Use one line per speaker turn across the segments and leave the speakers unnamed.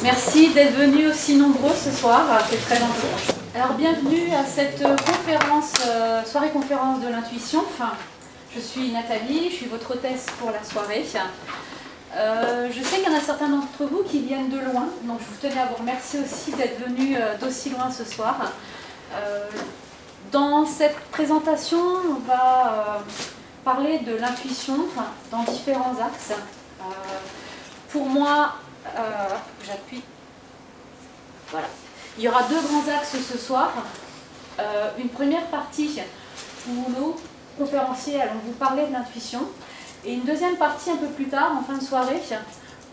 Merci d'être venus aussi nombreux ce soir, c'est très gentil. Alors bienvenue à cette conférence, soirée conférence de l'intuition. Je suis Nathalie, je suis votre hôtesse pour la soirée. Je sais qu'il y en a certains d'entre vous qui viennent de loin, donc je vous tenais à vous remercier aussi d'être venus d'aussi loin ce soir. Dans cette présentation, on va parler de l'intuition dans différents axes. Pour moi, j'appuie. Voilà. Il y aura deux grands axes ce soir. Une première partie où nos conférenciers allons vous parler de l'intuition. Et une deuxième partie un peu plus tard, en fin de soirée,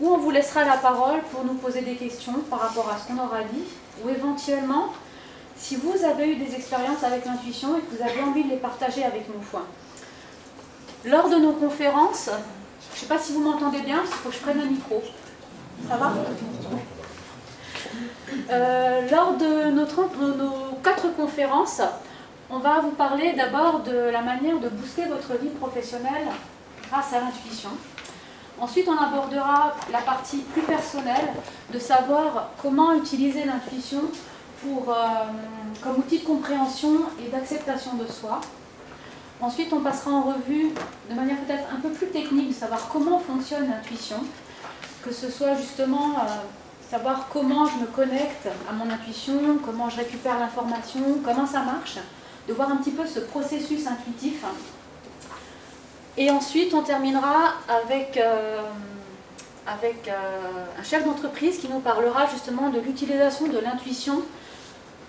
où on vous laissera la parole pour nous poser des questions par rapport à ce qu'on aura dit, ou éventuellement, si vous avez eu des expériences avec l'intuition et que vous avez envie de les partager avec nous. Lors de nos conférences, je ne sais pas si vous m'entendez bien, parce qu'il faut que je prenne un micro. Ça va ? Lors de nos 4 conférences, on va vous parler d'abord de la manière de booster votre vie professionnelle grâce à l'intuition. Ensuite, on abordera la partie plus personnelle, de savoir comment utiliser l'intuition comme outil de compréhension et d'acceptation de soi. Ensuite, on passera en revue de manière peut-être un peu plus technique de savoir comment fonctionne l'intuition, que ce soit justement savoir comment je me connecte à mon intuition, comment je récupère l'information, comment ça marche, de voir un petit peu ce processus intuitif. Et ensuite, on terminera avec un chef d'entreprise qui nous parlera justement de l'utilisation de l'intuition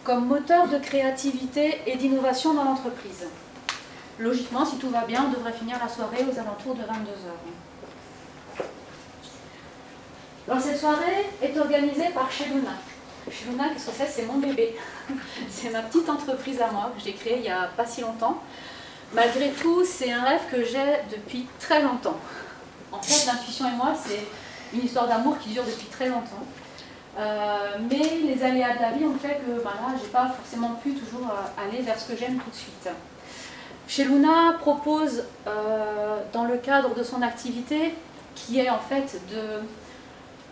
comme moteur de créativité et d'innovation dans l'entreprise. Logiquement, si tout va bien, on devrait finir la soirée aux alentours de 22 h. Alors, cette soirée est organisée par Sheluna. Sheluna, qu'est-ce que c'est? C'est mon bébé. C'est ma petite entreprise à moi que j'ai créée il n'y a pas si longtemps. Malgré tout, c'est un rêve que j'ai depuis très longtemps. En fait, l'intuition et moi, c'est une histoire d'amour qui dure depuis très longtemps. Mais les aléas de la vie ont fait que là, je n'ai pas forcément pu toujours aller vers ce que j'aime tout de suite. Sheluna propose, dans le cadre de son activité, qui est en fait de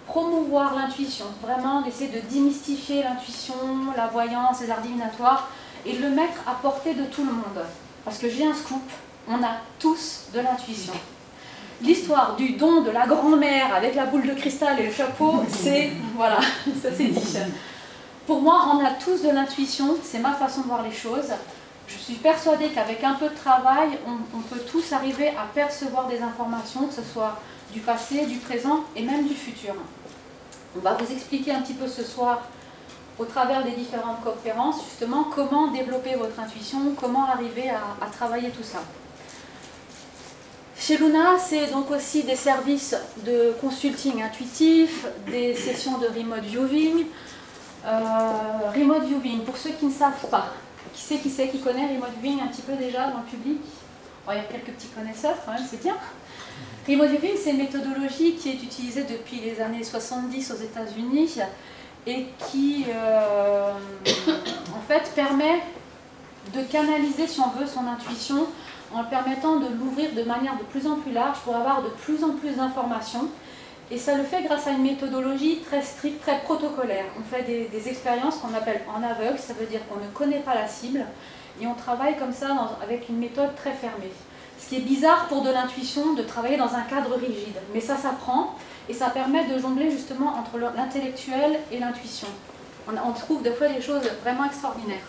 promouvoir l'intuition, vraiment d'essayer de démystifier l'intuition, la voyance, les arts divinatoires, et de le mettre à portée de tout le monde. Parce que j'ai un scoop, on a tous de l'intuition. L'histoire du don de la grand-mère avec la boule de cristal et le chapeau, c'est, voilà, ça c'est dit. Pour moi, on a tous de l'intuition, c'est ma façon de voir les choses. Je suis persuadée qu'avec un peu de travail, on peut tous arriver à percevoir des informations, que ce soit du passé, du présent et même du futur. On va vous expliquer un petit peu ce soir, au travers des différentes conférences, justement, comment développer votre intuition, comment arriver à travailler tout ça. Sheluna, c'est donc aussi des services de consulting intuitif, des sessions de remote viewing. Remote viewing, pour ceux qui ne savent pas, qui connaît remote viewing un petit peu déjà dans le public? Il y a quelques petits connaisseurs quand même, c'est bien. Remote viewing, c'est une méthodologie qui est utilisée depuis les années 70 aux États-Unis et qui en fait permet de canaliser, si on veut, son intuition en permettant de l'ouvrir de manière de plus en plus large pour avoir de plus en plus d'informations. Et ça le fait grâce à une méthodologie très stricte, très protocolaire. On fait des expériences qu'on appelle en aveugle, ça veut dire qu'on ne connaît pas la cible, et on travaille comme ça avec une méthode très fermée. Ce qui est bizarre pour de l'intuition, de travailler dans un cadre rigide. Mais ça s'apprend, et ça permet de jongler justement entre l'intellectuel et l'intuition. On trouve des fois des choses vraiment extraordinaires.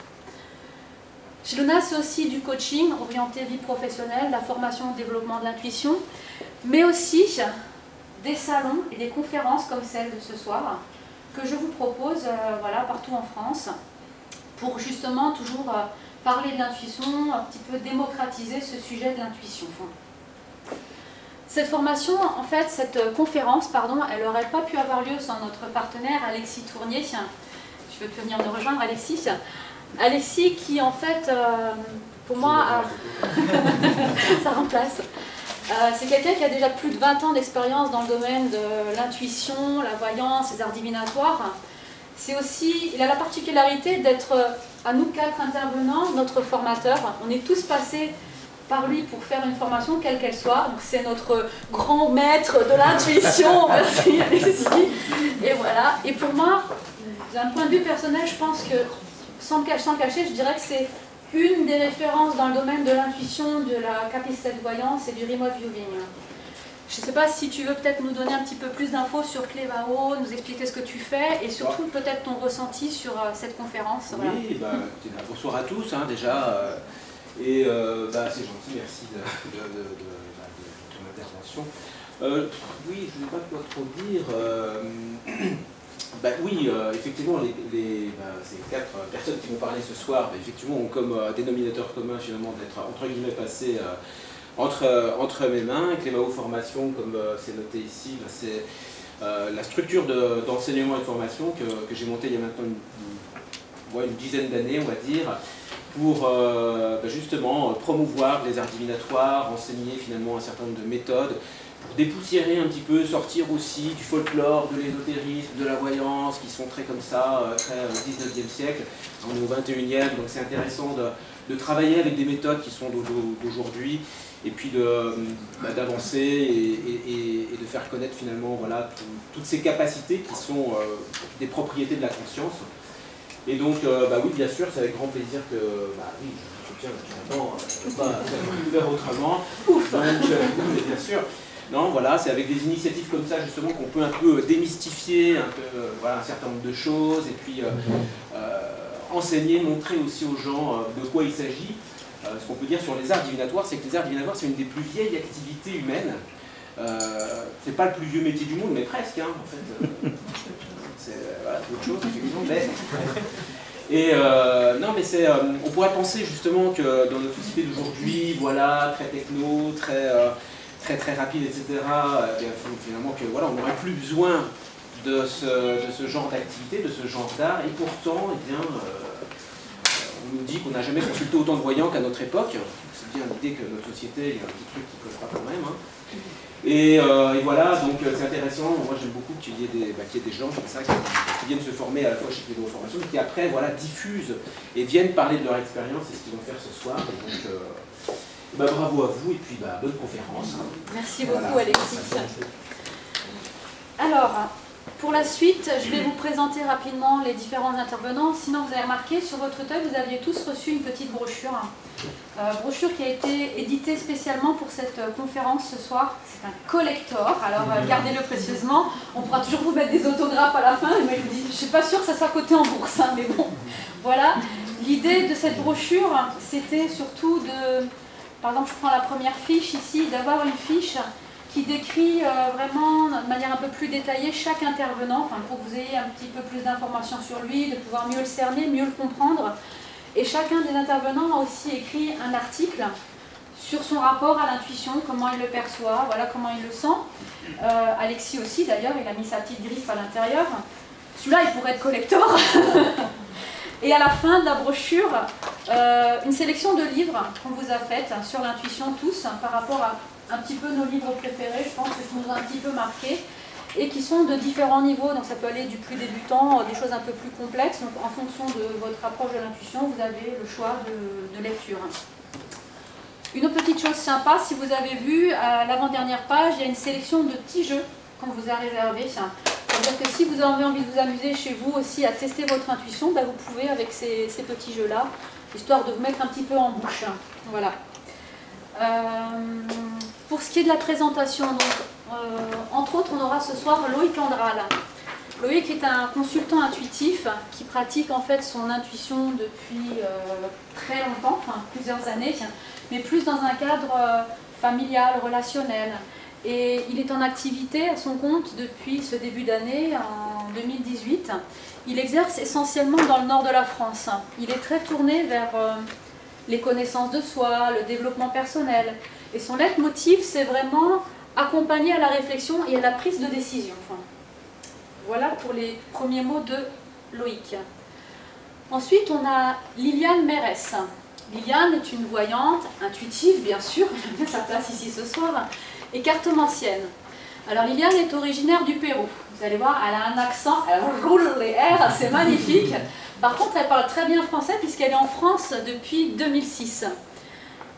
Sheluna, c'est aussi du coaching orienté vie professionnelle, la formation au développement de l'intuition, mais aussi des salons et des conférences comme celle de ce soir que je vous propose voilà, partout en France pour justement toujours parler de l'intuition, un petit peu démocratiser ce sujet de l'intuition. Cette formation, en fait, cette conférence, pardon, elle n'aurait pas pu avoir lieu sans notre partenaire Alexis Tournier. Je veux te venir nous rejoindre, Alexis. Alexis qui, en fait, pour moi, ça remplace. C'est quelqu'un qui a déjà plus de 20 ans d'expérience dans le domaine de l'intuition, la voyance, les arts divinatoires. C'est aussi, il a la particularité d'être, à nous 4 intervenants, notre formateur. On est tous passés par lui pour faire une formation, quelle qu'elle soit. C'est notre grand maître de l'intuition, merci Alexis. Et voilà. Et pour moi, d'un point de vue personnel, je pense que, sans le cacher, je dirais que c'est une des références dans le domaine de l'intuition, de la capacité de voyance et du remote viewing. Je ne sais pas si tu veux peut-être nous donner un petit peu plus d'infos sur Clévao, nous expliquer ce que tu fais et surtout peut-être ton ressenti sur cette conférence.
Oui, voilà. Bonsoir à tous déjà. C'est gentil, merci de ton intervention. Oui, je ne vais pas trop dire. Effectivement, ces 4 personnes qui vont parler ce soir, effectivement, ont comme dénominateur commun finalement d'être entre guillemets passés entre mes mains. Clévao Formation, comme c'est noté ici, c'est la structure d'enseignement et de formation que j'ai montée il y a maintenant une dizaine d'années, on va dire, pour justement promouvoir les arts divinatoires, enseigner finalement un certain nombre de méthodes, pour dépoussiérer un petit peu, sortir aussi du folklore, de l'ésotérisme, de la voyance, qui sont très comme ça, très 19e siècle. On est au 21e, donc c'est intéressant de travailler avec des méthodes qui sont d'aujourd'hui, et puis d'avancer et de faire connaître finalement voilà, toutes ces capacités qui sont des propriétés de la conscience. Et donc, oui, bien sûr, c'est avec grand plaisir que, je soutiens maintenant, je ne peux pas faire autrement. Donc, bien sûr. Non, voilà, c'est avec des initiatives comme ça, justement, qu'on peut un peu démystifier un certain nombre de choses, et puis enseigner, montrer aussi aux gens de quoi il s'agit. Ce qu'on peut dire sur les arts divinatoires, c'est que les arts divinatoires, c'est une des plus vieilles activités humaines. C'est pas le plus vieux métier du monde, mais presque, hein, en fait. C'est autre chose, effectivement. On pourrait penser justement que dans notre société d'aujourd'hui, voilà, très techno, très rapide, etc., finalement, que voilà, on n'aurait plus besoin de ce genre d'activité, de ce genre d'art, et pourtant, on nous dit qu'on n'a jamais consulté autant de voyants qu'à notre époque. C'est bien l'idée que notre société, il y a un petit truc qui ne colle pas quand même. Hein. Et voilà, donc c'est intéressant. Moi j'aime beaucoup qu'il y ait des gens comme ça qui viennent se former à la fois chez Clévao Formation, mais qui après voilà, diffusent et viennent parler de leur expérience, c'est ce qu'ils vont faire ce soir. Et donc bravo à vous et puis bonne conférence.
Merci beaucoup Alexis. Alors, pour la suite, je vais vous présenter rapidement les différents intervenants. Sinon, vous avez remarqué, sur votre fauteuil, vous aviez tous reçu une petite brochure. Brochure qui a été éditée spécialement pour cette conférence ce soir. C'est un collector, alors gardez-le précieusement. On pourra toujours vous mettre des autographes à la fin. Mais je ne suis pas sûre que ça soit coté en bourse, hein, mais bon. Voilà. L'idée de cette brochure, c'était surtout de... Par exemple, je prends la première fiche ici, d'avoir une fiche qui décrit vraiment de manière un peu plus détaillée chaque intervenant, pour que vous ayez un petit peu plus d'informations sur lui, de pouvoir mieux le cerner, mieux le comprendre. Et chacun des intervenants a aussi écrit un article sur son rapport à l'intuition, comment il le perçoit, voilà comment il le sent. Alexis aussi d'ailleurs, il a mis sa petite griffe à l'intérieur. Celui-là, il pourrait être collector. Et à la fin de la brochure, une sélection de livres qu'on vous a faites sur l'intuition tous, par rapport à un petit peu nos livres préférés, je pense, qui nous ont un petit peu marqués, et qui sont de différents niveaux. Donc ça peut aller du plus débutant, des choses un peu plus complexes. Donc en fonction de votre approche de l'intuition, vous avez le choix de lecture. Une autre petite chose sympa, si vous avez vu, à l'avant-dernière page, il y a une sélection de petits jeux qu'on vous a réservés. C'est-à-dire que si vous avez envie de vous amuser chez vous aussi à tester votre intuition, vous pouvez avec ces petits jeux-là, histoire de vous mettre un petit peu en bouche. Voilà. Pour ce qui est de la présentation, donc, entre autres, on aura ce soir Loïc Andral. Loïc est un consultant intuitif qui pratique en fait son intuition depuis très longtemps, plusieurs années, mais plus dans un cadre familial, relationnel. Et il est en activité à son compte depuis ce début d'année, en 2018. Il exerce essentiellement dans le nord de la France. Il est très tourné vers les connaissances de soi, le développement personnel. Et son leitmotiv, c'est vraiment accompagner à la réflexion et à la prise de décision. Voilà pour les premiers mots de Loïc. Ensuite, on a Liliane Mérès. Liliane est une voyante, intuitive bien sûr, elle a sa place ici ce soir, et cartomancienne. Alors Liliane est originaire du Pérou. Vous allez voir, elle a un accent, elle roule les R, c'est magnifique. Par contre, elle parle très bien français puisqu'elle est en France depuis 2006.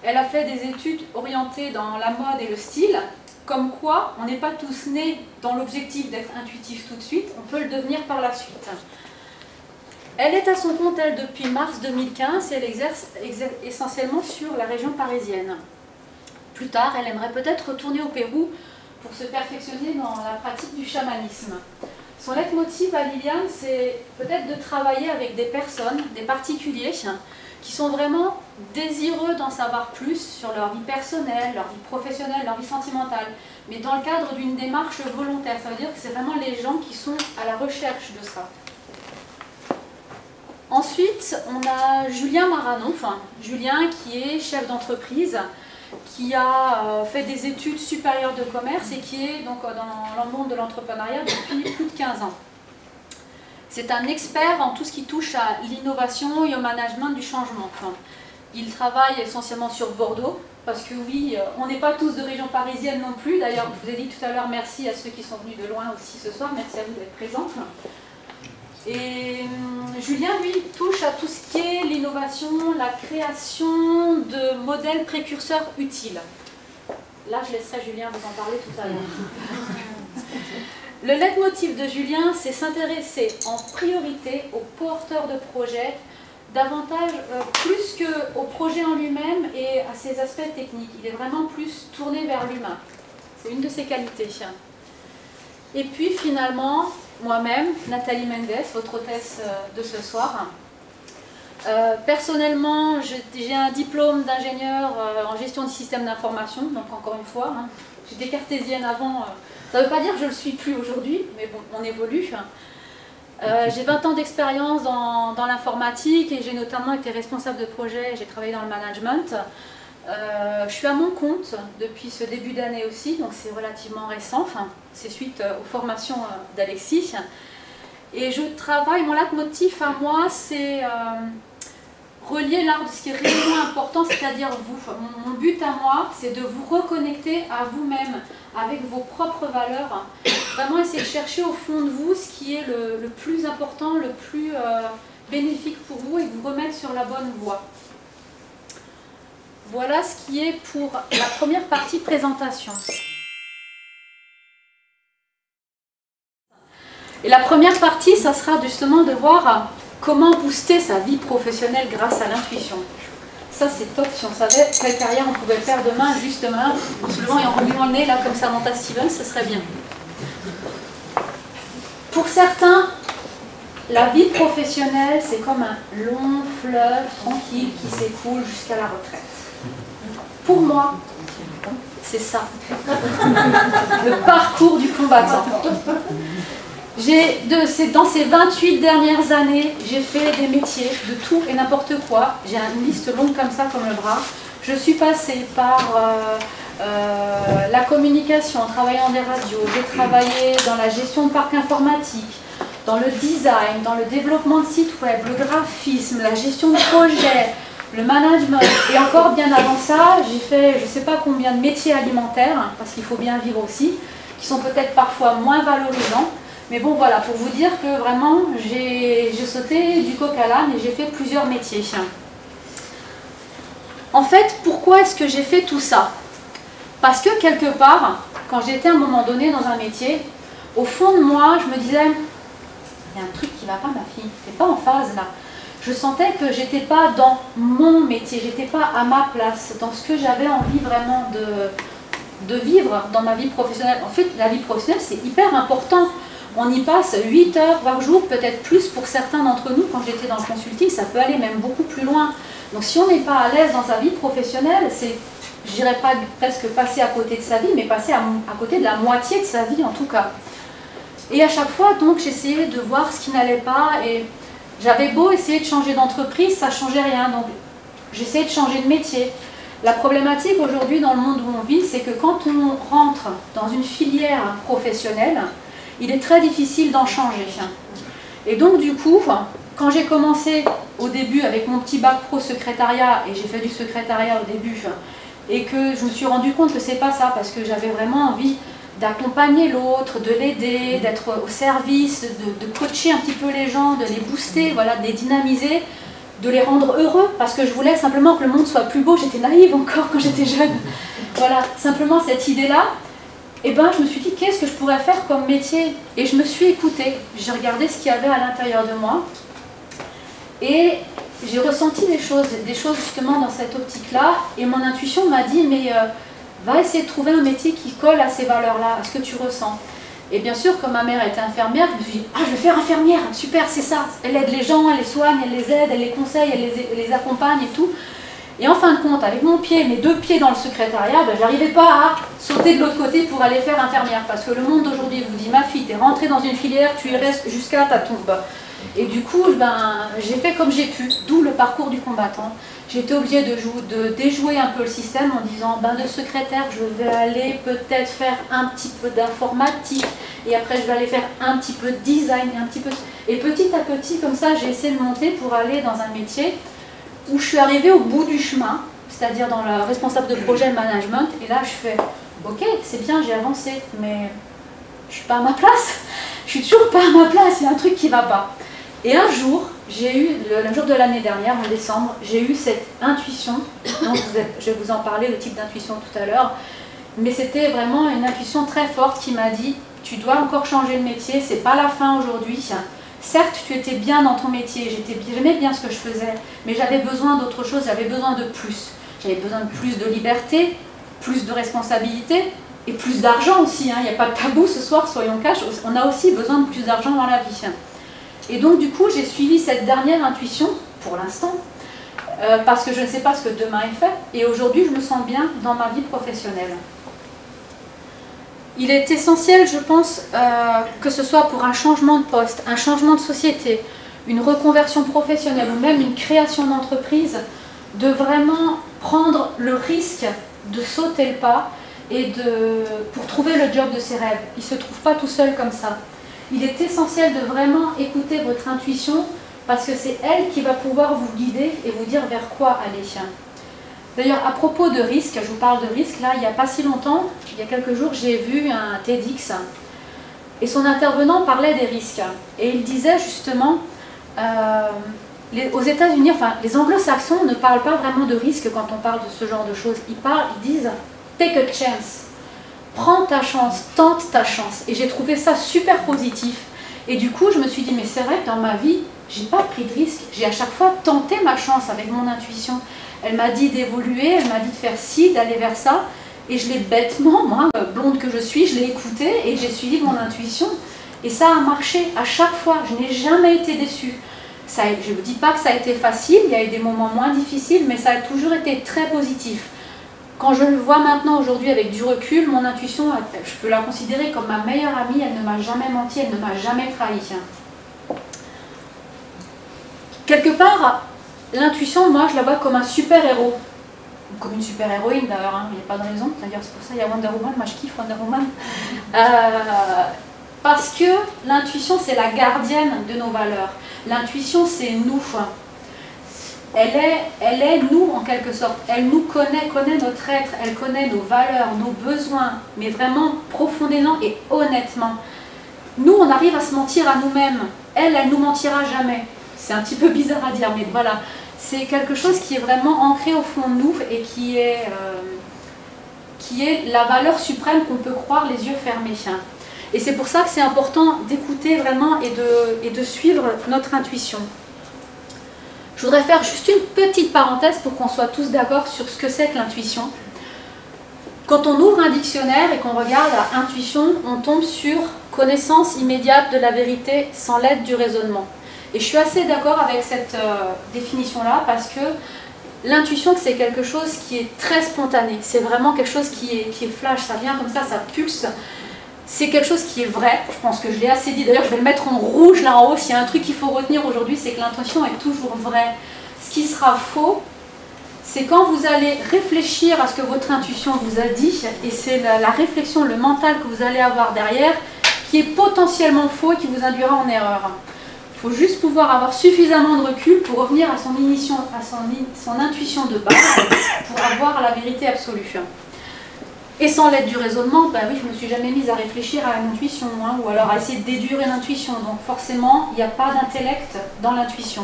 Elle a fait des études orientées dans la mode et le style, comme quoi on n'est pas tous nés dans l'objectif d'être intuitif tout de suite, on peut le devenir par la suite. Elle est à son compte, elle, depuis mars 2015 et elle exerce essentiellement sur la région parisienne. Plus tard, elle aimerait peut-être retourner au Pérou pour se perfectionner dans la pratique du chamanisme. Son leitmotiv à Liliane, c'est peut-être de travailler avec des personnes, des particuliers, qui sont vraiment désireux d'en savoir plus sur leur vie personnelle, leur vie professionnelle, leur vie sentimentale, mais dans le cadre d'une démarche volontaire. Ça veut dire que c'est vraiment les gens qui sont à la recherche de ça. Ensuite, on a Julien Maranon, Julien qui est chef d'entreprise, qui a fait des études supérieures de commerce et qui est donc dans le monde de l'entrepreneuriat depuis plus de 15 ans. C'est un expert en tout ce qui touche à l'innovation et au management du changement. Il travaille essentiellement sur Bordeaux, parce que oui, on n'est pas tous de région parisienne non plus. D'ailleurs, je vous ai dit tout à l'heure, merci à ceux qui sont venus de loin aussi ce soir, merci à vous d'être présents. Et Julien, lui, touche à tout ce qui est l'innovation, la création de modèles précurseurs utiles. Là, je laisserai Julien vous en parler tout à l'heure. Le leitmotiv de Julien, c'est s'intéresser en priorité aux porteurs de projets, davantage plus qu'au projet en lui-même et à ses aspects techniques. Il est vraiment plus tourné vers l'humain. C'est une de ses qualités. Et puis finalement, moi-même, Nathalie Mendes, votre hôtesse de ce soir. Personnellement, j'ai un diplôme d'ingénieur en gestion du système d'information, donc encore une fois, j'étais cartésienne avant, ça ne veut pas dire que je ne le suis plus aujourd'hui, mais bon, on évolue. J'ai 20 ans d'expérience dans l'informatique et j'ai notamment été responsable de projet, j'ai travaillé dans le management. Je suis à mon compte depuis ce début d'année aussi, donc c'est relativement récent, c'est suite aux formations d'Alexis. Et je travaille, mon leitmotiv à moi, c'est relier l'art de ce qui est réellement important, c'est-à-dire vous. Mon but à moi, c'est de vous reconnecter à vous-même, avec vos propres valeurs. Vraiment essayer de chercher au fond de vous ce qui est le plus important, le plus bénéfique pour vous et vous remettre sur la bonne voie. Voilà ce qui est pour la première partie présentation. Et la première partie, ça sera justement de voir comment booster sa vie professionnelle grâce à l'intuition. Ça c'est top, si on savait quelle carrière on pouvait faire demain, juste demain, en se levant et en remuant le nez, là comme Samantha Stevens, ce serait bien. Pour certains, la vie professionnelle, c'est comme un long fleuve tranquille qui s'écoule jusqu'à la retraite. Pour moi, c'est ça, le parcours du combattant. Dans ces 28 dernières années, j'ai fait des métiers de tout et n'importe quoi. J'ai une liste longue comme ça, comme le bras. Je suis passée par la communication, en travaillant des radios. J'ai travaillé dans la gestion de parcs informatiques, dans le design, dans le développement de sites web, le graphisme, la gestion de projets, le management. Et encore bien avant ça, j'ai fait je ne sais pas combien de métiers alimentaires, parce qu'il faut bien vivre aussi, qui sont peut-être parfois moins valorisants. Mais bon voilà, pour vous dire que vraiment, j'ai sauté du coq à l'âne et j'ai fait plusieurs métiers. En fait, pourquoi est-ce que j'ai fait tout ça? Parce que quelque part, quand j'étais à un moment donné dans un métier, au fond de moi, je me disais, il y a un truc qui ne va pas ma fille, tu n'es pas en phase là. Je sentais que j'étais pas dans mon métier, j'étais pas à ma place, dans ce que j'avais envie vraiment de vivre dans ma vie professionnelle. En fait, la vie professionnelle, c'est hyper important. On y passe 8 heures par jour, peut-être plus pour certains d'entre nous. Quand j'étais dans le consulting, ça peut aller même beaucoup plus loin. Donc si on n'est pas à l'aise dans sa vie professionnelle, c'est, je dirais pas presque passer à côté de sa vie, mais passer à côté de la moitié de sa vie en tout cas. Et à chaque fois, donc, j'essayais de voir ce qui n'allait pas et j'avais beau essayer de changer d'entreprise, ça ne changeait rien. Donc j'essayais de changer de métier. La problématique aujourd'hui dans le monde où on vit, c'est que quand on rentre dans une filière professionnelle, il est très difficile d'en changer. Et donc du coup, quand j'ai commencé au début avec mon petit bac pro secrétariat, et j'ai fait du secrétariat au début, et que je me suis rendu compte que c'est pas ça, parce que j'avais vraiment envie d'accompagner l'autre, de l'aider, d'être au service, de coacher un petit peu les gens, de les booster, voilà, de les dynamiser. de les rendre heureux, parce que je voulais simplement que le monde soit plus beau. J'étais naïve encore quand j'étais jeune. Voilà, simplement cette idée-là. Et ben, je me suis dit, qu'est-ce que je pourrais faire comme métier? Et je me suis écoutée, j'ai regardé ce qu'il y avait à l'intérieur de moi. Et j'ai ressenti des choses justement dans cette optique-là. Et mon intuition m'a dit, mais va essayer de trouver un métier qui colle à ces valeurs-là, à ce que tu ressens. Et bien sûr, comme ma mère était infirmière, je me suis dit, ah, je vais faire infirmière, super, c'est ça. Elle aide les gens, elle les soigne, elle les aide, elle les conseille, elle les accompagne et tout. Et en fin de compte, avec mon pied, mes 2 pieds dans le secrétariat, ben, j'arrivais pas à sauter de l'autre côté pour aller faire infirmière. Parce que le monde d'aujourd'hui vous dit, ma fille, t'es rentrée dans une filière, tu y restes jusqu'à ta tombe. Et du coup, ben, j'ai fait comme j'ai pu, d'où le parcours du combattant. J'ai été obligée de déjouer un peu le système en disant, ben, de secrétaire, je vais aller peut-être faire un petit peu d'informatique, et après je vais aller faire un petit peu de design, et petit à petit, comme ça, j'ai essayé de monter pour aller dans un métier où je suis arrivée au bout du chemin, c'est-à-dire dans le responsable de projet management, et là je fais, ok, c'est bien, j'ai avancé, mais je suis pas à ma place, je suis toujours pas à ma place, il y a un truc qui va pas. Et un jour, j'ai eu, le jour de l'année dernière, en décembre, j'ai eu cette intuition, donc je vais vous en parler, le type d'intuition tout à l'heure, mais c'était vraiment une intuition très forte qui m'a dit, tu dois encore changer de métier, c'est pas la fin aujourd'hui. Certes, tu étais bien dans ton métier, j'aimais bien ce que je faisais, mais j'avais besoin d'autre chose, j'avais besoin de plus. J'avais besoin de plus de liberté, plus de responsabilité, et plus d'argent aussi. Il n'y a pas de tabou ce soir, soyons cash, on a aussi besoin de plus d'argent dans la vie. Et donc du coup, j'ai suivi cette dernière intuition, pour l'instant, parce que je ne sais pas ce que demain est fait, et aujourd'hui, je me sens bien dans ma vie professionnelle. Il est essentiel, je pense, que ce soit pour un changement de poste, un changement de société, une reconversion professionnelle ou même une création d'entreprise, de vraiment prendre le risque de sauter le pas et pour trouver le job de ses rêves. Il ne se trouve pas tout seul comme ça. Il est essentiel de vraiment écouter votre intuition parce que c'est elle qui va pouvoir vous guider et vous dire vers quoi aller. D'ailleurs, à propos de risque, je vous parle de risque, là, il n'y a pas si longtemps, il y a quelques jours, j'ai vu un TEDx et son intervenant parlait des risques. Et il disait justement, aux États-Unis, enfin, les anglo-saxons ne parlent pas vraiment de risque quand on parle de ce genre de choses. Ils disent « take a chance ». Prends ta chance, tente ta chance. Et j'ai trouvé ça super positif. Et du coup, je me suis dit, mais c'est vrai que dans ma vie, j'ai pas pris de risque. J'ai à chaque fois tenté ma chance avec mon intuition. Elle m'a dit d'évoluer, elle m'a dit de faire ci, d'aller vers ça. Et je l'ai bêtement, moi, blonde que je suis, je l'ai écouté et j'ai suivi mon intuition. Et ça a marché à chaque fois. Je n'ai jamais été déçue. Je ne vous dis pas que ça a été facile, il y a eu des moments moins difficiles, mais ça a toujours été très positif. Quand je le vois maintenant, aujourd'hui, avec du recul, mon intuition, je peux la considérer comme ma meilleure amie, elle ne m'a jamais menti, elle ne m'a jamais trahi. Quelque part, l'intuition, moi, je la vois comme un super-héros. Comme une super-héroïne d'ailleurs, hein, il n'y a pas de raison. D'ailleurs, c'est pour ça qu'il y a Wonder Woman, moi je kiffe Wonder Woman. Parce que l'intuition, c'est la gardienne de nos valeurs. L'intuition, c'est nous. Elle est nous en quelque sorte. Elle nous connaît notre être, elle connaît nos valeurs, nos besoins, mais vraiment profondément et honnêtement. Nous, on arrive à se mentir à nous-mêmes. Elle nous mentira jamais. C'est un petit peu bizarre à dire, mais voilà. C'est quelque chose qui est vraiment ancré au fond de nous et qui est la valeur suprême qu'on peut croire les yeux fermés. Et c'est pour ça que c'est important d'écouter vraiment et de suivre notre intuition. Je voudrais faire juste une petite parenthèse pour qu'on soit tous d'accord sur ce que c'est que l'intuition. Quand on ouvre un dictionnaire et qu'on regarde à intuition, on tombe sur connaissance immédiate de la vérité sans l'aide du raisonnement. Et je suis assez d'accord avec cette définition-là parce que l'intuition, c'est quelque chose qui est très spontané. C'est vraiment quelque chose qui est flash, ça vient comme ça pulse. C'est quelque chose qui est vrai, je pense que je l'ai assez dit. D'ailleurs, je vais le mettre en rouge là en haut. S'il y a un truc qu'il faut retenir aujourd'hui, c'est que l'intuition est toujours vraie. Ce qui sera faux, c'est quand vous allez réfléchir à ce que votre intuition vous a dit, et c'est la réflexion, le mental que vous allez avoir derrière, qui est potentiellement faux et qui vous induira en erreur. Il faut juste pouvoir avoir suffisamment de recul pour revenir à son intuition de base, pour avoir la vérité absolue. Et sans l'aide du raisonnement, ben oui, je ne me suis jamais mise à réfléchir à une intuition, hein, ou alors à essayer de déduire une intuition. Donc forcément, il n'y a pas d'intellect dans l'intuition.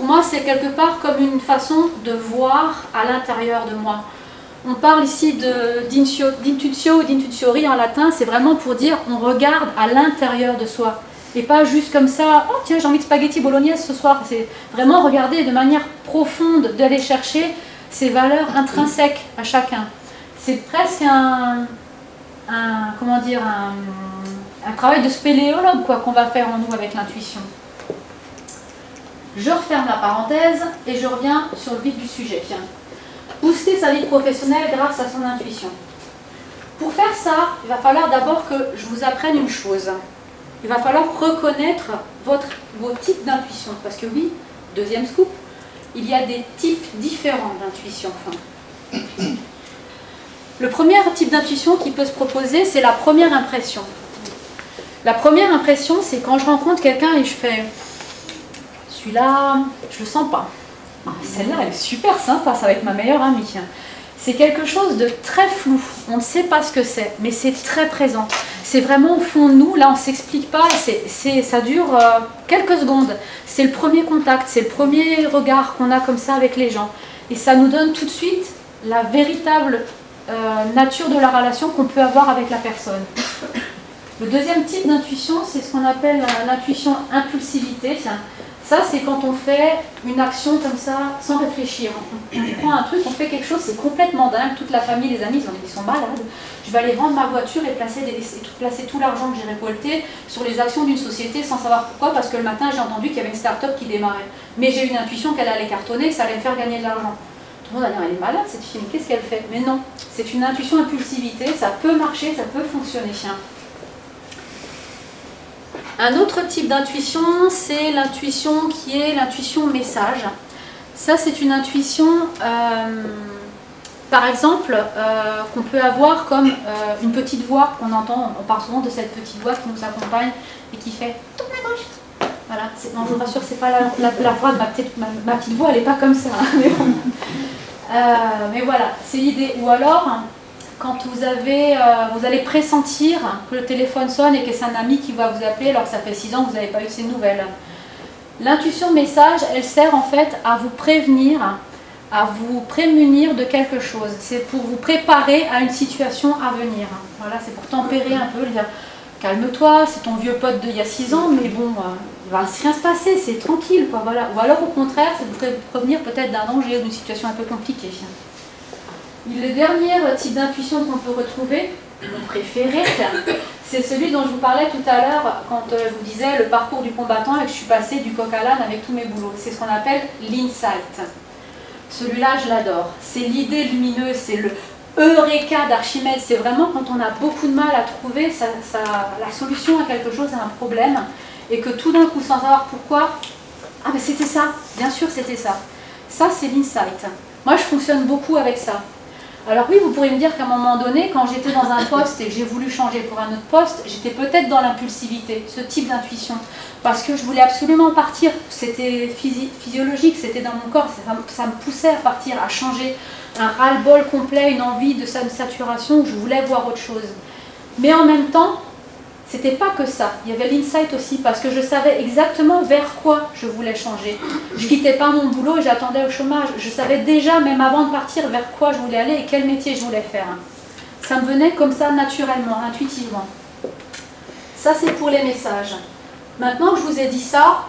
Pour moi, c'est quelque part comme une façon de voir à l'intérieur de moi. On parle ici d'intutio ou d'intutiori en latin, c'est vraiment pour dire on regarde à l'intérieur de soi. Et pas juste comme ça, oh tiens j'ai envie de spaghetti bolognaise ce soir. C'est vraiment regarder de manière profonde, d'aller chercher ces valeurs intrinsèques à chacun. C'est presque comment dire, un travail de spéléologue quoi, qu'on va faire en nous avec l'intuition. Je referme la parenthèse et je reviens sur le vif du sujet. Booster sa vie professionnelle grâce à son intuition. Pour faire ça, il va falloir d'abord que je vous apprenne une chose. Il va falloir reconnaître vos types d'intuition. Parce que oui, deuxième scoop, il y a des types différents d'intuition. Le premier type d'intuition qui peut se proposer, c'est la première impression. La première impression, c'est quand je rencontre quelqu'un et je fais... Celui-là, je le sens pas. Ah, celle-là, elle est super sympa, ça va être ma meilleure amie. C'est quelque chose de très flou. On ne sait pas ce que c'est, mais c'est très présent. C'est vraiment au fond de nous. Là, on ne s'explique pas. Ça dure quelques secondes. C'est le premier contact, c'est le premier regard qu'on a comme ça avec les gens. Et ça nous donne tout de suite la véritable nature de la relation qu'on peut avoir avec la personne. Le deuxième type d'intuition, c'est ce qu'on appelle l'intuition impulsivité. Ça, c'est quand on fait une action comme ça, sans réfléchir. On prend un truc, on fait quelque chose, c'est complètement dingue. Toute la famille, les amis, ils sont malades. Je vais aller vendre ma voiture et placer tout l'argent que j'ai récolté sur les actions d'une société sans savoir pourquoi, parce que le matin, j'ai entendu qu'il y avait une start-up qui démarrait. Mais j'ai eu une intuition qu'elle allait cartonner, que ça allait me faire gagner de l'argent. Tout le monde va dire, elle est malade cette fille, mais qu'est-ce qu'elle fait? Mais non, c'est une intuition impulsivité, ça peut marcher, ça peut fonctionner. Un autre type d'intuition, c'est l'intuition qui est l'intuition message. Ça, c'est une intuition, par exemple, qu'on peut avoir comme une petite voix qu'on entend. On parle souvent de cette petite voix qui nous accompagne et qui fait « tourne à gauche ». Voilà. Non, je vous rassure, c'est pas la voix de ma petite voix, elle n'est pas comme ça. Mais, bon. Mais voilà, c'est l'idée. Ou alors... quand vous allez pressentir que le téléphone sonne et que c'est un ami qui va vous appeler alors que ça fait 6 ans que vous n'avez pas eu ces nouvelles. L'intuition message, elle sert en fait à vous prévenir, à vous prémunir de quelque chose. C'est pour vous préparer à une situation à venir. Voilà, c'est pour tempérer un peu, dire calme-toi, c'est ton vieux pote d'il y a 6 ans, mais bon, il va rien se passer, c'est tranquille, quoi, voilà. Ou alors au contraire, c'est vous prévenir peut-être d'un danger ou d'une situation un peu compliquée. Le dernier type d'intuition qu'on peut retrouver, mon préféré, c'est celui dont je vous parlais tout à l'heure quand je vous disais le parcours du combattant et que je suis passée du coq à l'âne avec tous mes boulots. C'est ce qu'on appelle l'insight. Celui-là, je l'adore. C'est l'idée lumineuse, c'est le eureka d'Archimède. C'est vraiment quand on a beaucoup de mal à trouver la solution à quelque chose, à un problème, et que tout d'un coup, sans savoir pourquoi, ah ben c'était ça, bien sûr c'était ça. Ça, c'est l'insight. Moi, je fonctionne beaucoup avec ça. Alors oui, vous pourriez me dire qu'à un moment donné, quand j'étais dans un poste et que j'ai voulu changer pour un autre poste, j'étais peut-être dans l'impulsivité, ce type d'intuition. Parce que je voulais absolument partir, c'était physiologique, c'était dans mon corps, ça me poussait à partir, à changer, un ras-le-bol complet, une envie de saturation où je voulais voir autre chose. Mais en même temps, c'était pas que ça, il y avait l'insight aussi, parce que je savais exactement vers quoi je voulais changer. Je quittais pas mon boulot et j'attendais au chômage. Je savais déjà, même avant de partir, vers quoi je voulais aller et quel métier je voulais faire. Ça me venait comme ça, naturellement, intuitivement. Ça, c'est pour les messages. Maintenant que je vous ai dit ça,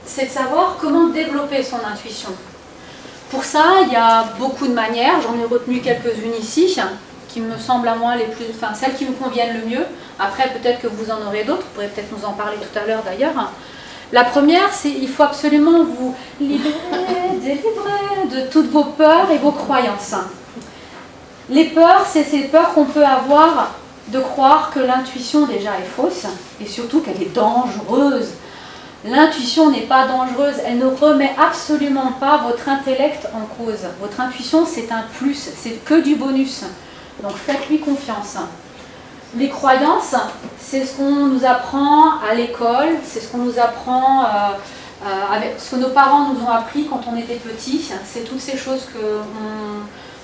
c'est de savoir comment développer son intuition. Pour ça, il y a beaucoup de manières, j'en ai retenu quelques-unes ici, qui me semblent à moi celles qui me conviennent le mieux. Après, peut-être que vous en aurez d'autres, vous pourrez peut-être nous en parler tout à l'heure d'ailleurs. La première, c'est qu'il faut absolument vous délivrer de toutes vos peurs et vos croyances. Les peurs, c'est ces peurs qu'on peut avoir de croire que l'intuition déjà est fausse et surtout qu'elle est dangereuse. L'intuition n'est pas dangereuse, elle ne remet absolument pas votre intellect en cause. Votre intuition, c'est un plus, c'est que du bonus. Donc faites-lui confiance. Les croyances, c'est ce qu'on nous apprend à l'école, c'est ce qu'on nous apprend, avec ce que nos parents nous ont appris quand on était petits. C'est toutes ces choses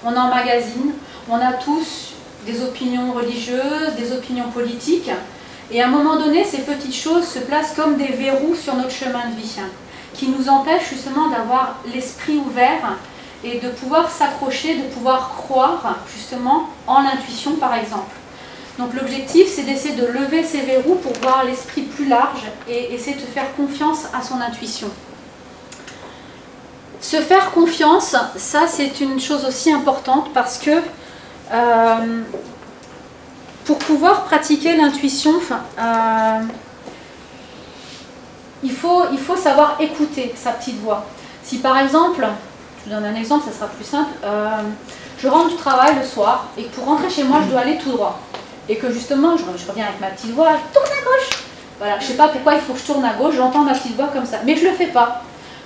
qu'on emmagasine. On a tous des opinions religieuses, des opinions politiques. Et à un moment donné, ces petites choses se placent comme des verrous sur notre chemin de vie. qui nous empêche justement d'avoir l'esprit ouvert et de pouvoir s'accrocher, de pouvoir croire justement en l'intuition par exemple. Donc l'objectif, c'est d'essayer de lever ces verrous pour voir l'esprit plus large et essayer de faire confiance à son intuition. Se faire confiance, ça c'est une chose aussi importante parce que pour pouvoir pratiquer l'intuition, il faut savoir écouter sa petite voix. Si par exemple, je vous donne un exemple, ça sera plus simple, je rentre du travail le soir et pour rentrer chez moi, je dois aller tout droit. Et que justement, je reviens avec ma petite voix, je tourne à gauche. Voilà, je ne sais pas pourquoi il faut que je tourne à gauche, j'entends ma petite voix comme ça. Mais je ne le fais pas.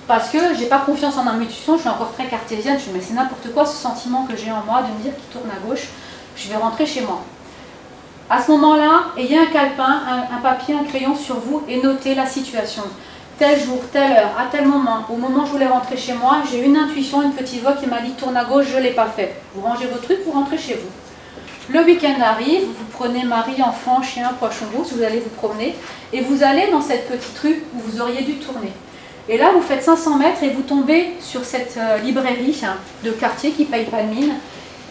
Parce que je n'ai pas confiance en intuition, je suis encore très cartésienne, je me dis mais c'est n'importe quoi ce sentiment que j'ai en moi de me dire qu'il tourne à gauche, je vais rentrer chez moi. À ce moment-là, ayez un calepin, un papier, un crayon sur vous et notez la situation. Tel jour, telle heure, à tel moment, au moment où je voulais rentrer chez moi, j'ai une intuition, une petite voix qui m'a dit tourne à gauche, je ne l'ai pas fait. Vous rangez vos trucs, vous rentrez chez vous. Le week-end arrive, vous prenez mari, enfant, chien, poisson rouge, vous allez vous promener et vous allez dans cette petite rue où vous auriez dû tourner. Et là, vous faites 500 mètres et vous tombez sur cette librairie de quartier qui paye pas de mine.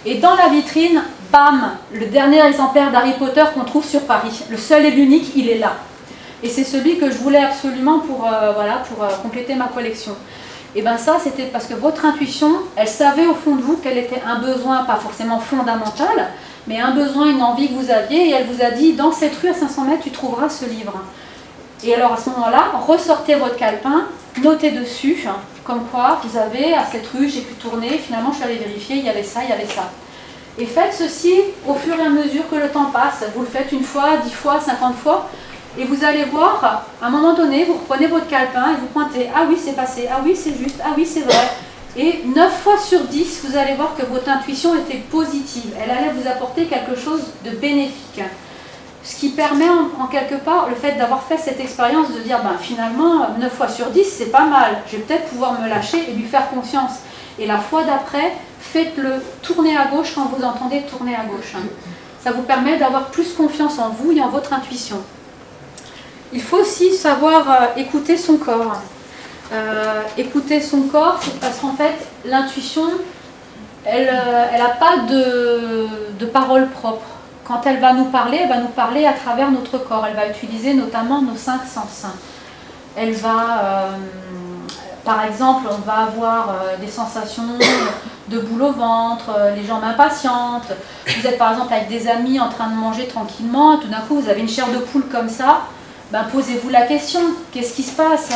Et dans la vitrine, bam, le dernier exemplaire d'Harry Potter qu'on trouve sur Paris. Le seul et l'unique, il est là. Et c'est celui que je voulais absolument pour compléter ma collection. Et bien ça, c'était parce que votre intuition, elle savait au fond de vous quel était un besoin, pas forcément fondamental, mais un besoin, une envie que vous aviez, et elle vous a dit, dans cette rue à 500 mètres, tu trouveras ce livre. Et alors à ce moment-là, ressortez votre calepin, notez dessus, comme quoi vous avez, à cette rue, j'ai pu tourner, finalement je suis allée vérifier, il y avait ça, il y avait ça. Et faites ceci au fur et à mesure que le temps passe. Vous le faites une fois, 10 fois, 50 fois, et vous allez voir, à un moment donné, vous reprenez votre calepin et vous pointez, ah oui c'est passé, ah oui c'est juste, ah oui c'est vrai. Et 9 fois sur 10, vous allez voir que votre intuition était positive, elle allait vous apporter quelque chose de bénéfique. Ce qui permet en quelque part le fait d'avoir fait cette expérience de dire ben, finalement 9 fois sur 10 c'est pas mal, je vais peut-être pouvoir me lâcher et lui faire confiance. Et la fois d'après, faites-le tourner à gauche quand vous entendez tourner à gauche. Ça vous permet d'avoir plus confiance en vous et en votre intuition. Il faut aussi savoir écouter son corps. Écouter son corps, c'est parce qu'en fait l'intuition, elle n'a pas de parole propre. Quand elle va nous parler à travers notre corps. Elle va utiliser notamment nos 5 sens. Elle va, par exemple, on va avoir des sensations de boule au ventre, les jambes impatientes. Vous êtes par exemple avec des amis en train de manger tranquillement, tout d'un coup vous avez une chair de poule comme ça. Ben, posez-vous la question, qu'est-ce qui se passe?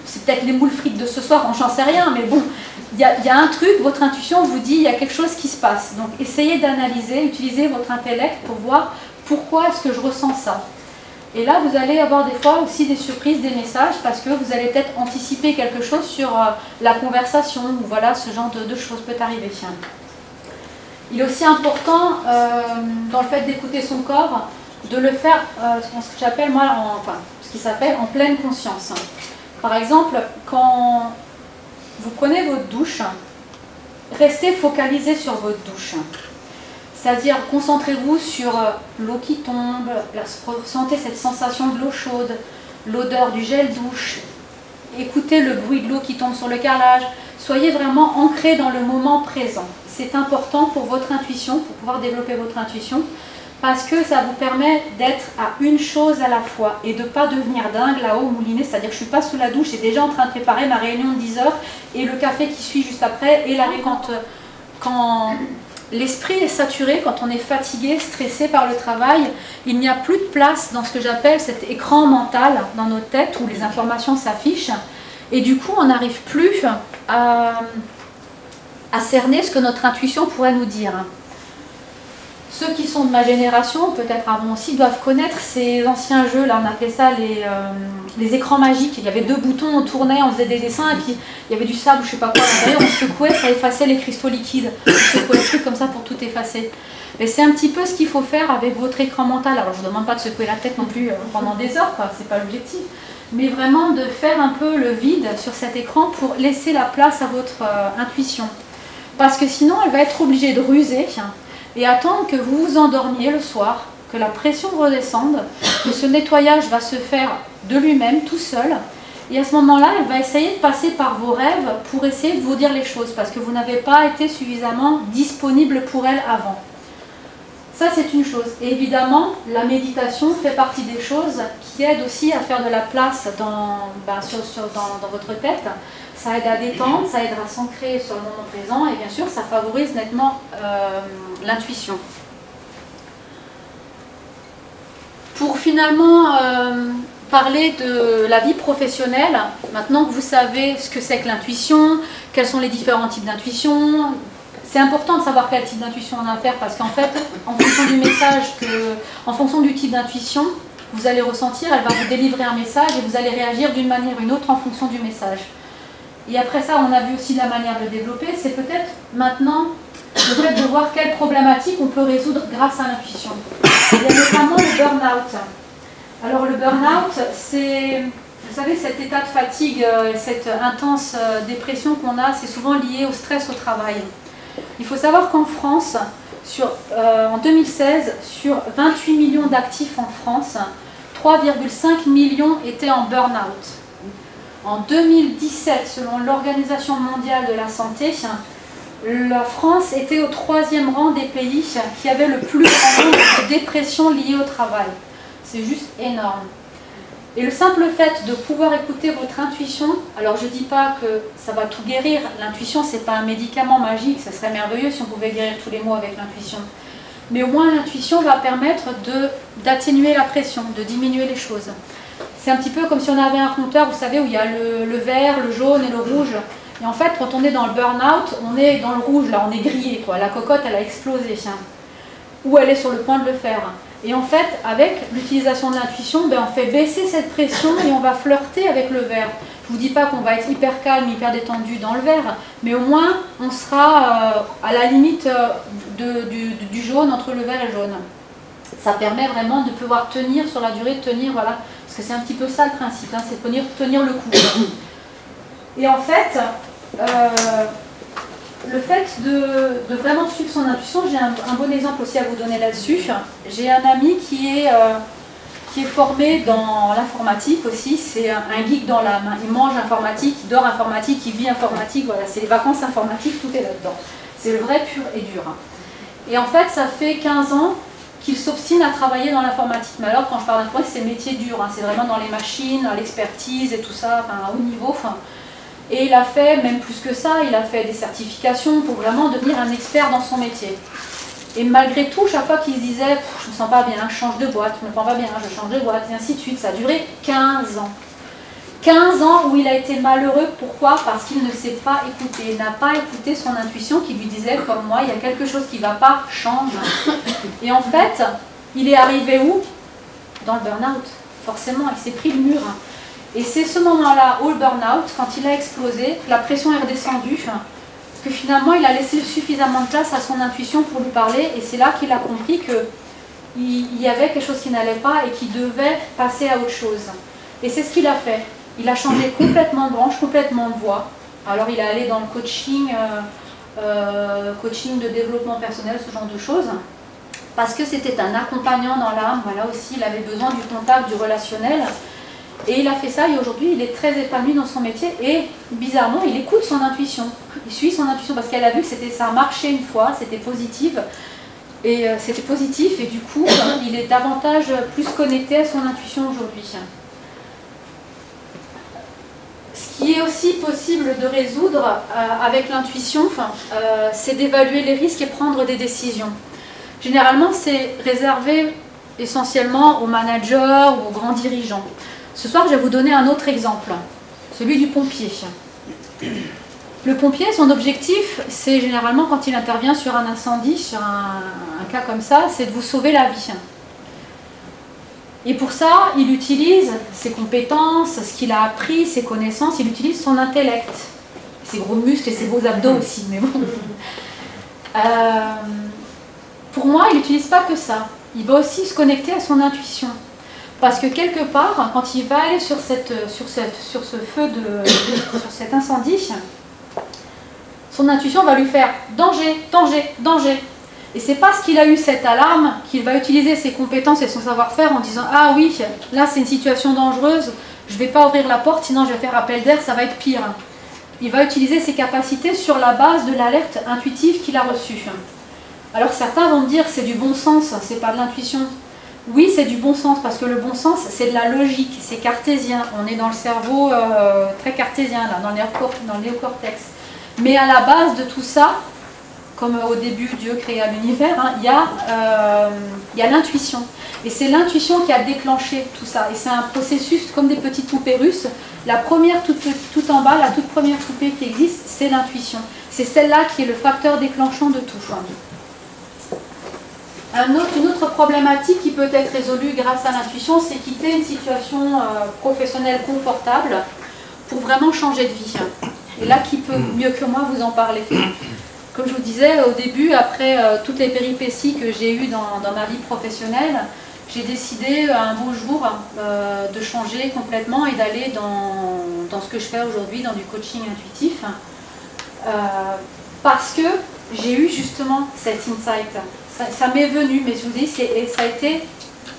C'est peut-être les moules frites de ce soir, j'en sais rien, mais bon, il y a un truc, votre intuition vous dit il y a quelque chose qui se passe. Donc essayez d'analyser, utilisez votre intellect pour voir pourquoi est-ce que je ressens ça. Et là, vous allez avoir des fois aussi des surprises, des messages, parce que vous allez peut-être anticiper quelque chose sur la conversation, ou voilà, ce genre de choses peut arriver. Il est aussi important, dans le fait d'écouter son corps, de le faire, ce que j'appelle moi, ce qui s'appelle en pleine conscience. Par exemple, quand vous prenez votre douche, restez focalisé sur votre douche. C'est-à-dire, concentrez-vous sur l'eau qui tombe, ressentez cette sensation de l'eau chaude, l'odeur du gel douche, écoutez le bruit de l'eau qui tombe sur le carrelage. Soyez vraiment ancré dans le moment présent. C'est important pour votre intuition, pour pouvoir développer votre intuition, parce que ça vous permet d'être à une chose à la fois et de ne pas devenir dingue là-haut, mouliné, c'est-à-dire que je ne suis pas sous la douche, je suis déjà en train de préparer ma réunion de 10 heures et le café qui suit juste après, et l'arrêt quand l'esprit est saturé, quand on est fatigué, stressé par le travail, il n'y a plus de place dans ce que j'appelle cet écran mental dans nos têtes où les informations s'affichent, et du coup on n'arrive plus à cerner ce que notre intuition pourrait nous dire. Ceux qui sont de ma génération, peut-être avant aussi, doivent connaître ces anciens jeux, là on appelait ça les écrans magiques. Il y avait 2 boutons, on tournait, on faisait des dessins, et puis il y avait du sable, je ne sais pas quoi, d'ailleurs on secouait, ça effaçait les cristaux liquides. On secouait le truc comme ça pour tout effacer. Mais c'est un petit peu ce qu'il faut faire avec votre écran mental. Alors je ne vous demande pas de secouer la tête non plus pendant des heures, c'est pas l'objectif. Mais vraiment de faire un peu le vide sur cet écran pour laisser la place à votre intuition. Parce que sinon elle va être obligée de ruser et attendre que vous vous endormiez le soir, que la pression redescende, que ce nettoyage va se faire de lui-même, tout seul, Et à ce moment-là, elle va essayer de passer par vos rêves pour essayer de vous dire les choses, parce que vous n'avez pas été suffisamment disponible pour elle avant. Ça, c'est une chose. Et évidemment, la méditation fait partie des choses qui aident aussi à faire de la place dans votre tête. Ça aide à détendre, ça aide à s'ancrer sur le moment présent, et bien sûr, ça favorise nettement l'intuition. Pour finalement parler de la vie professionnelle, maintenant que vous savez ce que c'est que l'intuition, quels sont les différents types d'intuition, c'est important de savoir quel type d'intuition on a à faire, parce qu'en fait, en fonction du message, en fonction du type d'intuition, vous allez ressentir, elle va vous délivrer un message et vous allez réagir d'une manière ou d'une autre en fonction du message. Et après ça, on a vu aussi la manière de le développer, c'est peut-être maintenant le fait de voir quelles problématiques on peut résoudre grâce à l'intuition. Il y a notamment le burn-out. Alors le burn-out, c'est, vous savez, cet état de fatigue, cette intense dépression qu'on a, c'est souvent lié au stress au travail. Il faut savoir qu'en France, en 2016, sur 28 millions d'actifs en France, 3,5 millions étaient en burn-out. En 2017, selon l'Organisation mondiale de la santé, la France était au 3e rang des pays qui avaient le plus grand nombre de dépressions liées au travail. C'est juste énorme. Et le simple fait de pouvoir écouter votre intuition, alors je ne dis pas que ça va tout guérir, l'intuition c'est pas un médicament magique, ce serait merveilleux si on pouvait guérir tous les maux avec l'intuition. Mais au moins l'intuition va permettre d'atténuer la pression, de diminuer les choses. C'est un petit peu comme si on avait un compteur, vous savez, où il y a le vert, le jaune et le rouge. Et en fait, quand on est dans le burn-out, on est dans le rouge, là, on est grillé, quoi. La cocotte, elle a explosé, ou elle est sur le point de le faire. Et en fait, avec l'utilisation de l'intuition, ben, on fait baisser cette pression et on va flirter avec le vert. Je ne vous dis pas qu'on va être hyper calme, hyper détendu dans le vert, mais au moins, on sera à la limite du jaune, entre le vert et le jaune. Ça permet vraiment de pouvoir tenir sur la durée, voilà, parce que c'est un petit peu ça le principe, c'est tenir le coup. Et en fait, le fait de vraiment suivre son intuition, j'ai un bon exemple aussi à vous donner là-dessus. J'ai un ami qui est formé dans l'informatique aussi, c'est un geek dans l'âme. Il mange informatique, il dort informatique, il vit informatique, voilà, c'est les vacances informatiques, tout est là-dedans. C'est le vrai pur et dur. Et en fait, ça fait 15 ans qu'il s'obstine à travailler dans l'informatique. Mais alors, quand je parle d'informatique, c'est métier dur, c'est vraiment dans les à l'expertise et tout ça, à haut niveau. Et il a fait, même plus que ça, il a fait des certifications pour vraiment devenir un expert dans son métier. Et malgré tout, chaque fois qu'il se disait « je ne me sens pas bien, je change de boîte, je ne me sens pas bien, je change de boîte », et ainsi de suite, ça a duré 15 ans. 15 ans où il a été malheureux, pourquoi? Parce qu'il ne s'est pas écouté, il n'a pas écouté son intuition qui lui disait « comme moi, il y a quelque chose qui ne va pas, change ». Et en fait, il est arrivé où? Dans le burn-out, forcément, il s'est pris le mur. Et c'est ce moment-là, au burn-out, quand il a explosé, la pression est redescendue, que finalement il a laissé suffisamment de place à son intuition pour lui parler, et c'est là qu'il a compris qu'il y avait quelque chose qui n'allait pas et qu'il devait passer à autre chose. Et c'est ce qu'il a fait. Il a changé complètement de branche, complètement de voie. Alors il est allé dans le coaching, coaching de développement personnel, ce genre de choses, parce que c'était un accompagnant dans l'âme, voilà aussi, il avait besoin du contact, du relationnel. Et il a fait ça et aujourd'hui il est très épanoui dans son métier et bizarrement il écoute son intuition. Il suit son intuition parce qu'elle a vu que ça a marché une fois, c'était positif. Et c'était positif et du coup il est davantage plus connecté à son intuition aujourd'hui. Ce qui est aussi possible de résoudre avec l'intuition, c'est d'évaluer les risques et prendre des décisions. Généralement c'est réservé essentiellement aux managers ou aux grands dirigeants. Ce soir, je vais vous donner un autre exemple, celui du pompier. Le pompier, son objectif, c'est généralement quand il intervient sur un incendie, sur un cas comme ça, c'est de vous sauver la vie. Et pour ça, il utilise ses compétences, ce qu'il a appris, ses connaissances, il utilise son intellect, ses gros muscles et ses beaux abdos aussi, mais bon. Pour moi, il n'utilise pas que ça. Il va aussi se connecter à son intuition. Parce que quelque part, quand il va aller sur cet incendie, son intuition va lui faire danger, danger, danger. Et c'est parce qu'il a eu cette alarme qu'il va utiliser ses compétences et son savoir-faire en disant ah oui, là c'est une situation dangereuse, je ne vais pas ouvrir la porte, sinon je vais faire appel d'air, ça va être pire. Il va utiliser ses capacités sur la base de l'alerte intuitive qu'il a reçue. Alors certains vont me dire c'est du bon sens, c'est pas de l'intuition. Oui, c'est du bon sens, parce que le bon sens, c'est de la logique, c'est cartésien. On est dans le cerveau très cartésien, là, dans le néocortex. Mais à la base de tout ça, comme au début Dieu créa l'univers, hein, il y a l'intuition. Et c'est l'intuition qui a déclenché tout ça. Et c'est un processus comme des petites poupées russes. La première, tout en bas, la toute première poupée qui existe, c'est l'intuition. C'est celle-là qui est le facteur déclenchant de tout. Une autre problématique qui peut être résolue grâce à l'intuition, c'est quitter une situation professionnelle confortable pour vraiment changer de vie. Et là, qui peut mieux que moi vous en parler? Comme je vous disais au début, après toutes les péripéties que j'ai eues dans ma vie professionnelle, j'ai décidé un beau jour de changer complètement et d'aller dans ce que je fais aujourd'hui, dans du coaching intuitif, parce que j'ai eu justement cet insight. Ça m'est venu, mais je vous dis, ça a été,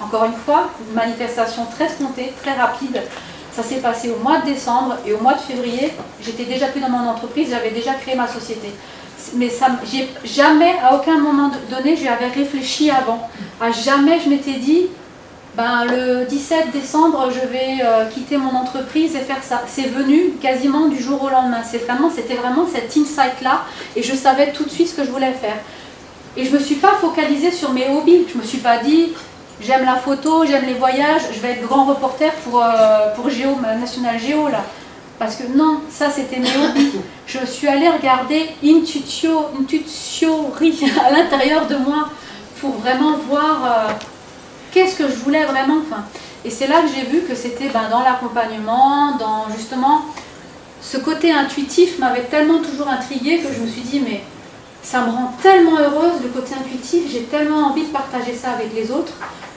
encore une fois, une manifestation très spontanée, très rapide. Ça s'est passé au mois de décembre et au mois de février, j'étais déjà plus dans mon entreprise, j'avais déjà créé ma société. Mais jamais, à aucun moment donné, j'y avais réfléchi avant. À jamais, je m'étais dit, ben, le 17 décembre, je vais quitter mon entreprise et faire ça. C'est venu quasiment du jour au lendemain. C'était vraiment cet insight-là et je savais tout de suite ce que je voulais faire. Et je ne me suis pas focalisée sur mes hobbies. Je ne me suis pas dit, j'aime la photo, j'aime les voyages, je vais être grand reporter pour National Geo, là. Parce que non, ça c'était mes hobbies. Je suis allée regarder intuition à l'intérieur de moi pour vraiment voir qu'est-ce que je voulais vraiment. Et c'est là que j'ai vu que c'était dans l'accompagnement, dans justement ce côté intuitif m'avait tellement toujours intriguée que je me suis dit mais ça me rend tellement heureuse le côté intuitif, j'ai tellement envie de partager ça avec les autres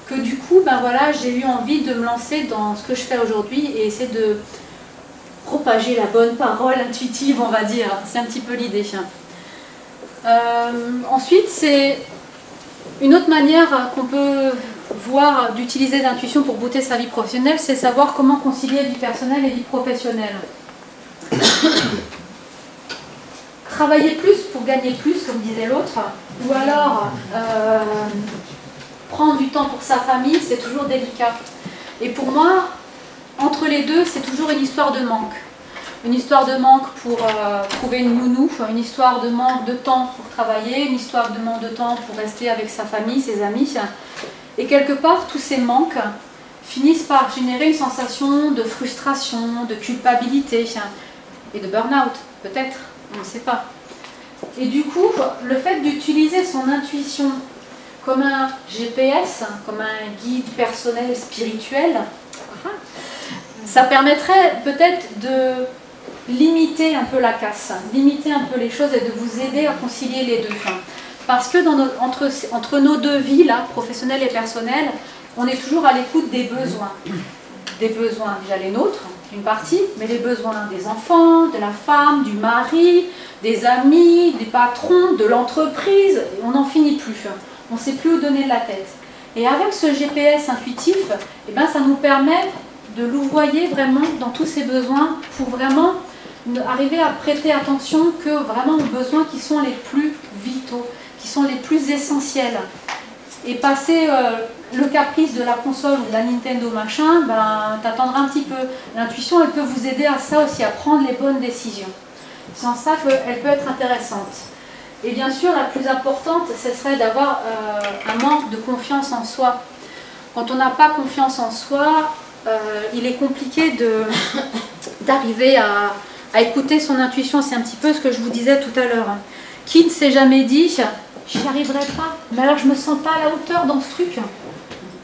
que du coup voilà, j'ai eu envie de me lancer dans ce que je fais aujourd'hui et essayer de propager la bonne parole intuitive, on va dire. C'est un petit peu l'idée. Ensuite, c'est une autre manière qu'on peut voir d'utiliser l'intuition pour booster sa vie professionnelle, c'est savoir comment concilier vie personnelle et vie professionnelle. Travailler plus pour gagner plus, comme disait l'autre, ou alors prendre du temps pour sa famille, c'est toujours délicat. Et pour moi, entre les deux, c'est toujours une histoire de manque. Une histoire de manque pour trouver une nounou, une histoire de manque de temps pour travailler, une histoire de manque de temps pour rester avec sa famille, ses amis. Et quelque part, tous ces manques finissent par générer une sensation de frustration, de culpabilité et de burn-out, peut-être, on ne sait pas. Et du coup, le fait d'utiliser son intuition comme un GPS, comme un guide personnel spirituel, ça permettrait peut-être de limiter un peu la casse, limiter un peu les choses et de vous aider à concilier les deux. Parce que entre nos deux vies, là, professionnelles et personnelles, on est toujours à l'écoute des besoins. Des besoins, déjà les nôtres, une partie, mais les besoins des enfants, de la femme, du mari, des amis, des patrons, de l'entreprise, on n'en finit plus. On ne sait plus où donner de la tête. Et avec ce GPS intuitif, eh ben, ça nous permet de louvoyer vraiment dans tous ces besoins pour vraiment arriver à prêter attention que vraiment aux besoins qui sont les plus vitaux, qui sont les plus essentiels. Et passer le caprice de la console ou de la Nintendo machin, t'attendras un petit peu. L'intuition, elle peut vous aider à ça aussi, à prendre les bonnes décisions. C'est en ça qu'elle peut être intéressante. Et bien sûr, la plus importante, ce serait d'avoir un manque de confiance en soi. Quand on n'a pas confiance en soi, il est compliqué d'arriver à écouter son intuition. C'est un petit peu ce que je vous disais tout à l'heure. Qui ne s'est jamais dit « j'y arriverai pas, mais alors je me sens pas à la hauteur dans ce truc ».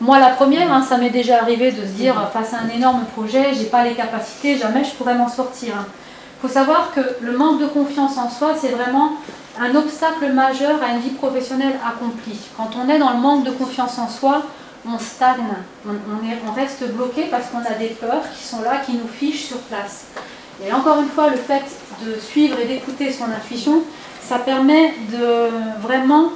Moi la première, ça m'est déjà arrivé de se dire face à un énorme projet, j'ai pas les capacités, jamais je pourrais m'en sortir. Il faut savoir que le manque de confiance en soi, c'est vraiment un obstacle majeur à une vie professionnelle accomplie. Quand on est dans le manque de confiance en soi, on stagne, on reste bloqué parce qu'on a des peurs qui sont là, qui nous fichent sur place. Et encore une fois, le fait de suivre et d'écouter son intuition, ça permet de vraiment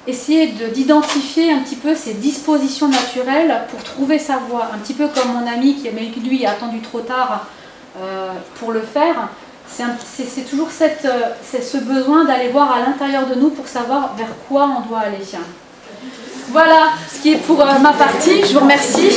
essayer d'identifier un petit peu ses dispositions naturelles pour trouver sa voie. Un petit peu comme mon ami qui lui a attendu trop tard pour le faire. C'est toujours ce besoin d'aller voir à l'intérieur de nous pour savoir vers quoi on doit aller. Voilà ce qui est pour ma partie. Je vous remercie.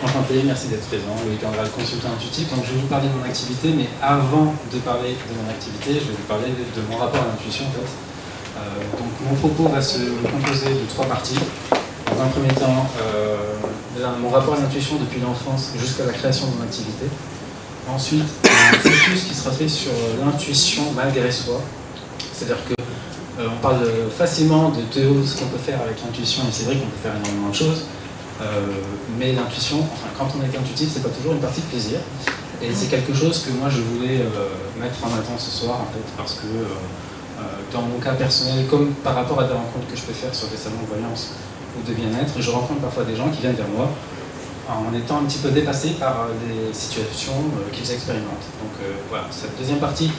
Enchanté, merci d'être présent, Loïc Andral, consultant intuitif. Donc, je vais vous parler de mon activité, mais avant de parler de mon activité, je vais vous parler de mon rapport à l'intuition en fait. Donc, mon propos va se composer de 3 parties. Dans un premier temps, mon rapport à l'intuition depuis l'enfance jusqu'à la création de mon activité. Ensuite, un focus qui sera fait sur l'intuition malgré soi. C'est-à-dire que on parle facilement de tout ce qu'on peut faire avec l'intuition, et c'est vrai qu'on peut faire énormément de choses. Mais l'intuition, enfin quand on est intuitif, c'est pas toujours une partie de plaisir. Et c'est quelque chose que moi je voulais mettre en avant ce soir en fait, parce que dans mon cas personnel, comme par rapport à des rencontres que je peux faire sur des salons de voyance ou de bien-être, je rencontre parfois des gens qui viennent vers moi en étant un petit peu dépassés par des situations qu'ils expérimentent. Donc voilà, cette deuxième partie,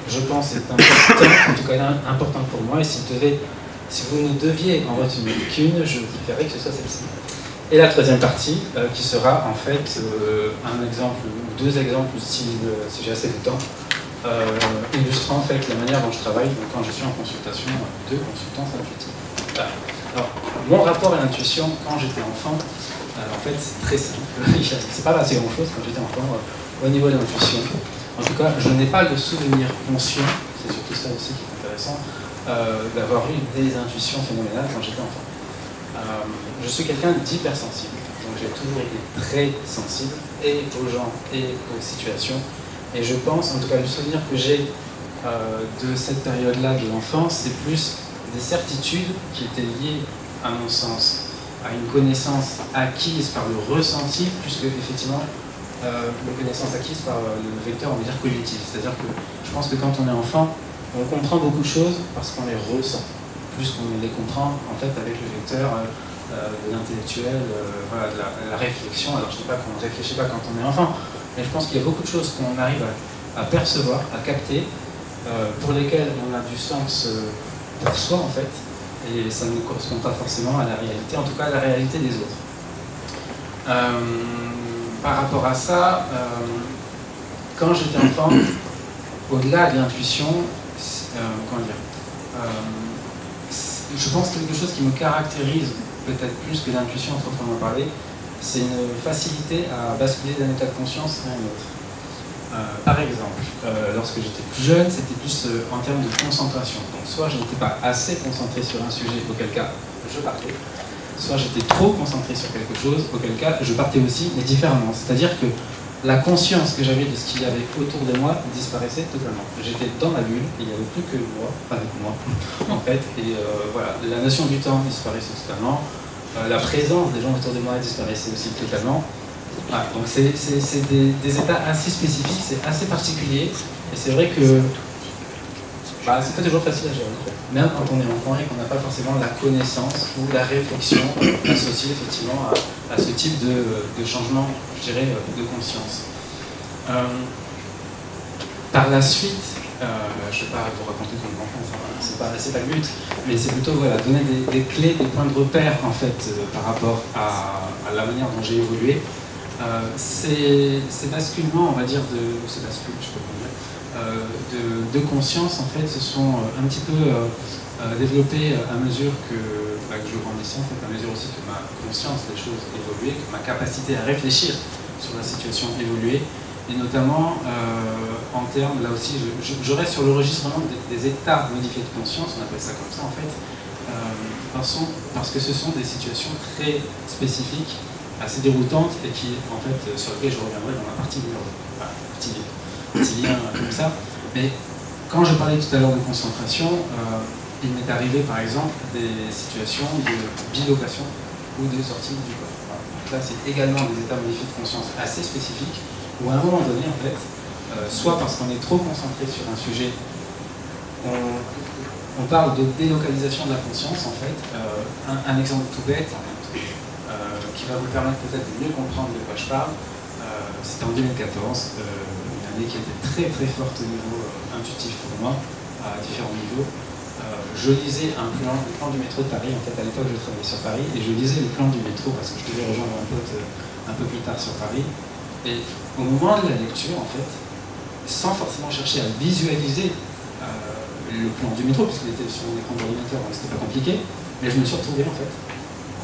je pense, est importante, en tout cas importante pour moi, et si vous ne deviez en retenir qu'une, je préférerais que ce soit celle-ci. Et la troisième partie, qui sera en fait un exemple, ou 2 exemples si j'ai assez de temps, illustrant en fait la manière dont je travaille quand je suis en consultation de consultance intuitive. Voilà. Alors, mon rapport à l'intuition quand j'étais enfant, en fait c'est très simple, c'est pas assez grand chose quand j'étais enfant au niveau de l'intuition. En tout cas, je n'ai pas le souvenir conscient, c'est surtout ça aussi qui est intéressant, d'avoir eu des intuitions phénoménales quand j'étais enfant. Je suis quelqu'un d'hypersensible, donc j'ai toujours été très sensible, et aux gens et aux situations. Et je pense, en tout cas le souvenir que j'ai de cette période-là de l'enfance, c'est plus des certitudes qui étaient liées, à mon sens, à une connaissance acquise par le ressenti, plus que effectivement une connaissance acquise par le vecteur, on va dire, cognitif. C'est-à-dire que je pense que quand on est enfant, on comprend beaucoup de choses parce qu'on les ressent, plus qu'on les comprend en fait avec le vecteur de l'intellectuel, voilà, de la réflexion. Alors je ne dis pas qu'on ne réfléchit pas quand on est enfant, mais je pense qu'il y a beaucoup de choses qu'on arrive à percevoir, à capter, pour lesquelles on a du sens pour soi en fait, et ça ne correspond pas forcément à la réalité, en tout cas à la réalité des autres. Par rapport à ça, quand j'étais enfant, au-delà de l'intuition, je pense que quelque chose qui me caractérise peut-être plus que l'intuition proprement parler, c'est une facilité à basculer d'un état de conscience à un autre. Par exemple, lorsque j'étais plus jeune, c'était plus en termes de concentration. Donc soit je n'étais pas assez concentré sur un sujet, auquel cas je partais, soit j'étais trop concentré sur quelque chose, auquel cas je partais aussi, mais différemment. C'est-à-dire que la conscience que j'avais de ce qu'il y avait autour de moi disparaissait totalement. J'étais dans ma bulle, il n'y avait plus que moi, avec moi, en fait, et voilà, la notion du temps disparaissait totalement, la présence des gens autour de moi disparaissait aussi totalement. Voilà, donc c'est des états assez spécifiques, c'est assez particulier, et c'est vrai que c'est pas toujours facile à gérer, en fait. Même quand on est enfant et qu'on n'a pas forcément la connaissance ou la réflexion associée effectivement à ce type de changement, je dirais, de conscience. Par la suite, je ne vais pas vous raconter tout mon enfance, hein, c'est pas le but, mais c'est plutôt voilà, donner des clés, des points de repère en fait, par rapport à la manière dont j'ai évolué. Ces basculements, on va dire, ces bascules, je peux pas dire, de conscience, en fait, se sont un petit peu développés à mesure que je grandissais, en fait, à mesure aussi que ma conscience des choses évoluait, que ma capacité à réfléchir sur la situation évoluait, et notamment en termes, là aussi, je reste sur le registre vraiment des états modifiés de conscience, on appelle ça comme ça, en fait, parce que ce sont des situations très spécifiques, assez déroutante et qui, en fait, sur lequel je reviendrai dans ma partie numéro 2. Voilà, petit lien comme ça. Mais quand je parlais tout à l'heure de concentration, il m'est arrivé par exemple des situations de bilocation ou de sortie du corps. Voilà. Donc là, c'est également des états modifiés de conscience assez spécifiques où à un moment donné, en fait, soit parce qu'on est trop concentré sur un sujet, on parle de délocalisation de la conscience, en fait. Un exemple tout bête, qui va vous permettre peut-être de mieux comprendre de quoi je parle. C'était en 2014, une année qui était très très forte au niveau intuitif pour moi, à différents niveaux. Je lisais le plan du métro de Paris. En fait, à l'époque, je travaillais sur Paris, et je lisais le plan du métro parce que je devais rejoindre un pote un peu plus tard sur Paris. Et au moment de la lecture, en fait, sans forcément chercher à visualiser le plan du métro, puisqu'il était sur mon écran d'ordinateur, donc c'était pas compliqué, mais je me suis retrouvé, en fait,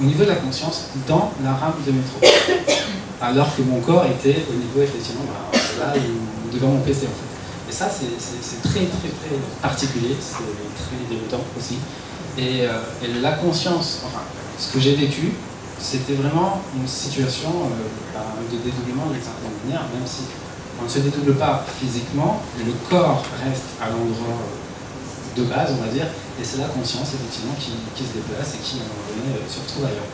au niveau de la conscience, dans la rame de métro. Alors que mon corps était au niveau, effectivement, là, devant mon PC, en fait. Et ça, c'est très, très, très particulier, c'est très déroutant aussi. Et la conscience, enfin, ce que j'ai vécu, c'était vraiment une situation de dédoublement d'une certaine manière, même si on ne se dédouble pas physiquement, le corps reste à l'endroit de base, on va dire, et c'est la conscience, effectivement, qui se déplace et qui, à un moment donné, se retrouve ailleurs.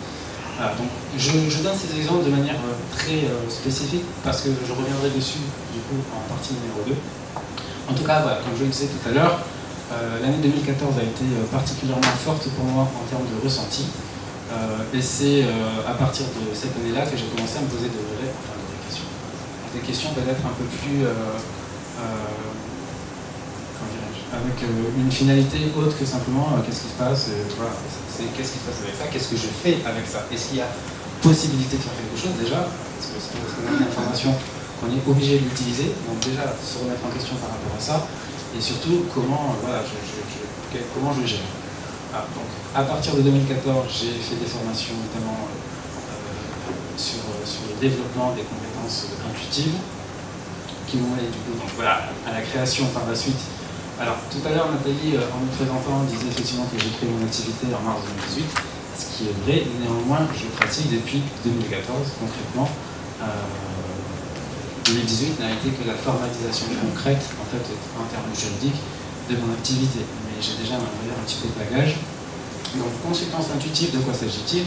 Voilà, donc je donne ces exemples de manière très spécifique, parce que je reviendrai dessus, du coup, en partie numéro 2. En tout cas, voilà, comme je le disais tout à l'heure, l'année 2014 a été particulièrement forte pour moi en termes de ressenti. Et c'est à partir de cette année-là que j'ai commencé à me poser des questions. Des questions peut-être un peu plus, avec une finalité autre que simplement qu'est-ce qui se passe, voilà, qu'est-ce qui se passe avec ça, qu'est-ce que je fais avec ça, est-ce qu'il y a possibilité de faire quelque chose déjà, parce que c'est une information qu'on est obligé d'utiliser, donc déjà se remettre en question par rapport à ça, et surtout comment, voilà, comment je gère. Ah, donc, à partir de 2014, j'ai fait des formations notamment sur le développement des compétences intuitives qui m'ont mené du coup donc, voilà, à la création par la suite. Alors tout à l'heure Nathalie, en me présentant, disait effectivement que j'ai créé mon activité en mars 2018, ce qui est vrai, néanmoins je pratique depuis 2014 concrètement. 2018 n'a été que la formalisation concrète en fait en termes juridiques de mon activité, mais j'ai déjà un petit peu de bagage. Donc consultance intuitive, de quoi s'agit-il?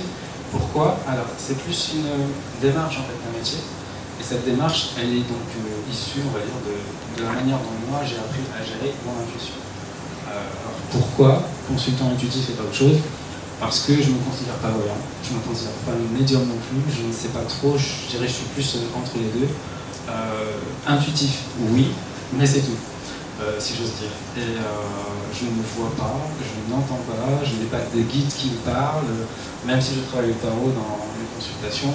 Pourquoi? Alors c'est plus une démarche en fait d'un métier, et cette démarche elle est donc issue, on va dire, de la manière dont moi j'ai appris à gérer mon intuition. Alors, pourquoi consultant intuitif et pas autre chose? Parce que je ne me considère pas voyant, je ne me considère pas médium non plus, je ne sais pas trop, je dirais que je suis plus entre les deux. Intuitif, oui, mais c'est tout. Si j'ose dire. Et je ne me vois pas, je n'entends pas, je n'ai pas de guide qui me parle, même si je travaille au tarot dans les consultations,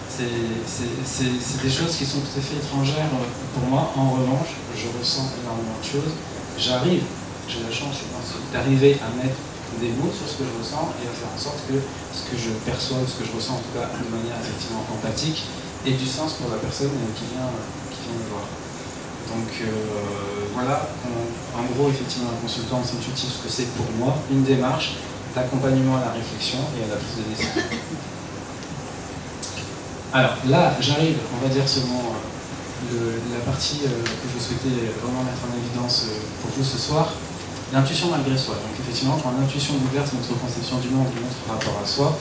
c'est des choses qui sont tout à fait étrangères pour moi. En revanche, je ressens énormément de choses. J'arrive, j'ai la chance, je pense, d'arriver à mettre des mots sur ce que je ressens et à faire en sorte que ce que je perçois, ce que je ressens en tout cas de manière effectivement empathique, ait du sens pour la personne qui vient me voir. Donc voilà, en gros, effectivement, la consultance intuitive, ce que c'est pour moi, une démarche d'accompagnement à la réflexion et à la prise de décision. Alors là, j'arrive, on va dire selon la partie que je souhaitais vraiment mettre en évidence pour vous ce soir, l'intuition malgré soi. Donc effectivement, quand l'intuition bouleverse notre conception du monde et notre rapport à soi,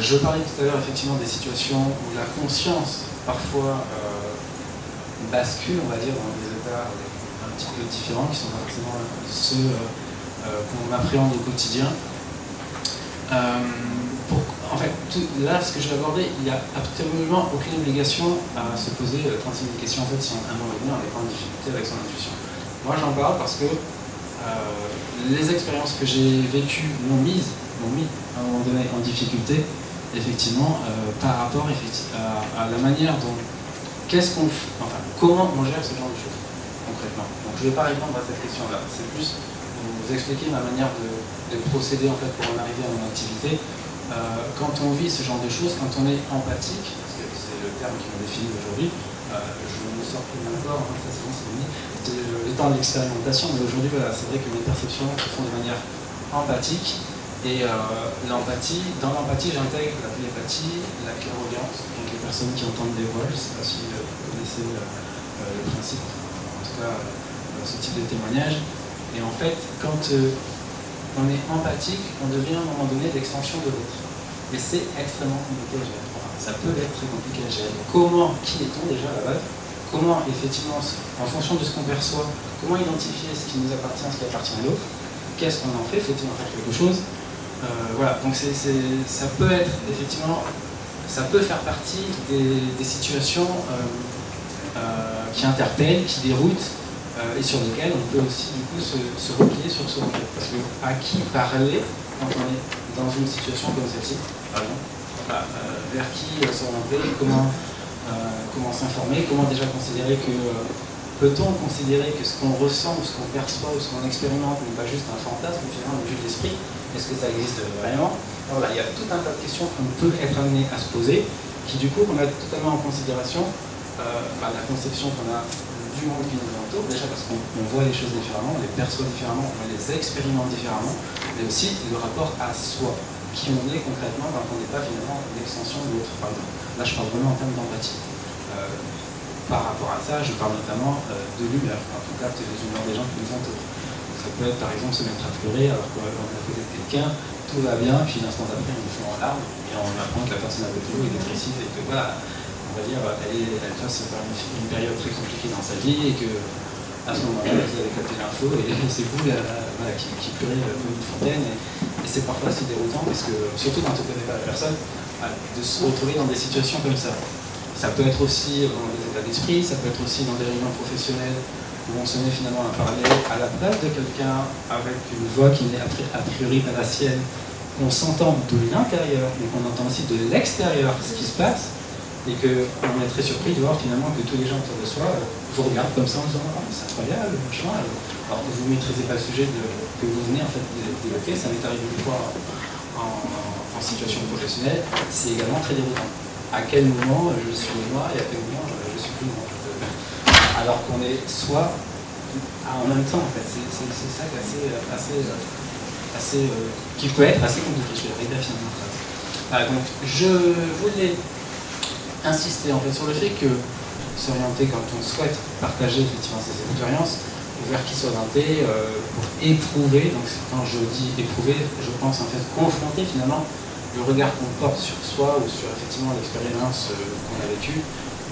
je parlais tout à l'heure effectivement des situations où la conscience parfois bascule, on va dire, dans des états un petit peu différents, qui sont pas forcément ceux qu'on appréhende au quotidien. En fait, là, ce que je vais aborder, il n'y a absolument aucune obligation à se poser 36 000 questions en fait, si à un moment donné on n'est pas en difficulté avec son intuition. Moi, j'en parle parce que les expériences que j'ai vécues m'ont mis à un moment donné en difficulté, effectivement, par rapport à la manière dont comment on gère ce genre de choses, concrètement. Donc je ne vais pas répondre à cette question-là, c'est plus vous expliquer ma manière de procéder en fait, pour en arriver à mon activité. Quand on vit ce genre de choses, quand on est empathique, parce que c'est le terme qui me définit aujourd'hui, je me sors plus d'accord, ça c'est bon, c'est fini, c'était le temps de l'expérimentation, mais aujourd'hui voilà, c'est vrai que mes perceptions se font de manière empathique, et dans l'empathie j'intègre la télépathie, la clairaudience, donc les personnes qui entendent des voix, je ne sais pas si vous connaissez le principe, en tout cas ce type de témoignage, et en fait quand on est empathique, on devient à un moment donné l'extension de l'autre. Et c'est extrêmement compliqué à gérer. Enfin, ça peut être très compliqué à gérer. Qui est-on déjà à la base? Comment, effectivement, en fonction de ce qu'on perçoit, comment identifier ce qui nous appartient, ce qui appartient à l'autre? qu'est-ce qu'on en fait, faut-il en faire quelque chose? Voilà, donc ça peut être effectivement, ça peut faire partie des situations qui interpellent, qui déroutent, et sur lesquelles on peut aussi du coup se replier sur ce recueil. Parce que à qui parler quand on est dans une situation comme celle-ci, par exemple, vers qui s'orienter, comment s'informer, comment déjà considérer que peut-on considérer que ce qu'on ressent, ou ce qu'on perçoit, ou ce qu'on expérimente n'est pas juste un fantasme, finalement, un jeu d'esprit? Est-ce que ça existe vraiment? Alors là, il y a tout un tas de questions qu'on peut être amené à se poser, qui du coup remettent totalement en considération la conception qu'on a du monde qui nous entoure, déjà parce qu'on voit les choses différemment, on les perçoit différemment, on les expérimente différemment, mais aussi le rapport à soi, qui on est concrètement quand on n'est pas finalement l'extension de l'autre. Là, je parle vraiment en termes d'empathie. Par rapport à ça, je parle notamment de l'humeur, quand on capte les humeurs des gens qui nous entourent. Ça peut être par exemple se mettre à pleurer alors qu'on est à côté de quelqu'un, tout va bien, puis l'instant d'après on est fond en larmes, et on apprend que la personne avec nous est dépressive et que voilà, on va dire, elle passe par une période très compliquée dans sa vie et que à ce moment-là, vous avez capté l'info et c'est vous qui pleurez comme une fontaine. Et c'est parfois assez déroutant parce que, surtout quand on ne connaît pas la personne, de se retrouver dans des situations comme ça. Ça peut être aussi dans des états d'esprit, ça peut être aussi dans des réunions professionnelles où on se met finalement à parler à la place de quelqu'un avec une voix qui n'est a priori pas la sienne, qu'on s'entend de l'intérieur, mais qu'on entend aussi de l'extérieur ce qui se passe, et qu'on est très surpris de voir finalement que tous les gens autour de soi vous regardent comme ça en disant « Ah, c'est incroyable, machin ». Alors que vous ne maîtrisez pas le sujet que vous venez en fait d'évoquer, ça m'est arrivé une fois en situation professionnelle, c'est également très déroutant. À quel moment je suis moi et à quel moment je suis plus moi. Alors qu'on est soit en même temps en fait, c'est ça qui est assez qui peut être assez compliqué. Je vais arriver à finir ma phrase. Donc je voulais insister en fait sur le fait que s'orienter quand on souhaite partager effectivement ses expériences, vers qui s'orienter pour éprouver. Donc quand je dis éprouver, je pense en fait confronter finalement le regard qu'on porte sur soi ou sur effectivement l'expérience qu'on a vécue,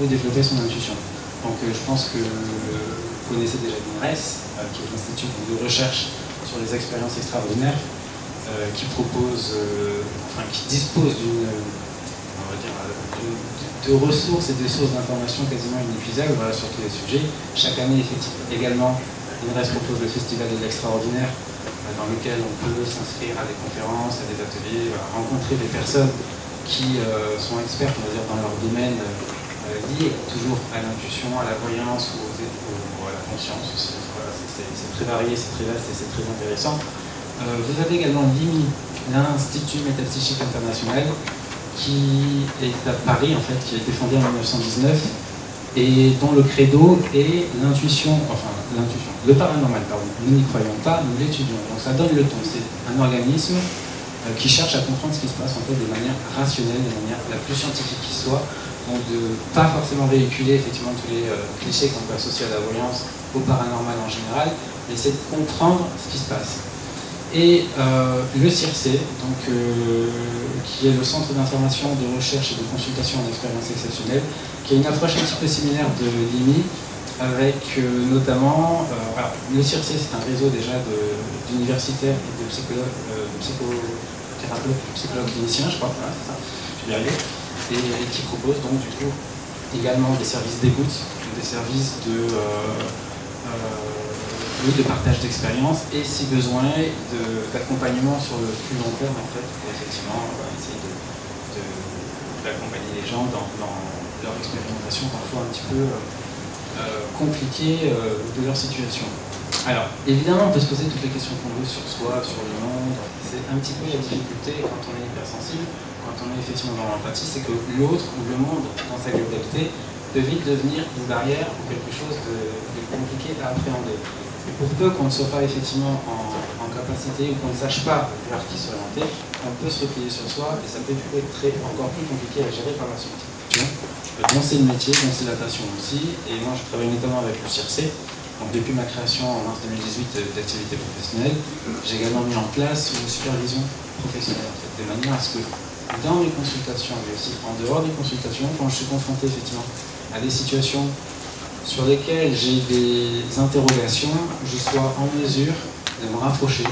ou développer son intuition. Donc je pense que vous connaissez déjà l'INRES, qui est l'Institut de recherche sur les expériences extraordinaires, qui propose, qui dispose de ressources et de sources d'informations quasiment inépuisables sur tous les sujets. Chaque année, effectivement, également, l'INRES propose le Festival de l'extraordinaire, dans lequel on peut s'inscrire à des conférences, à des ateliers, rencontrer des personnes qui sont expertes, on va dire, dans leur domaine lié toujours à l'intuition, à la voyance ou à la conscience aussi. Voilà, c'est très varié, c'est très vaste et c'est très intéressant. Vous avez également l'IMI, l'Institut Métapsychique International, qui est à Paris, en fait, qui a été fondé en 1919 et dont le credo est l'intuition, le paranormal, pardon. Nous n'y croyons pas, nous l'étudions. Donc ça donne le ton. C'est un organisme qui cherche à comprendre ce qui se passe en fait de manière rationnelle, de manière la plus scientifique qui soit. Donc de pas forcément véhiculer effectivement tous les clichés qu'on peut associer à la voyance, au paranormal en général, mais c'est de comprendre ce qui se passe. Et le CIRC, donc, qui est le Centre d'information, de recherche et de consultation en expérience exceptionnelle, qui a une approche un petit peu similaire de l'IMI, avec notamment, le CIRC c'est un réseau déjà d'universitaires et de psychologues, psychothérapeutes, psychologues cliniciens, je crois, voilà, c'est ça, je vais y arriver, et qui propose donc du coup également des services d'écoute, des services de partage d'expérience et si besoin d'accompagnement sur le plus long terme en fait, pour effectivement essayer d'accompagner les gens dans leur expérimentation parfois un petit peu compliquée de leur situation. Alors évidemment on peut se poser toutes les questions qu'on veut sur soi, sur le monde, c'est un petit peu la difficulté quand on est hypersensible, quand on est effectivement dans l'empathie, c'est que l'autre ou le monde dans sa globalité peut vite devenir une barrière ou quelque chose de compliqué à appréhender. Et pour peu qu'on ne soit pas effectivement en capacité ou qu'on ne sache pas vers qui s'orienter, on peut se replier sur soi et ça peut être encore plus compliqué à gérer par la suite. Donc c'est le métier, donc c'est la passion aussi. Et moi je travaille notamment avec le CIRC. Donc depuis ma création en mars 2018 d'activité professionnelle, j'ai également mis en place une supervision professionnelle en fait, de manière à ce que dans mes consultations, mais aussi en dehors des consultations, quand je suis confronté effectivement à des situations sur lesquelles j'ai des interrogations, je sois en mesure de me rapprocher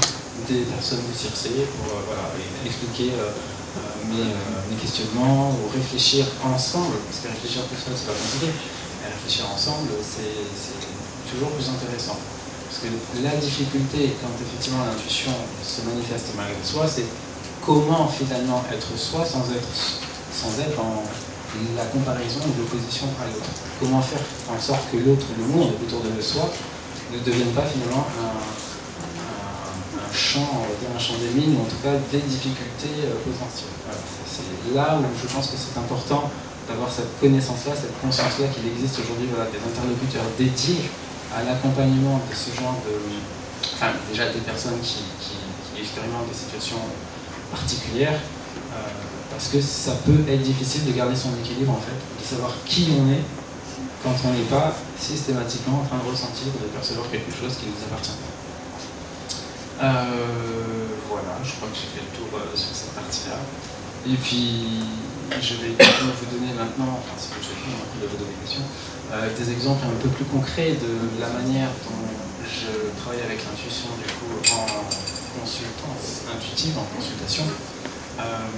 des personnes du CIRCE pour voilà, expliquer mes questionnements, ou réfléchir ensemble, parce que réfléchir tout seul, c'est pas compliqué, mais réfléchir ensemble, c'est toujours plus intéressant. Parce que la difficulté, quand effectivement l'intuition se manifeste malgré soi, c'est comment finalement être soi sans être en la comparaison ou l'opposition à l'autre. Comment faire en sorte que l'autre, le monde autour de soi, ne devienne pas finalement un champ, on va dire un champ des mines, ou en tout cas des difficultés potentielles. Voilà, c'est là où je pense que c'est important d'avoir cette connaissance-là, cette conscience-là qu'il existe aujourd'hui voilà, des interlocuteurs dédiés à l'accompagnement de ce genre de... Enfin, déjà des personnes qui expérimentent des situations particulières, parce que ça peut être difficile de garder son équilibre en fait, de savoir qui on est quand on n'est pas systématiquement en train de ressentir ou de percevoir quelque chose qui nous appartient. Voilà, je crois que j'ai fait le tour sur cette partie-là. Et puis, je vais vous donner maintenant, enfin c'est que j'ai fait un peu de vos questions, des exemples un peu plus concrets de la manière dont je travaille avec l'intuition du coup en consultance intuitive, en consultation.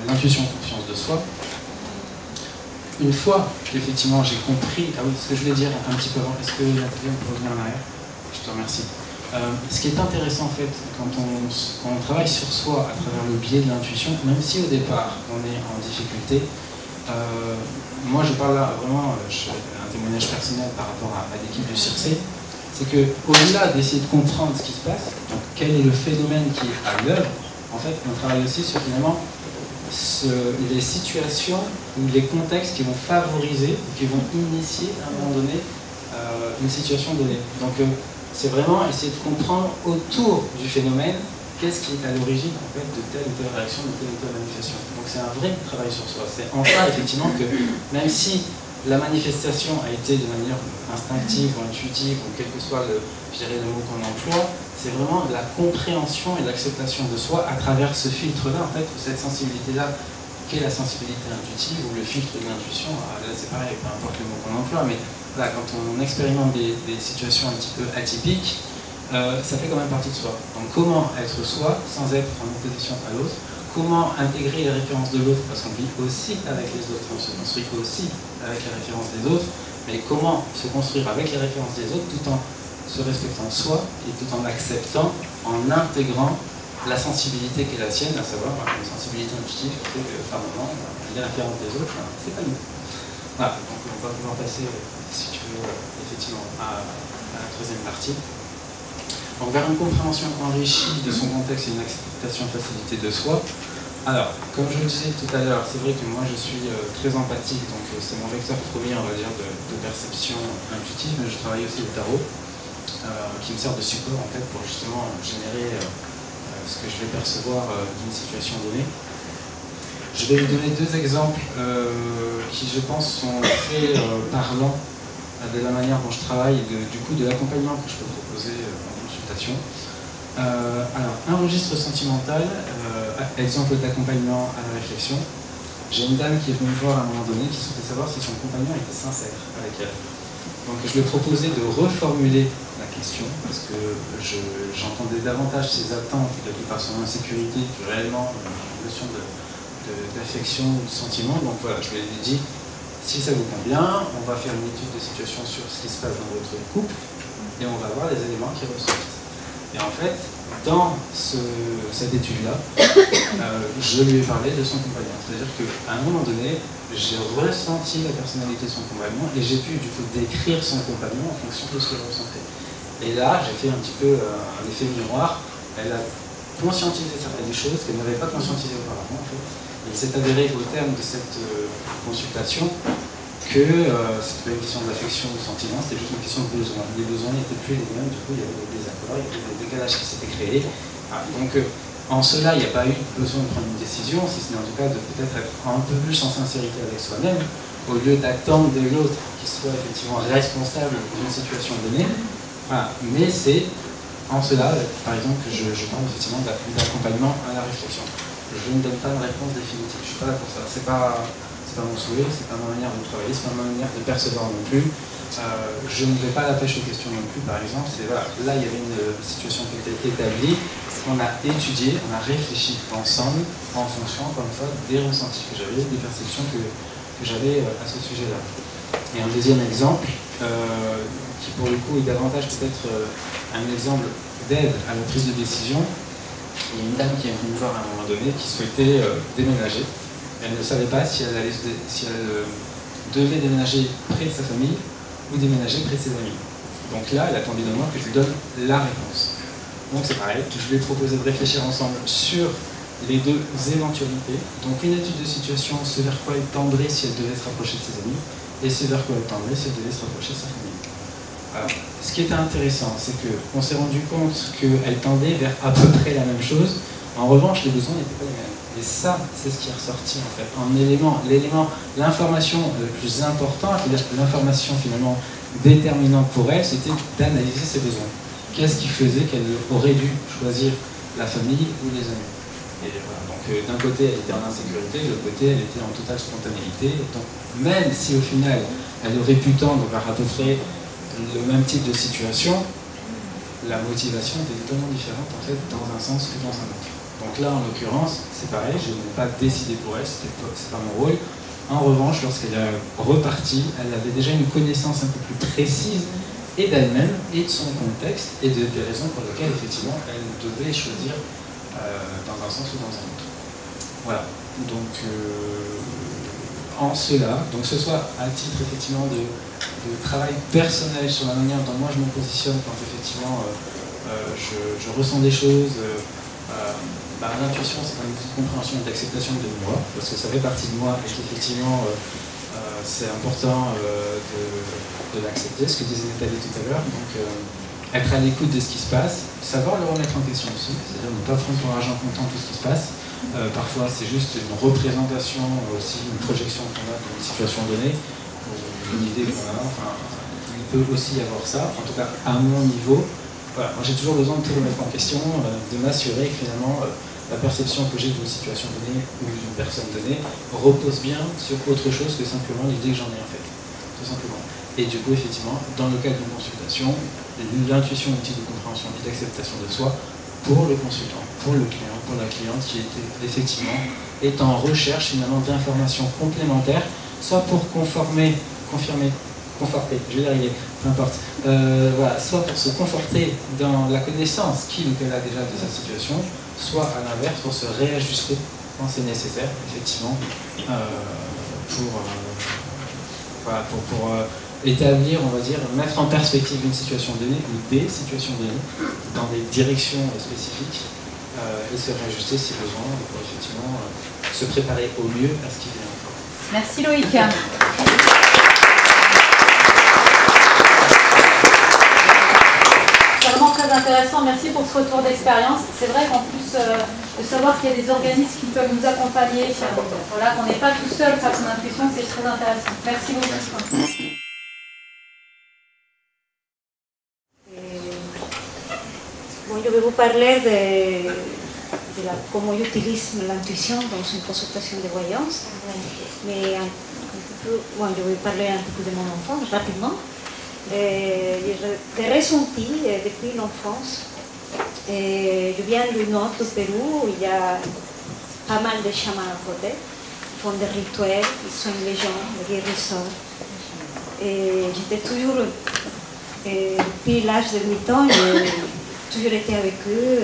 L'intuition, confiance de soi. Une fois qu'effectivement j'ai compris, ah oui, ce que je voulais dire un petit peu avant, est-ce que Nathalie, on peut revenir en arrière? Je te remercie. Ce qui est intéressant en fait, quand on travaille sur soi à travers le biais de l'intuition, même si au départ on est en difficulté, moi je parle là vraiment, je fais un témoignage personnel par rapport à l'équipe du CIRCE, c'est qu'au-delà d'essayer de comprendre ce qui se passe, donc quel est le phénomène qui est à l'œuvre, en fait on travaille aussi sur finalement les situations ou les contextes qui vont favoriser, qui vont initier à un moment donné une situation donnée. Donc c'est vraiment essayer de comprendre autour du phénomène qu'est-ce qui est à l'origine en fait, de telle ou telle réaction, de telle ou telle manifestation. Donc c'est un vrai travail sur soi. C'est en ça effectivement que même si la manifestation a été de manière instinctive ou intuitive, ou quel que soit le mot qu'on emploie, c'est vraiment la compréhension et l'acceptation de soi à travers ce filtre-là, en fait, cette sensibilité-là, qu'est la sensibilité intuitive ou le filtre de l'intuition. Là, c'est pareil, peu importe le mot qu'on emploie, mais là, quand on expérimente des situations un petit peu atypiques, ça fait quand même partie de soi. Donc, comment être soi sans être en opposition à l'autre? Comment intégrer les références de l'autre, parce qu'on vit aussi avec les autres, on se construit aussi avec les références des autres, mais comment se construire avec les références des autres tout en se respectant soi et tout en acceptant, en intégrant la sensibilité qui est la sienne, à savoir une sensibilité intuitive qui fait que par moment, les références des autres, c'est pas nous. Voilà, donc on va pouvoir passer, si tu veux, effectivement, à la troisième partie. Donc vers une compréhension enrichie de son contexte et une acceptation facilitée de soi. Alors, comme je le disais tout à l'heure, c'est vrai que moi je suis très empathique, donc c'est mon vecteur premier, on va dire, de perception intuitive, mais je travaille aussi au tarot, qui me sert de support en fait pour justement générer ce que je vais percevoir d'une situation donnée. Je vais vous donner deux exemples qui, je pense, sont très parlants de la manière dont je travaille et du coup de l'accompagnement que je peux proposer en consultation. Alors, un registre sentimental, exemple d'accompagnement à la réflexion. J'ai une dame qui est venue me voir à un moment donné qui souhaitait savoir si son compagnon était sincère avec elle. Donc je lui ai proposé de reformuler la question parce que j'entendais davantage ses attentes quelque part son insécurité que réellement une notion d'affection ou de sentiment. Donc voilà, je lui ai dit, si ça vous convient, on va faire une étude de situation sur ce qui se passe dans votre couple et on va voir les éléments qui ressortent. Et en fait, dans cette étude-là, je lui ai parlé de son compagnon. C'est-à-dire qu'à un moment donné, j'ai ressenti la personnalité de son compagnon et j'ai pu du coup décrire son compagnon en fonction de ce que je ressentais. Et là, j'ai fait un petit peu un effet miroir. Elle a conscientisé certaines choses qu'elle n'avait pas conscientisées auparavant. En fait. Il s'est avéré au terme de cette consultation que c'était pas une question d'affection ou de sentiment, c'était juste une question de besoin. Les besoins n'étaient plus les mêmes, du coup il y avait des désaccords, il y avait des décalages qui s'étaient créés. Donc en cela, il n'y a pas eu besoin de prendre une décision, si ce n'est en tout cas de peut-être être un peu plus en sincérité avec soi-même, au lieu d'attendre de l'autre qu'il soit effectivement responsable d'une situation donnée. Mais c'est en cela, par exemple, que je parle effectivement d'accompagnement à la réflexion. Je ne donne pas de réponse définitive, je ne suis pas là pour ça. C'est pas mon souhait, c'est pas ma manière de travailler, c'est pas ma manière de percevoir non plus. je ne vais pas à la pêche aux questions non plus, par exemple. Voilà, là, il y avait une situation qui était établie. On a étudié, on a réfléchi ensemble en fonction, encore une fois, des ressentis que j'avais, des perceptions que j'avais à ce sujet-là. Et un deuxième exemple, qui pour le coup est davantage peut-être un exemple d'aide à la prise de décision. Il y a une dame qui est venue me voir à un moment donné qui souhaitait déménager. Elle ne savait pas si elle devait déménager près de sa famille ou déménager près de ses amis. Donc là, elle attendait de moi que je lui donne la réponse. Donc c'est pareil, je lui ai proposé de réfléchir ensemble sur les deux éventualités. Donc une étude de situation, ce vers quoi elle tendrait si elle devait se rapprocher de ses amis, et ce vers quoi elle tendrait si elle devait se rapprocher de sa famille. Alors, ce qui était intéressant, c'est qu'on s'est rendu compte qu'elle tendait vers à peu près la même chose. En revanche, les besoins n'étaient pas les mêmes. Et ça, c'est ce qui est ressorti en fait. L'information la plus importante, l'information finalement déterminante pour elle, c'était d'analyser ses besoins. Qu'est-ce qui faisait qu'elle aurait dû choisir la famille ou les amis? Et voilà. Donc d'un côté, elle était en insécurité, de l'autre côté, elle était en totale spontanéité. Donc même si au final, elle aurait pu tendre vers à peu près le même type de situation, la motivation était totalement différente en fait dans un sens que dans un autre. Donc là, en l'occurrence, c'est pareil, je n'ai pas décidé pour elle, c'est pas mon rôle. En revanche, lorsqu'elle est repartie, elle avait déjà une connaissance un peu plus précise et d'elle-même, et de son contexte, et des raisons pour lesquelles, effectivement, elle devait choisir dans un sens ou dans un autre. Voilà. Donc, en cela, donc ce soit à titre, effectivement, de travail personnel sur la manière dont moi je me positionne quand, effectivement, je ressens des choses, l'intuition, c'est une petite compréhension et d'acceptation de moi, parce que ça fait partie de moi, et qu'effectivement, c'est important de l'accepter, ce que disait Nathalie tout à l'heure. Donc, être à l'écoute de ce qui se passe, savoir le remettre en question aussi, c'est-à-dire ne pas prendre pour argent comptant tout ce qui se passe. Parfois, c'est juste une représentation, aussi une projection qu'on a d'une situation donnée, une idée qu'on a. Enfin, il peut aussi y avoir ça, en tout cas à mon niveau. Voilà, moi j'ai toujours besoin de tout remettre en question, de m'assurer que finalement la perception que j'ai d'une situation donnée ou d'une personne donnée repose bien sur autre chose que simplement l'idée que j'en ai en fait, tout simplement. Et du coup, effectivement, dans le cadre d'une consultation, l'intuition, outil de compréhension et d'acceptation de soi pour le consultant, pour le client, pour la cliente qui effectivement est en recherche finalement d'informations complémentaires, soit pour conforter, je vais y arriver, peu importe, voilà, soit pour se conforter dans la connaissance qu'il ou qu'elle a déjà de sa situation, soit à l'inverse pour se réajuster quand c'est nécessaire, effectivement, pour établir, on va dire, mettre en perspective une situation donnée ou des situations données dans des directions spécifiques et se réajuster si besoin pour effectivement se préparer au mieux à ce qui vient encore.
Merci Loïc. C'est vraiment très intéressant, merci pour ce retour d'expérience. C'est vrai qu'en plus de savoir qu'il y a des organismes qui peuvent nous accompagner, voilà, qu'on n'est pas tout seul face à son intuition, c'est très intéressant. Merci beaucoup.
Bon, je vais vous parler de comment j'utilise l'intuition dans une consultation de voyance. Mais bon, je vais parler un peu de mon enfance rapidement. J'ai ressenti depuis l'enfance. Je viens du nord du Pérou où il y a pas mal de chamans à côté. Ils font des rituels, ils soignent les gens, les guérisseurs. Et j'étais toujours, depuis l'âge de 8 ans, j'ai toujours été avec eux.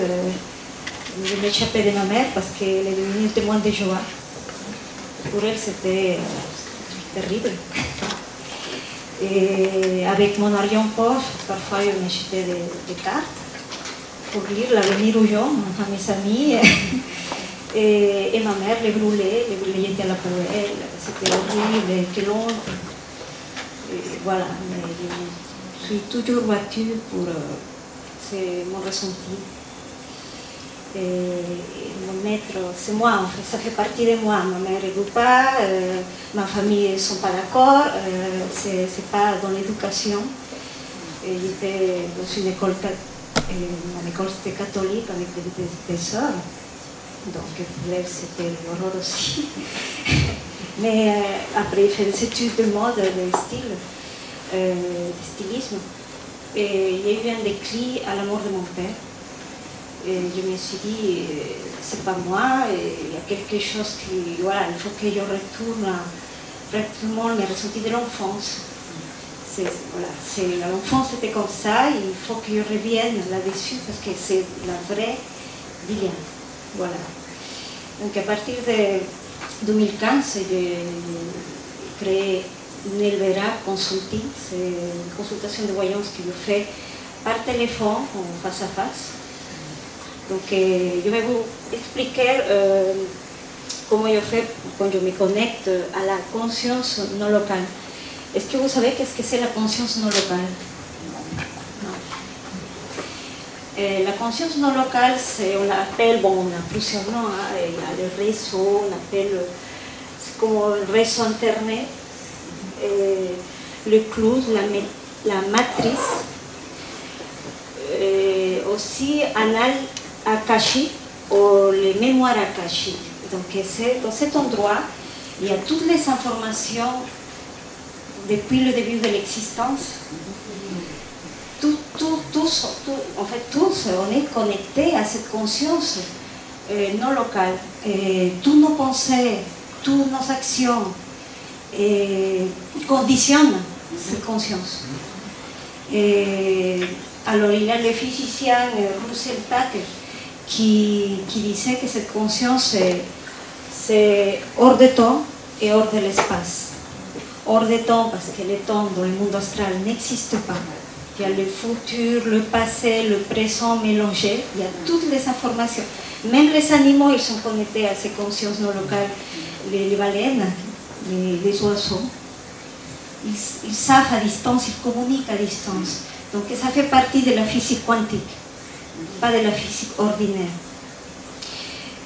Je m'échappais de ma mère parce qu'elle est devenue témoin de Jéhovah. Pour elle, c'était terrible. Et avec mon argent en poche, parfois je m'achetais des cartes pour lire l'avenir aux gens, à mes amis. Et ma mère les brûlait, jetait à la poubelle. C'était horrible, quelle honte. Et voilà, mais je suis toujours battue pour mon ressenti. Et mon maître, c'est moi en fait, ça fait partie de moi. Ma mère ne veut pas, ma famille ne sont pas d'accord, c'est pas dans l'éducation. J'étais dans une école, mon école c'était catholique avec des sœurs, donc pour elle c'était l'horreur aussi. Mais après il fait des études de mode, de style, de stylisme. Et il y a eu un déclic à la mort de mon père. Et je me suis dit, c'est pas moi, il y a quelque chose qui, voilà, il faut que je retourne à pratiquement mes ressentis de l'enfance. Voilà, l'enfance était comme ça, il faut que je revienne là-dessus parce que c'est la vraie Liliane. Voilà. Donc à partir de 2015, j'ai créé Nelvera Consulting, c'est une consultation de voyance que je fais par téléphone, en face à face. Donc je vais vous expliquer comment je fais quand je me connecte à la conscience non locale. Est-ce que vous savez qu'est-ce que c'est la conscience non locale? Non. La conscience non locale, on l'appelle, bon, on a plusieurs noms, hein, il y a le réseau, on appelle, c'est comme le réseau internet, le cloud, la matrice, aussi anal akashique ou les mémoires akashiques. Donc dans cet endroit, il y a toutes les informations depuis le début de l'existence. En fait, tous, on est connectés à cette conscience non locale. Et tous nos pensées, toutes nos actions conditionnent cette conscience. Et alors, il y a le physicien Russell Tucker qui disait que cette conscience, c'est hors de temps et hors de l'espace. Hors de temps parce que le temps dans le monde astral n'existe pas. Il y a le futur, le passé, le présent mélangé. Il y a toutes les informations. Même les animaux, ils sont connectés à ces consciences non locales. Les baleines, les oiseaux, ils savent à distance, ils communiquent à distance. Donc ça fait partie de la physique quantique, pas de la physique ordinaire.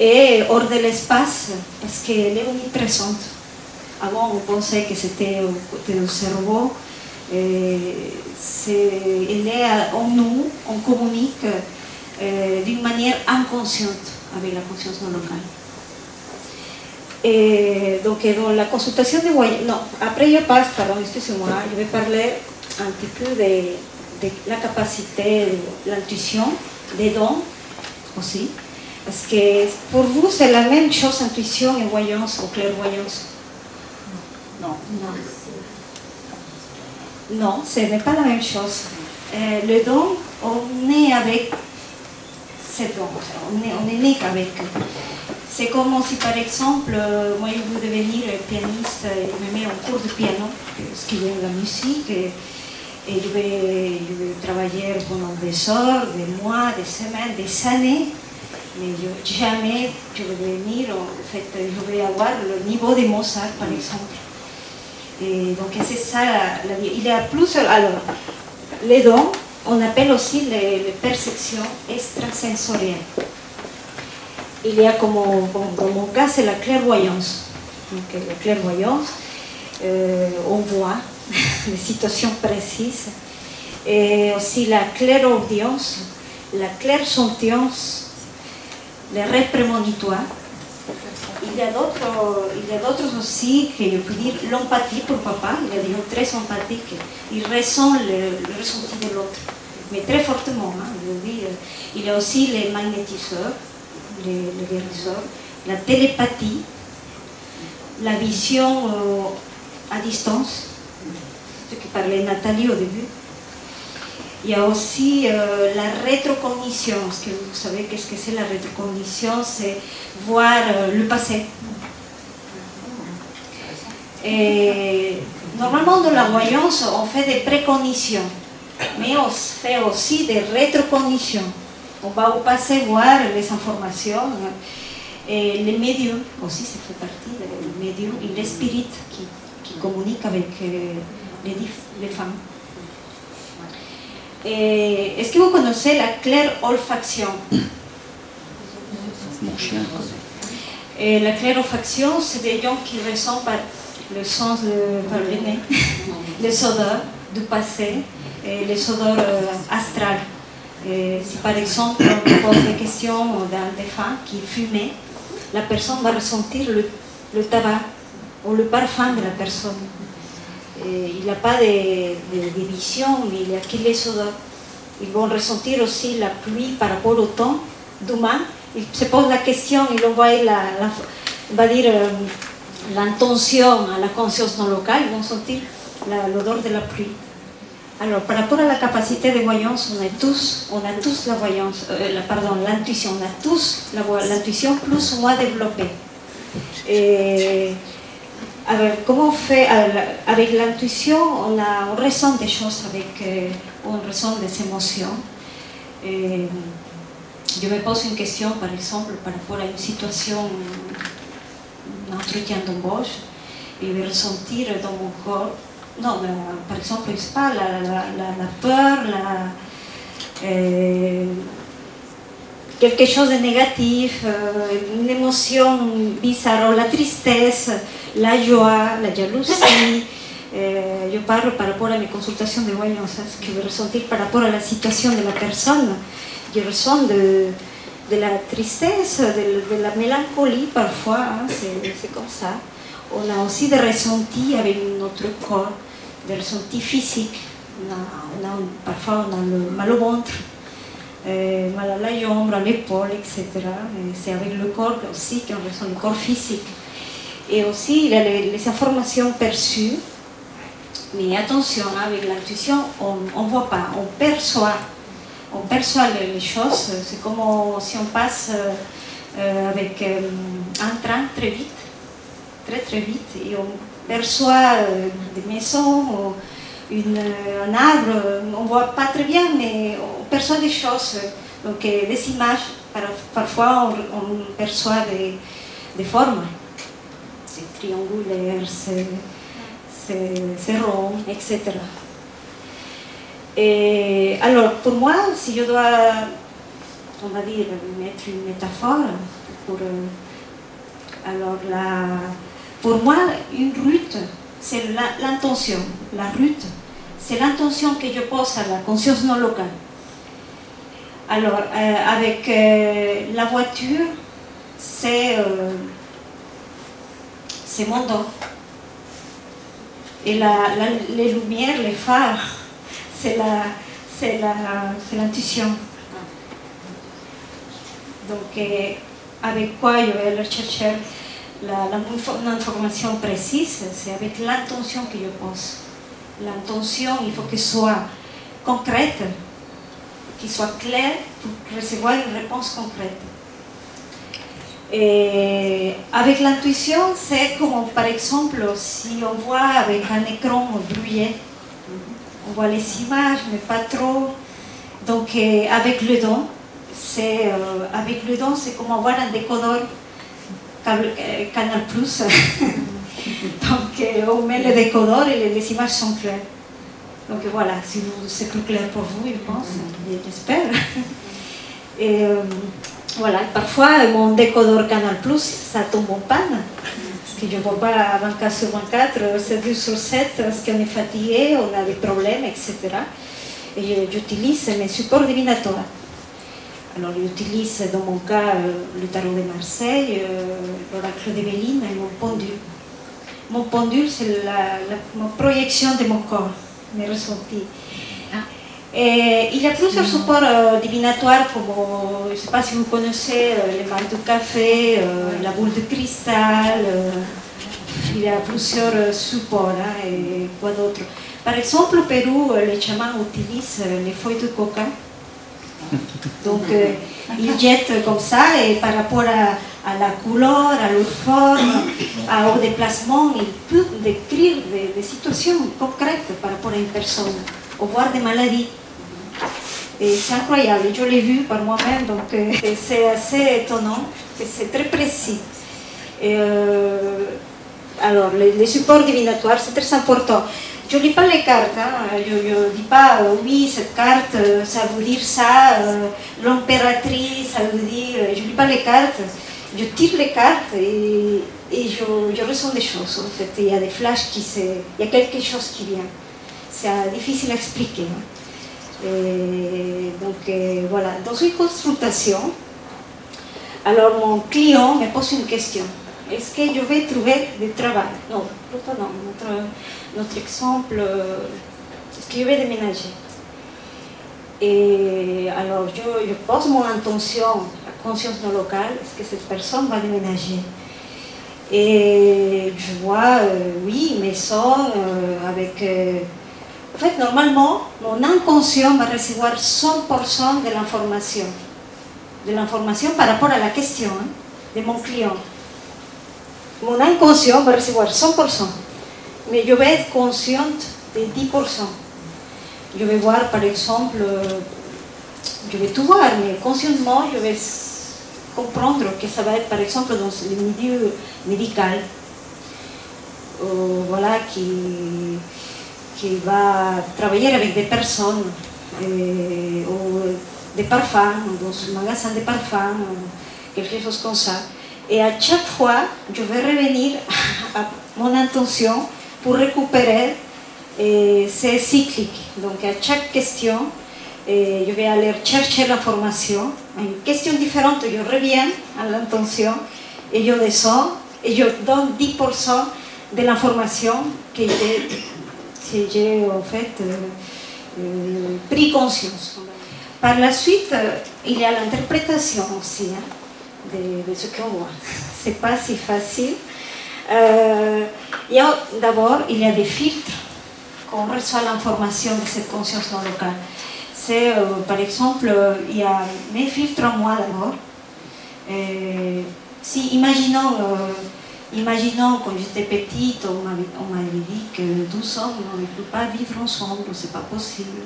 Et hors de l'espace, parce qu'elle est omniprésente. Avant, on pensait que c'était au côté du cerveau. Elle est en nous, on communique d'une manière inconsciente avec la conscience non locale. Et donc, dans la consultation de voyance, non, après je passe, pardon, excusez-moi, je vais parler un petit peu de la capacité, de l'intuition, des dons aussi. Parce que pour vous, c'est la même chose, intuition et voyance ou clairvoyance. Non. Non, ce n'est pas la même chose. Le don, on est avec ces dons, on est né avec. C'est comme si par exemple, moi je veux devenir pianiste, je me mets en cours de piano, parce qu'il y a de la musique, et je vais travailler pendant des heures, des mois, des semaines, des années, mais jamais je vais devenir, en fait, je vais avoir le niveau de Mozart par exemple. Et donc c'est ça la vie. Il y a plus, alors, les dons, on appelle aussi les perceptions extrasensorielles. Il y a comme, dans mon cas, c'est la clairvoyance. Donc la clairvoyance, on voit des situations précises. Et aussi la clairaudience, la clairsentience, les rêves prémonitoires. Il y a d'autres aussi, que je peux dire l'empathie pour papa. Il y a des gens très empathiques. Ils ressentent le ressenti de l'autre, mais très fortement. Hein, je veux dire. Il y a aussi les magnétiseurs, les guérisseurs, la télépathie, la vision à distance, ce que parlait Nathalie au début. Il y a aussi la rétrocognition. Est-ce que vous savez qu'est-ce que c'est la rétrocognition? C'est voir le passé. Et normalement, dans la voyance, on fait des précognitions, mais on fait aussi des rétrocognitions. On va au passé voir les informations. Et les médiums aussi, ça fait partie des médiums, et les spirites qui communiquent avec les femmes. Est-ce que vous connaissez la clair-olfaction?
Mon chien.
Et la clair-olfaction, c'est des gens qui ressentent par le sens par le nez, les odeurs du passé, et les odeurs astrales. Et si par exemple on pose des questions d'un défunt qui fumait, la personne va ressentir le tabac ou le parfum de la personne. il n'y a pas de vision, mais il n'y a que les odeurs. Ils vont ressentir aussi la pluie par rapport au temps d'humain. Ils se posent la question, ils envoient on va dire, l'intention à la conscience non locale, ils vont sentir l'odeur de la pluie. Alors, par rapport à la capacité de voyance, on a tous la voyance, l'intuition, on a tous l'intuition plus ou moins développée. Et comment on fait avec l'intuition, on ressent des choses, on ressent des émotions. Et je me pose une question, par exemple, par rapport à une situation, un entretien d'embauche, et je vais ressentir dans mon corps, non, par exemple, je ne sais pas, la peur, quelque chose de négatif, une émotion bizarre, la tristesse, la joie, la jalousie. Je parle par rapport à mes consultations de voyance, ce que je vais ressentir par rapport à la situation de la personne. Je ressens de la tristesse, de la mélancolie parfois, c'est comme ça. On a aussi des ressentis avec notre corps, des ressentis physiques. Parfois on a le mal au ventre, mal à la jambe, à l'épaule, etc. C'est avec le corps aussi qu'on ressent le corps physique. Et aussi il y a les informations perçues. Mais attention, avec l'intuition, on ne voit pas, on perçoit les choses. C'est comme si on passe avec un train très vite, très vite, et on perçoit des maisons, un arbre, on ne voit pas très bien, mais on perçoit des choses, donc des images. Parfois, on perçoit des formes, c'est triangulaire, c'est rond, etc. Et alors, pour moi, si je dois, on va dire, mettre une métaphore, pour moi, une route, c'est l'intention. La route, c'est l'intention que je pose à la conscience non locale. Alors, avec la voiture, c'est mon don. Et les lumières, les phares, c'est l'intuition. Donc, avec quoi je vais aller chercher l'information précise, c'est avec l'intention que je pose. L'intention, il faut qu'elle soit concrète, qu'elle soit claire pour recevoir une réponse concrète. Et avec l'intuition, c'est comme par exemple si on voit avec un écran brouillé, on voit les images mais pas trop. Donc avec le don, c'est comme avoir un décodeur Canal+. Donc on met le décodeur et les images sont claires. Donc voilà, c'est plus clair pour vous, je pense, j'espère. Et voilà, parfois mon décodeur Canal+, ça tombe en panne, parce que je ne vois pas 24/24, 7/7, parce qu'on est fatigué, on a des problèmes, etc. Et j'utilise mes supports divinatoires. Alors j'utilise dans mon cas le tarot de Marseille, l'oracle de Béline et mon pendule. Mon pendule, c'est ma projection de mon corps, mes ressentis. Et il y a plusieurs supports divinatoires, comme, je ne sais pas si vous connaissez, les marques de café, la boule de cristal, il y a plusieurs supports, hein, et quoi d'autre. Par exemple, au Pérou, les chamans utilisent les feuilles de coca. Donc, ils jettent comme ça, et par rapport à la couleur, à leur forme, au déplacement, ils peuvent décrire des situations concrètes par rapport à une personne, ou voir des maladies. Et c'est incroyable, je l'ai vu par moi-même, donc c'est assez étonnant, c'est très précis. Et, alors, les supports divinatoires, c'est très important. Je ne lis pas les cartes, hein. Je ne dis pas oui, cette carte, ça veut dire ça, l'impératrice, ça veut dire. Je ne lis pas les cartes, je tire les cartes et je ressens des choses. En fait, il y a des flashs il y a quelque chose qui vient. C'est difficile à expliquer. Hein. Et donc voilà, dans une consultation, alors mon client me pose une question. est-ce que je vais trouver du travail? Non, plutôt non. Notre exemple, est-ce que je vais déménager? Et alors, je pose mon intention, la conscience non locale, est-ce que cette personne va déménager? Et je vois, oui, maison, avec... en fait, normalement, mon inconscient va recevoir 100% de l'information par rapport à la question de mon client. Mon inconscient va recevoir 100%, mais je vais être consciente de 10%. Je vais voir, par exemple, je vais tout voir, mais consciemment, je vais comprendre que ça va être, par exemple, dans le milieu médical, voilà, qui va travailler avec des personnes, ou des parfums, dans un magasin de parfums, quelque chose comme ça. Et à chaque fois, je vais revenir à mon intention pour récupérer. C'est cyclique. Donc à chaque question, je vais aller chercher l'information. À une question différente, je reviens à l'intention et je descends et je donne 10% de l'information que j'ai en fait pris conscience. Par la suite, il y a l'interprétation aussi de ce qu'on voit. C'est pas si facile. D'abord, il y a des filtres. On reçoit l'information de cette conscience non locale. C'est, par exemple, il y a mes filtres en moi d'abord. Si, imaginons quand j'étais petite, on m'avait dit que 12 hommes ne peuvent pas vivre ensemble, c'est pas possible.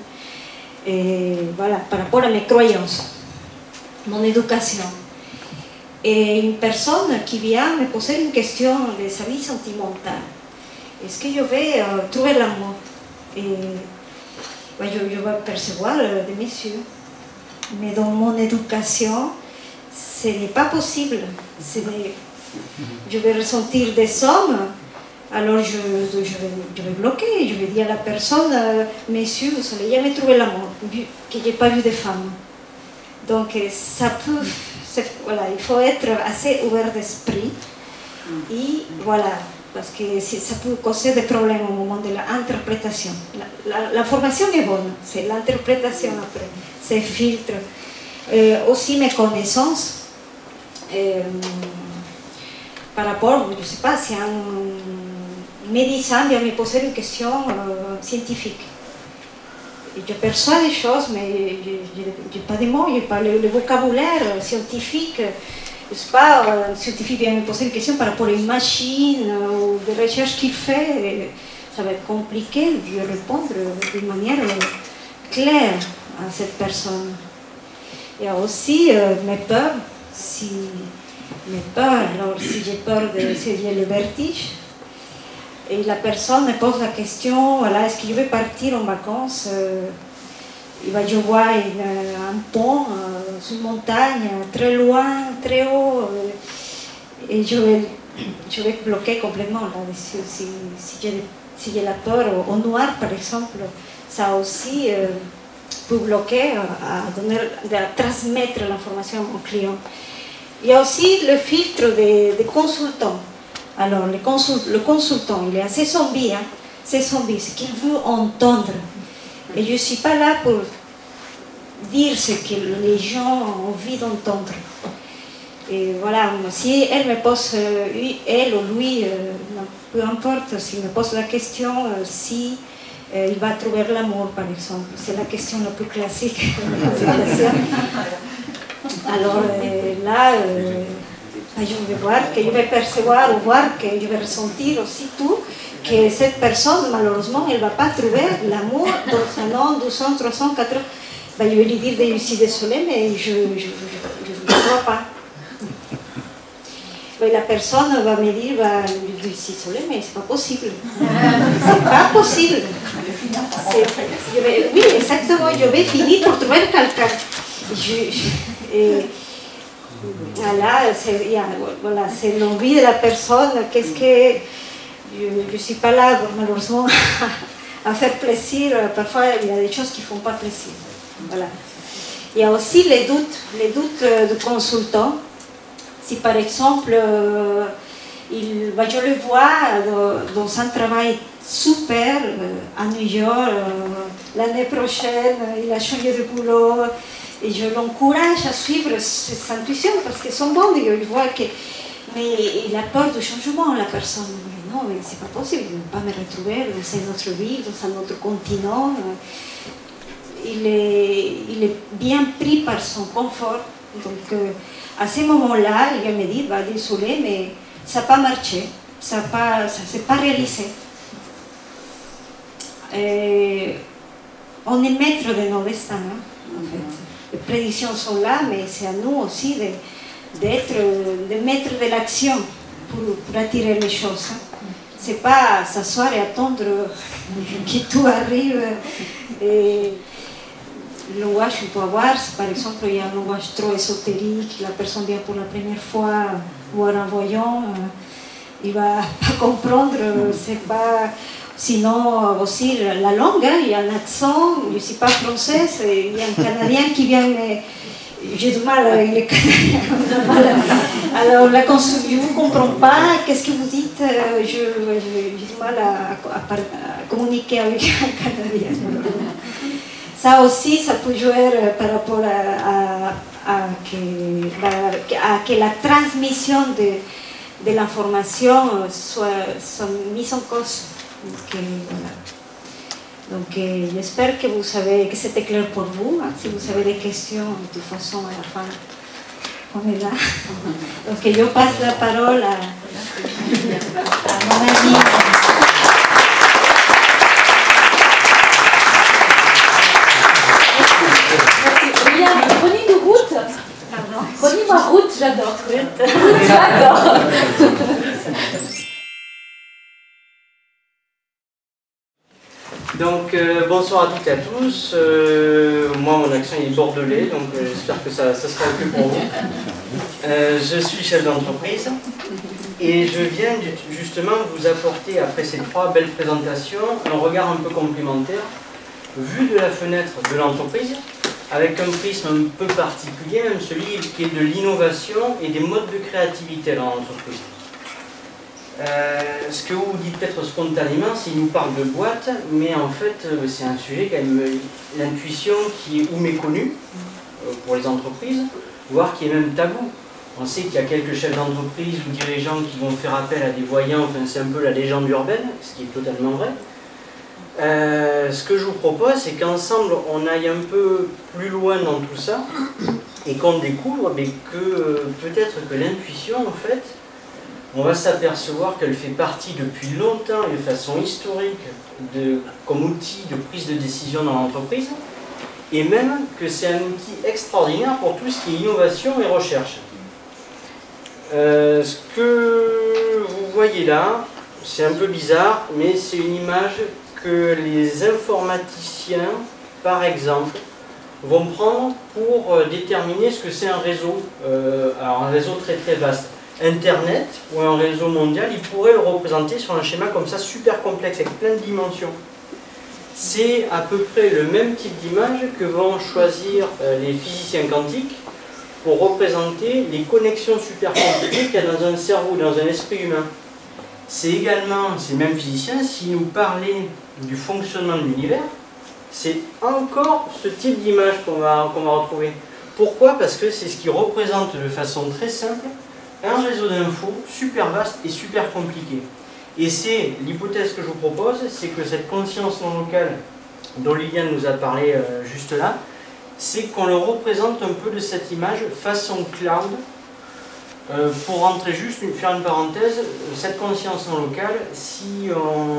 Et voilà, par rapport à mes croyances, mon éducation. Et une personne qui vient me poser une question de sa vie sentimentale. Est-ce que je vais trouver l'amour? Et je vais percevoir des messieurs. Mais dans mon éducation, ce n'est pas possible. Je vais ressentir des hommes, alors je vais bloquer. Je vais dire à la personne, messieurs, vous allez jamais trouver l'amour, que je n'ai pas vu de femmes. Donc ça peut... Voilà, il faut être assez ouvert d'esprit. Et voilà. Parce que ça peut causer des problèmes au moment de l'interprétation. L'information est bonne, c'est l'interprétation après, c'est filtre. Aussi mes connaissances, par rapport, je ne sais pas, si un médecin vient me poser une question scientifique. Et je perçois des choses, mais je n'ai pas de mots, je n'ai pas le vocabulaire scientifique. Je ne sais pas, un scientifique vient me poser une question par rapport à une machine ou des recherches qu'il fait, ça va être compliqué de répondre d'une manière claire à cette personne. Il y a aussi mes peurs. Alors si j'ai peur si j'ai le vertige, et la personne me pose la question, voilà, est-ce que je vais partir en vacances? Je vois un pont sur une montagne, très loin, très haut, et je vais bloquer complètement là-dessus. Si j'ai la peur au noir, par exemple, ça aussi peut bloquer à transmettre l'information au client. Il y a aussi le filtre des consultants. Alors, le consultant, il est assez zombie, c'est zombie, ce qu'il veut entendre. Et je ne suis pas là pour dire ce que les gens ont envie d'entendre. Et voilà, si elle me pose, elle ou lui, peu importe, s'il me pose la question, si il va trouver l'amour, par exemple. C'est la question la plus classique. Alors là, je vais voir, que je vais percevoir ou voir, que je vais ressentir aussi tout, que cette personne, malheureusement, elle ne va pas trouver l'amour dans un an, 2 ans, 3 ans, 4 ans. Je vais lui dire, je suis désolée, mais je ne crois pas. Mais la personne va me dire, je suis désolée, mais c'est pas possible. C'est pas possible. Oui, exactement, je vais finir pour trouver quelqu'un. Voilà, c'est l'envie de la personne. Qu'est-ce que je ne suis pas là, malheureusement, à faire plaisir. Parfois, il y a des choses qui ne font pas plaisir. Voilà. Il y a aussi les doutes du consultant. Si par exemple, je le vois dans un travail super à New York. L'année prochaine, il a changé de boulot. Et je l'encourage à suivre ses intuitions parce qu'elles sont bonnes. Il voit que. Mais il a peur du changement, la personne. Mais non, c'est pas possible. Je ne vais pas me retrouver dans une autre ville, dans un autre continent. Il est bien pris par son confort. Donc, à ce moment-là, il me dit, bah, désolé, mais ça n'a pas marché. Ça ne s'est pas réalisé. Et on est maître de nos destins, hein, en fait. Les prédictions sont là, mais c'est à nous aussi d'être maîtres de l'action pour attirer les choses. Hein. C'est pas s'asseoir et attendre que tout arrive. Et le langage qu'on peut avoir, par exemple, il y a un langage trop ésotérique, la personne vient pour la première fois voir un voyant, il va pas comprendre, c'est pas. Sinon, aussi, la langue, hein, il y a un accent, je ne suis pas française, il y a un Canadien qui vient, mais j'ai du mal avec les Canadiens. Alors, la je ne vous comprends pas, qu'est-ce que vous dites, j'ai du mal à communiquer avec un Canadien. Ça aussi, ça peut jouer par rapport à que la transmission de l'information soit mise en cause. Donc, voilà. Donc j'espère que c'était clair pour vous. Hein. Si vous avez des questions, de toute façon, à la fin, on est là. Donc je passe la parole à mon ami.
Prenez une route.
Pardon.
Prenez ma route, j'adore. J'adore.
Donc bonsoir à toutes et à tous, moi mon accent est bordelais, donc j'espère que ça sera ok pour vous. Je suis chef d'entreprise et je viens justement vous apporter, après ces 3 belles présentations, un regard un peu complémentaire, vu de la fenêtre de l'entreprise, avec un prisme un peu particulier, même celui qui est de l'innovation et des modes de créativité dans l'entreprise. Ce que vous dites peut-être spontanément, c'est qu'il nous parle de boîte, mais en fait c'est un sujet quand même, l'intuition qui est ou méconnue pour les entreprises, voire qui est même tabou. On sait qu'il y a quelques chefs d'entreprise ou dirigeants qui vont faire appel à des voyants, enfin c'est un peu la légende urbaine, ce qui est totalement vrai. Ce que je vous propose, c'est qu'ensemble on aille un peu plus loin dans tout ça et qu'on découvre que peut-être que l'intuition en fait, on va s'apercevoir qu'elle fait partie depuis longtemps et de façon historique comme outil de prise de décision dans l'entreprise, et même que c'est un outil extraordinaire pour tout ce qui est innovation et recherche. Ce que vous voyez là, c'est un peu bizarre, mais c'est une image que les informaticiens, par exemple, vont prendre pour déterminer ce que c'est un réseau, alors un réseau très très vaste. Internet ou un réseau mondial, ils pourraient le représenter sur un schéma comme ça, super complexe, avec plein de dimensions. C'est à peu près le même type d'image que vont choisir les physiciens quantiques pour représenter les connexions super compliquées qu'il y a dans un cerveau, dans un esprit humain. C'est également, ces mêmes physiciens, s'ils nous parlaient du fonctionnement de l'univers, c'est encore ce type d'image qu'on va retrouver. Pourquoi? Parce que c'est ce qui représente de façon très simple un réseau d'infos super vaste et super compliqué. Et c'est l'hypothèse que je vous propose, c'est que cette conscience non locale dont Liliane nous a parlé juste là, c'est qu'on le représente un peu de cette image façon cloud. Pour rentrer juste, faire une parenthèse, cette conscience non locale, si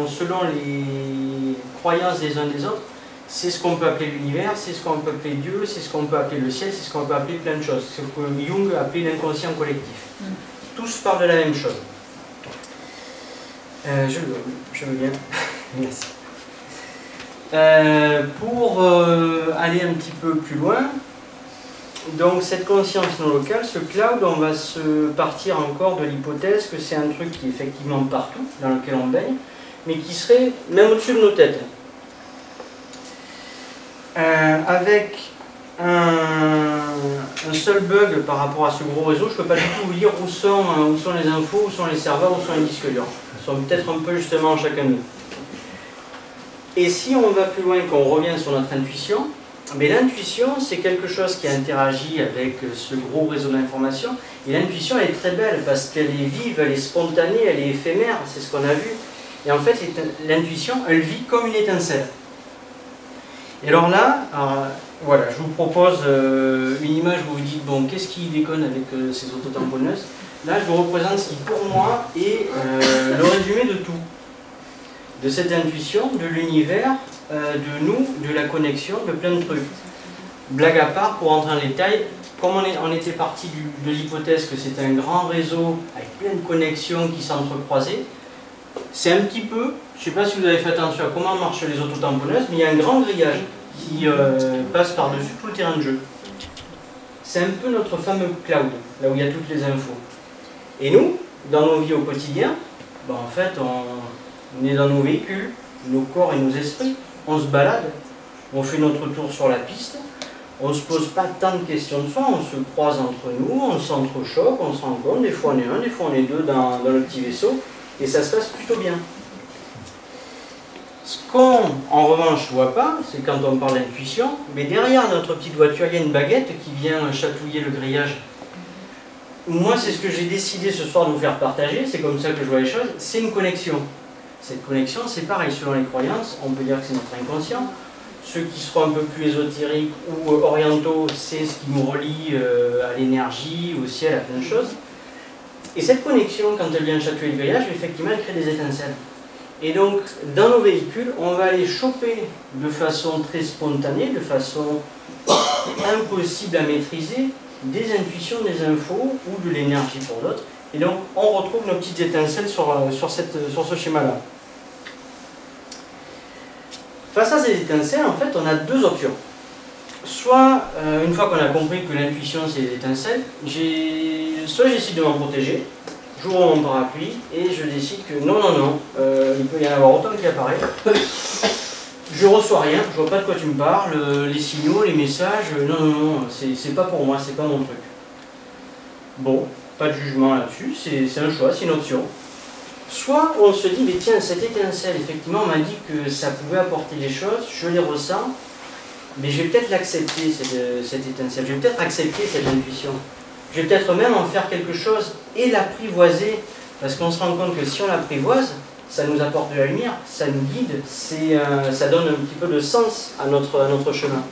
selon les croyances des uns des autres, c'est ce qu'on peut appeler l'univers, c'est ce qu'on peut appeler Dieu, c'est ce qu'on peut appeler le ciel, c'est ce qu'on peut appeler plein de choses. C'est ce que Jung a appelé l'inconscient collectif. Tous parlent de la même chose. Je veux bien. Merci. Pour aller un petit peu plus loin, donc cette conscience non locale, ce cloud, on va se partir encore de l'hypothèse que c'est un truc qui est effectivement partout, dans lequel on baigne, mais qui serait même au-dessus de nos têtes. Avec un seul bug par rapport à ce gros réseau, je ne peux pas du tout vous dire où sont les infos, où sont les serveurs, où sont les disques durs. Ils sont peut-être un peu justement chacun de nous. Et si on va plus loin, qu'on revient sur notre intuition, mais l'intuition, c'est quelque chose qui interagit avec ce gros réseau d'informations. Et l'intuition, elle est très belle parce qu'elle est vive, elle est spontanée, elle est éphémère, c'est ce qu'on a vu. Et en fait, l'intuition, elle vit comme une étincelle. Et alors là, voilà, je vous propose une image où vous dites, bon, qu'est-ce qui déconne avec ces autotamponneuses? Là, je vous représente ce qui, pour moi, est le résumé de tout. De cette intuition, de l'univers, de nous, de la connexion, de plein de trucs. Blague à part, pour entrer en détail, comme on était parti de l'hypothèse que c'était un grand réseau avec plein de connexions qui s'entrecroisaient, c'est un petit peu, je ne sais pas si vous avez fait attention à comment marchent les autotamponneuses, mais il y a un grand grillage qui passe par-dessus tout le terrain de jeu. C'est un peu notre fameux cloud, là où il y a toutes les infos. Et nous, dans nos vies au quotidien, ben en fait, on est dans nos véhicules, nos corps et nos esprits, on se balade, on fait notre tour sur la piste, on ne se pose pas tant de questions de soi, on se croise entre nous, on s'entrechoque, on se rencontre, des fois on est un, des fois on est deux dans le petit vaisseau, et ça se passe plutôt bien. Ce qu'on, en revanche, ne voit pas, c'est quand on parle d'intuition, mais derrière notre petite voiture, il y a une baguette qui vient chatouiller le grillage. Moi, c'est ce que j'ai décidé ce soir de vous faire partager, c'est comme ça que je vois les choses, c'est une connexion. Cette connexion, c'est pareil, selon les croyances, on peut dire que c'est notre inconscient. Ceux qui seront un peu plus ésotériques ou orientaux, c'est ce qui nous relie à l'énergie, au ciel, à plein de choses. Et cette connexion, quand elle vient chatouiller le grillage, effectivement, elle crée des étincelles. Et donc, dans nos véhicules, on va aller choper de façon très spontanée, de façon impossible à maîtriser, des intuitions, des infos ou de l'énergie pour d'autres. Et donc, on retrouve nos petites étincelles sur ce schéma-là. Face à ces étincelles, en fait, on a deux options. Soit, une fois qu'on a compris que l'intuition, c'est les étincelles, soit j'essaie de m'en protéger, j'ouvre mon parapluie et je décide que non, il peut y en avoir autant qui apparaît. Je reçois rien, je vois pas de quoi tu me parles, les signaux, les messages, non, c'est pas pour moi, c'est pas mon truc. Bon, pas de jugement là-dessus, c'est un choix, c'est une option. Soit on se dit, mais tiens, cette étincelle, effectivement, on m'a dit que ça pouvait apporter des choses, je les ressens, mais je vais peut-être l'accepter, cette étincelle, je vais peut-être accepter cette intuition. Je vais peut-être même en faire quelque chose et l'apprivoiser, parce qu'on se rend compte que si on l'apprivoise, ça nous apporte de la lumière, ça nous guide, ça donne un petit peu de sens à notre chemin.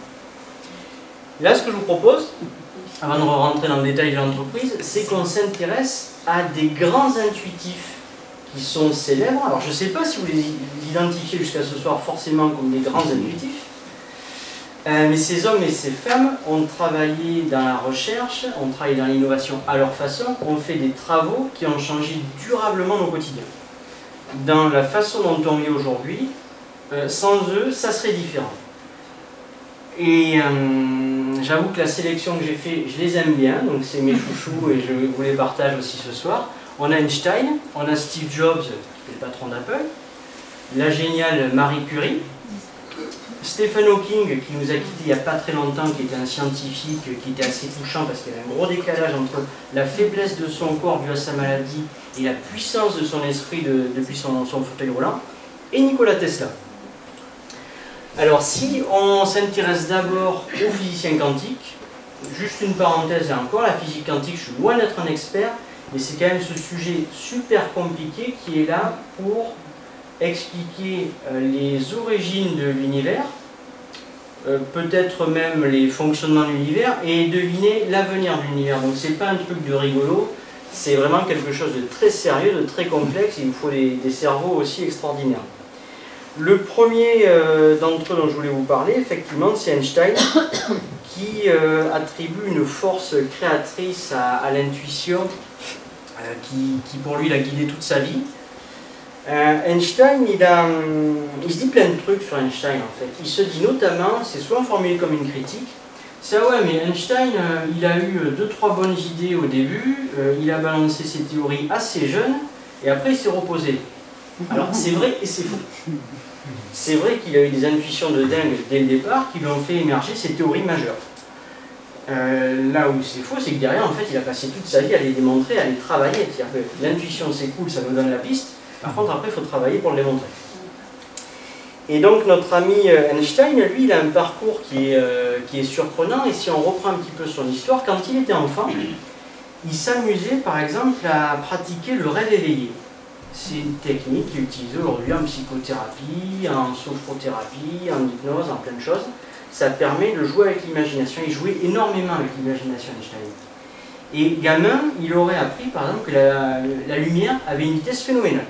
Là, ce que je vous propose, avant de rentrer dans le détail de l'entreprise, c'est qu'on s'intéresse à des grands intuitifs qui sont célèbres. Alors, je ne sais pas si vous les identifiez jusqu'à ce soir forcément comme des grands intuitifs, mais ces hommes et ces femmes ont travaillé dans la recherche, ont travaillé dans l'innovation à leur façon, ont fait des travaux qui ont changé durablement nos quotidiens. Dans la façon dont on vit aujourd'hui, sans eux, ça serait différent. Et j'avoue que la sélection que j'ai faite, je les aime bien, donc c'est mes chouchous et je vous les partage aussi ce soir. On a Einstein, on a Steve Jobs, qui est le patron d'Apple, la géniale Marie Curie, Stephen Hawking, qui nous a quittés il n'y a pas très longtemps, qui était un scientifique, qui était assez touchant parce qu'il y avait un gros décalage entre la faiblesse de son corps due à sa maladie et la puissance de son esprit depuis son fauteuil roulant, et Nikola Tesla. Alors si on s'intéresse d'abord aux physiciens quantiques, juste une parenthèse et encore, la physique quantique, je suis loin d'être un expert, mais c'est quand même ce sujet super compliqué qui est là pour expliquer les origines de l'univers, peut-être même les fonctionnements de l'univers, et deviner l'avenir de l'univers. Donc c'est pas un truc de rigolo, c'est vraiment quelque chose de très sérieux, de très complexe, et il faut des cerveaux aussi extraordinaires. Le premier d'entre eux dont je voulais vous parler, effectivement, c'est Einstein, qui attribue une force créatrice à l'intuition, qui pour lui l'a guidé toute sa vie. Einstein, il se dit plein de trucs sur Einstein en fait. Il se dit notamment, c'est souvent formulé comme une critique, c'est ah ouais mais Einstein il a eu 2-3 bonnes idées au début, il a balancé ses théories assez jeune et après il s'est reposé. Alors c'est vrai et c'est faux. C'est vrai qu'il a eu des intuitions de dingue dès le départ qui lui ont fait émerger ses théories majeures. Là où c'est faux, c'est que derrière, en fait, il a passé toute sa vie à les démontrer, à les travailler. C'est-à-dire que l'intuition, c'est cool, ça nous donne la piste. Par contre, après, il faut travailler pour le démontrer. Et donc, notre ami Einstein, lui, il a un parcours qui est surprenant. Et si on reprend un petit peu son histoire, quand il était enfant, il s'amusait, par exemple, à pratiquer le rêve éveillé. C'est une technique qui est utilisée aujourd'hui en psychothérapie, en sophrothérapie, en hypnose, en plein de choses. Ça permet de jouer avec l'imagination. Il jouait énormément avec l'imagination, Einstein. Et gamin, il aurait appris, par exemple, que la lumière avait une vitesse phénoménale.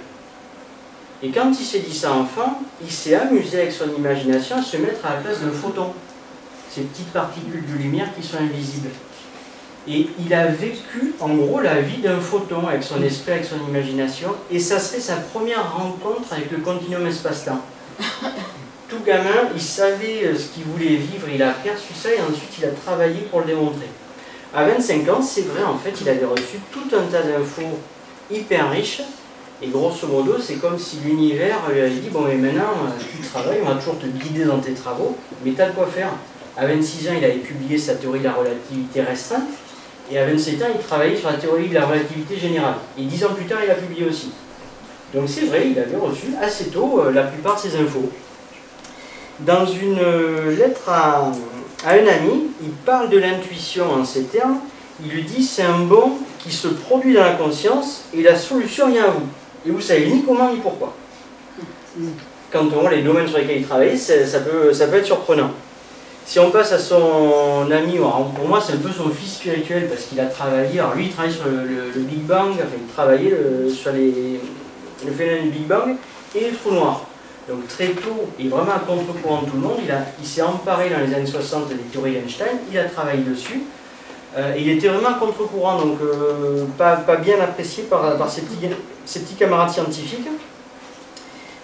Et quand il s'est dit ça enfant, il s'est amusé avec son imagination à se mettre à la place d'un photon. Ces petites particules de lumière qui sont invisibles. Et il a vécu, en gros, la vie d'un photon avec son esprit, avec son imagination. Et ça serait sa première rencontre avec le continuum espace-temps. Tout gamin, il savait ce qu'il voulait vivre, il a perçu ça et ensuite il a travaillé pour le démontrer. À 25 ans, c'est vrai, en fait, il avait reçu tout un tas d'infos hyper riches. Et grosso modo, c'est comme si l'univers lui avait dit, bon mais maintenant, tu travailles, on va toujours te guider dans tes travaux, mais tu as de quoi faire. À 26 ans, il avait publié sa théorie de la relativité restreinte. Et à 27 ans, il travaillait sur la théorie de la relativité générale. Et 10 ans plus tard, il a publié aussi. Donc c'est vrai, il avait reçu assez tôt la plupart de ces infos. Dans une lettre à un ami, il parle de l'intuition en ces termes. Il lui dit, c'est un bon qui se produit dans la conscience et la solution vient à vous. Et vous savez ni comment ni pourquoi. Quand on voit les domaines sur lesquels il travaille, ça peut être surprenant. Si on passe à son ami, pour moi c'est un peu son fils spirituel parce qu'il a travaillé, alors lui il travaille sur le Big Bang, enfin il travaillait sur le phénomène du Big Bang et le trou noir. Donc très tôt, et vraiment à contre-courant de tout le monde, il s'est emparé dans les années 60 des théories d'Einstein, il a travaillé dessus, et il était vraiment à contre-courant, donc pas bien apprécié par ses petits camarades scientifiques.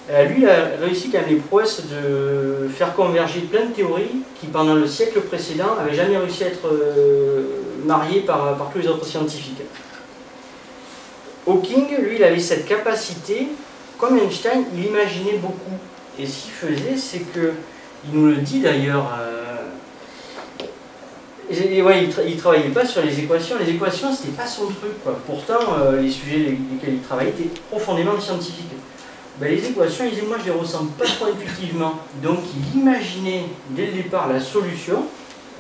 Lui, il a réussi quand même les prouesses de faire converger plein de théories qui, pendant le siècle précédent, n'avaient jamais réussi à être mariées par tous les autres scientifiques. Hawking, lui, il avait cette capacité, comme Einstein, il imaginait beaucoup. Et ce qu'il faisait, c'est que, il nous le dit d'ailleurs, il ne travaillait pas sur les équations c'était pas son truc, quoi. Pourtant, les sujets lesquels il travaillait étaient profondément scientifiques. Ben, les équations, il disait, moi je les ressens pas trop intuitivement. Donc il imaginait dès le départ la solution.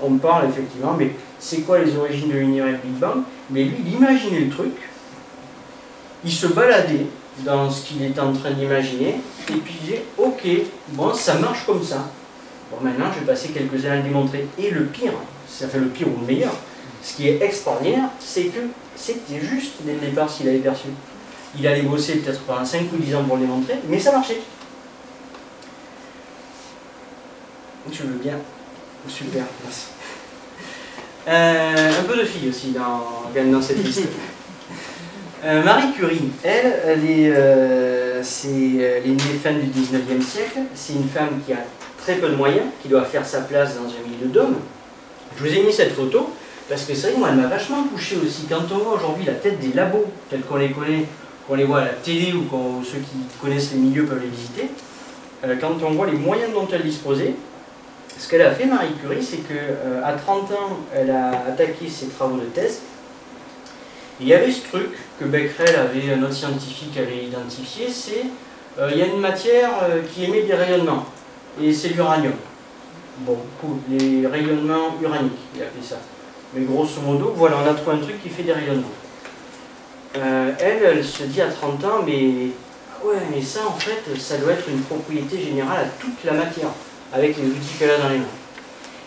On parle effectivement, mais c'est quoi les origines de l'univers Big Bang? Mais lui, il imaginait le truc, il se baladait dans ce qu'il était en train d'imaginer, et puis il disait, ok, bon, ça marche comme ça. Bon, maintenant je vais passer quelques années à le démontrer. Et le pire, ça fait le pire ou le meilleur, ce qui est extraordinaire, c'est que c'était juste dès le départ ce qu'il avait perçu. Il allait bosser peut-être pendant 5 ou 10 ans pour le démontrer, mais ça marchait. Je veux bien. Super, merci. Un peu de filles aussi dans cette liste. Marie Curie, elle est née fin du 19e siècle. C'est une femme qui a très peu de moyens, qui doit faire sa place dans un milieu d'hommes. Je vous ai mis cette photo, parce que c'est vrai que moi, elle m'a vachement touché aussi. Quand on voit aujourd'hui la tête des labos, tels qu'on les connaît, qu'on les voit à la télé ou ceux qui connaissent les milieux peuvent les visiter, quand on voit les moyens dont elle disposait, ce qu'elle a fait, Marie Curie, c'est qu'à 30 ans, elle a attaqué ses travaux de thèse. Et il y avait ce truc que Becquerel avait, un autre scientifique avait identifié, c'est il y a une matière qui émet des rayonnements, et c'est l'uranium. Bon, cool, les rayonnements uraniques, il a appelé ça. Mais grosso modo, voilà, on a trouvé un truc qui fait des rayonnements. Elle se dit à 30 ans, mais ouais, mais ça en fait, ça doit être une propriété générale à toute la matière, avec les outils qu'elle a dans les mains.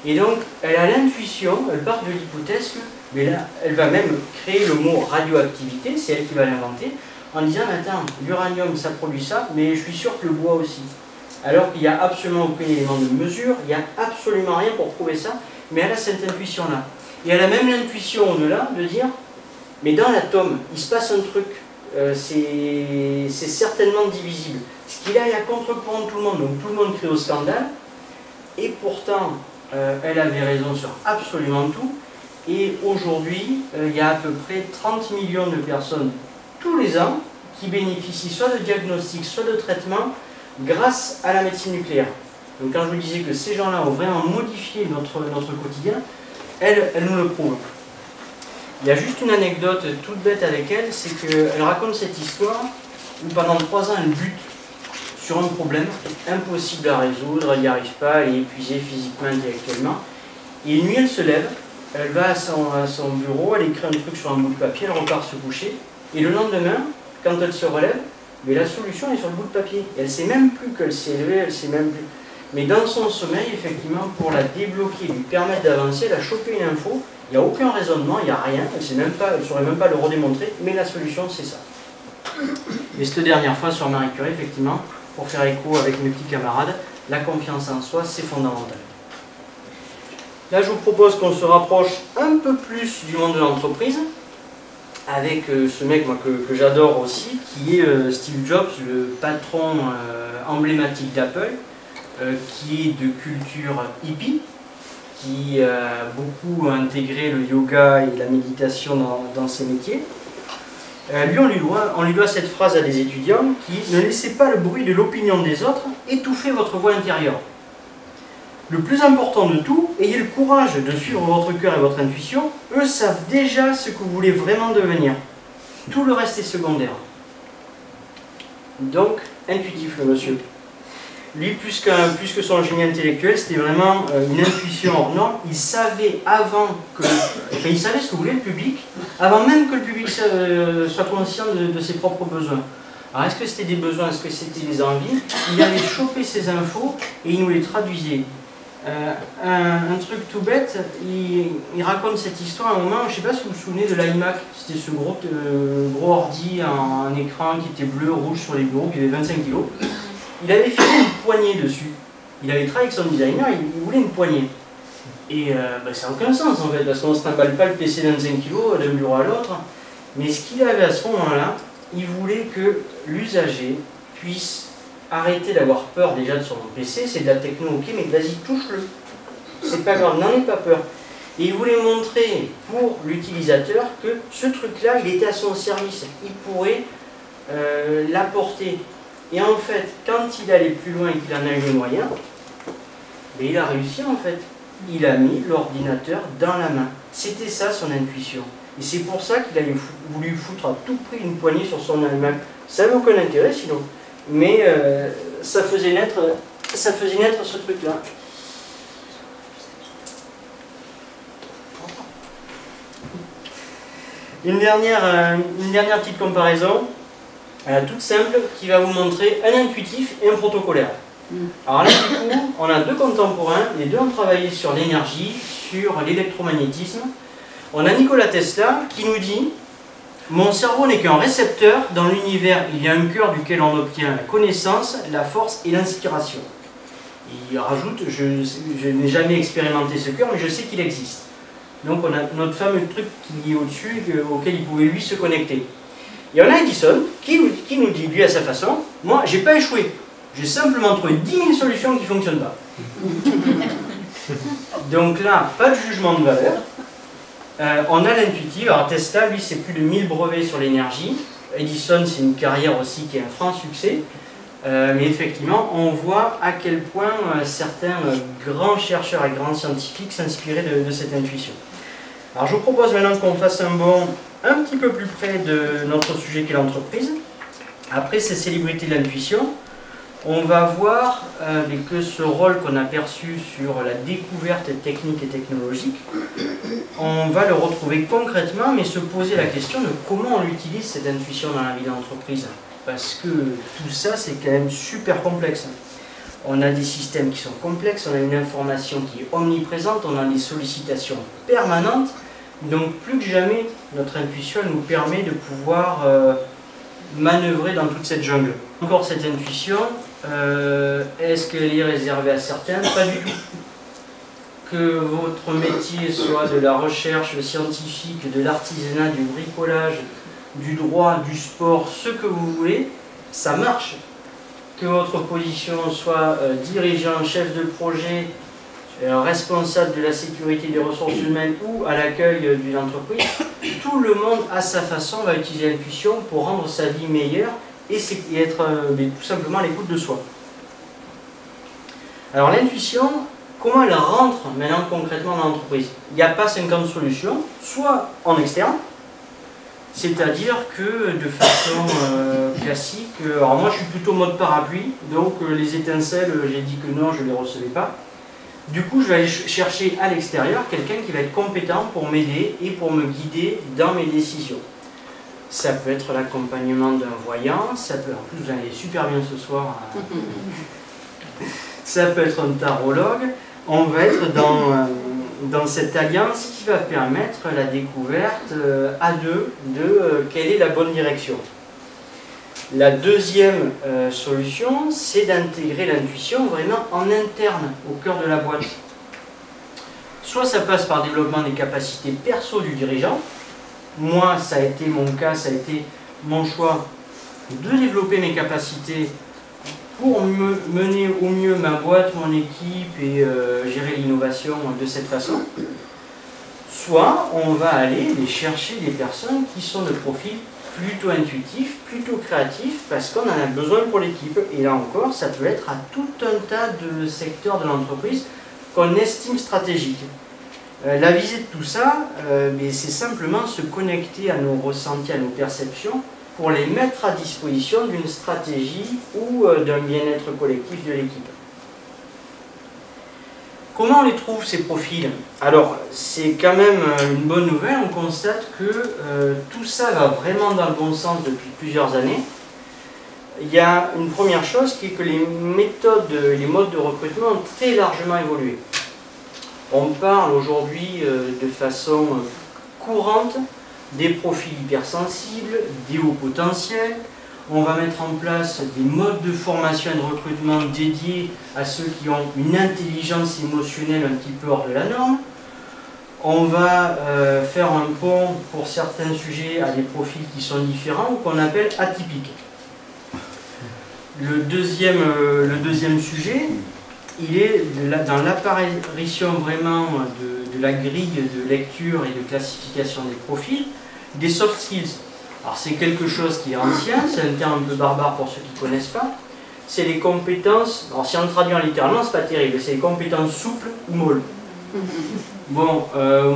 Et donc, elle a l'intuition, elle part de l'hypothèse que, mais là, elle va même créer le mot radioactivité, c'est elle qui va l'inventer, en disant, attends, l'uranium ça produit ça, mais je suis sûr que le bois aussi. Alors qu'il n'y a absolument aucun élément de mesure, il n'y a absolument rien pour prouver ça, mais elle a cette intuition-là. Et elle a même l'intuition au-delà de dire, mais dans l'atome, il se passe un truc, c'est certainement divisible. Ce qu'il a, il y a contre-courant de tout le monde, donc tout le monde crie au scandale, et pourtant, elle avait raison sur absolument tout, et aujourd'hui, il y a à peu près 30 millions de personnes tous les ans qui bénéficient soit de diagnostics, soit de traitements grâce à la médecine nucléaire. Donc quand je vous disais que ces gens-là ont vraiment modifié notre quotidien, elle nous le prouve. Il y a juste une anecdote toute bête avec elle, c'est qu'elle raconte cette histoire où pendant 3 ans elle bute sur un problème impossible à résoudre, elle n'y arrive pas, elle est épuisée physiquement, intellectuellement. Et une nuit elle se lève, elle va à son bureau, elle écrit un truc sur un bout de papier, elle repart se coucher, et le lendemain, quand elle se relève, mais la solution est sur le bout de papier. Elle ne sait même plus qu'elle s'est levée, elle sait même plus. Mais dans son sommeil, effectivement, pour la débloquer, lui permettre d'avancer, elle a chopé une info, il n'y a aucun raisonnement, il n'y a rien, elle ne saurait même pas le redémontrer, mais la solution c'est ça. Et cette dernière fois sur Marie Curie, effectivement, pour faire écho avec mes petits camarades, la confiance en soi, c'est fondamental. Là, je vous propose qu'on se rapproche un peu plus du monde de l'entreprise, avec ce mec moi, que j'adore aussi, qui est Steve Jobs, le patron emblématique d'Apple, qui est de culture hippie, qui a beaucoup intégré le yoga et la méditation dans ses métiers. Lui, on lui doit cette phrase à des étudiants qui « Ne laissez pas le bruit de l'opinion des autres étouffer votre voix intérieure. Le plus important de tout, ayez le courage de suivre votre cœur et votre intuition. Eux savent déjà ce que vous voulez vraiment devenir. Tout le reste est secondaire. » Donc, intuitif le monsieur. Lui, plus que son génie intellectuel, c'était vraiment une intuition hors norme. Il savait il savait ce que voulait le public, avant même que le public soit conscient de ses propres besoins. Alors, est-ce que c'était des besoins, est-ce que c'était des envies? Il allait choper ces infos et il nous les traduisait. Un truc tout bête, il raconte cette histoire à un moment, je ne sais pas si vous vous souvenez de l'iMac, c'était ce gros ordi, un écran qui était bleu, rouge sur les bureaux, qui avait 25 kg. Il avait fait une poignée dessus. Il avait travaillé avec son designer, il voulait une poignée. Et ça n'a aucun sens en fait, parce qu'on ne se trimballe pas le PC de 25 kg d'un bureau à l'autre. Mais ce qu'il avait à ce moment-là, il voulait que l'usager puisse arrêter d'avoir peur déjà de son PC, c'est de la techno, ok, mais vas-y, touche-le. C'est pas grave, n'en aie pas peur. Et il voulait montrer pour l'utilisateur que ce truc-là, il était à son service. Il pourrait l'apporter. Et en fait, quand il allait plus loin et qu'il en a eu les moyens, il a réussi en fait. Il a mis l'ordinateur dans la main. C'était ça son intuition. Et c'est pour ça qu'il a voulu foutre à tout prix une poignée sur son iMac. Ça n'avait aucun intérêt sinon. Mais ça faisait naître ce truc-là. Une dernière petite comparaison, toute simple, qui va vous montrer un intuitif et un protocolaire. Alors là, du coup, on a deux contemporains, les deux ont travaillé sur l'énergie, sur l'électromagnétisme. On a Nikola Tesla qui nous dit « Mon cerveau n'est qu'un récepteur, dans l'univers il y a un cœur duquel on obtient la connaissance, la force et l'inspiration. » Il rajoute « Je n'ai jamais expérimenté ce cœur, mais je sais qu'il existe. » Donc on a notre fameux truc qui est au-dessus, auquel il pouvait lui se connecter. Et on a Edison qui nous dit, lui à sa façon, « Moi, j'ai pas échoué. J'ai simplement trouvé 10 000 solutions qui ne fonctionnent pas. » Donc là, pas de jugement de valeur. On a l'intuitif. Alors Tesla, lui, c'est plus de 1000 brevets sur l'énergie. Edison, c'est une carrière aussi qui est un franc succès. Mais effectivement, on voit à quel point certains grands chercheurs et grands scientifiques s'inspiraient de cette intuition. Alors je vous propose maintenant qu'on fasse un bond un petit peu plus près de notre sujet qui est l'entreprise. Après ces célébrités de l'intuition, on va voir que ce rôle qu'on a perçu sur la découverte technique et technologique, on va le retrouver concrètement, mais se poser la question de comment on utilise cette intuition dans la vie de l'entreprise. Parce que tout ça, c'est quand même super complexe. On a des systèmes qui sont complexes, on a une information qui est omniprésente, on a des sollicitations permanentes. Donc plus que jamais, notre intuition nous permet de pouvoir manœuvrer dans toute cette jungle. Encore cette intuition, est-ce qu'elle est réservée à certains? Pas du tout. Que votre métier soit de la recherche scientifique, de l'artisanat, du bricolage, du droit, du sport, ce que vous voulez, ça marche. Que votre position soit dirigeant, chef de projet, responsable de la sécurité des ressources humaines ou à l'accueil d'une entreprise, tout le monde à sa façon va utiliser l'intuition pour rendre sa vie meilleure et être tout simplement à l'écoute de soi. Alors l'intuition, comment elle rentre maintenant concrètement dans l'entreprise? Il n'y a pas 50 solutions, soit en externe, c'est-à-dire que de façon classique, alors moi je suis plutôt mode parapluie, donc les étincelles, j'ai dit que non, je ne les recevais pas. Du coup, je vais aller chercher à l'extérieur quelqu'un qui va être compétent pour m'aider et pour me guider dans mes décisions. Ça peut être l'accompagnement d'un voyant, ça peut, en plus vous allez super bien ce soir, ça peut être un tarologue. On va être dans cette alliance qui va permettre la découverte à deux de quelle est la bonne direction. La deuxième solution, c'est d'intégrer l'intuition vraiment en interne, au cœur de la boîte. Soit ça passe par le développement des capacités perso du dirigeant. Moi, ça a été mon cas, ça a été mon choix de développer mes capacités pour mener au mieux ma boîte, mon équipe et gérer l'innovation de cette façon. Soit on va aller chercher des personnes qui sont de profil plutôt intuitif, plutôt créatif, parce qu'on en a besoin pour l'équipe. Et là encore, ça peut être à tout un tas de secteurs de l'entreprise qu'on estime stratégiques. La visée de tout ça, c'est simplement se connecter à nos ressentis, à nos perceptions, pour les mettre à disposition d'une stratégie ou d'un bien-être collectif de l'équipe. Comment on les trouve, ces profils? Alors, c'est quand même une bonne nouvelle, on constate que tout ça va vraiment dans le bon sens depuis plusieurs années. Il y a une première chose qui est que les méthodes, les modes de recrutement ont très largement évolué. On parle aujourd'hui de façon courante des profils hypersensibles, des hauts potentiels. On va mettre en place des modes de formation et de recrutement dédiés à ceux qui ont une intelligence émotionnelle un petit peu hors de la norme. On va faire un pont pour certains sujets à des profils qui sont différents ou qu'on appelle atypiques. Le deuxième sujet, il est dans l'apparition vraiment de la grille de lecture et de classification des profils, des soft skills. Alors c'est quelque chose qui est ancien, c'est un terme un peu barbare pour ceux qui ne connaissent pas. C'est les compétences, alors si on traduit en littéralement, c'est pas terrible, c'est les compétences souples ou molles. Bon,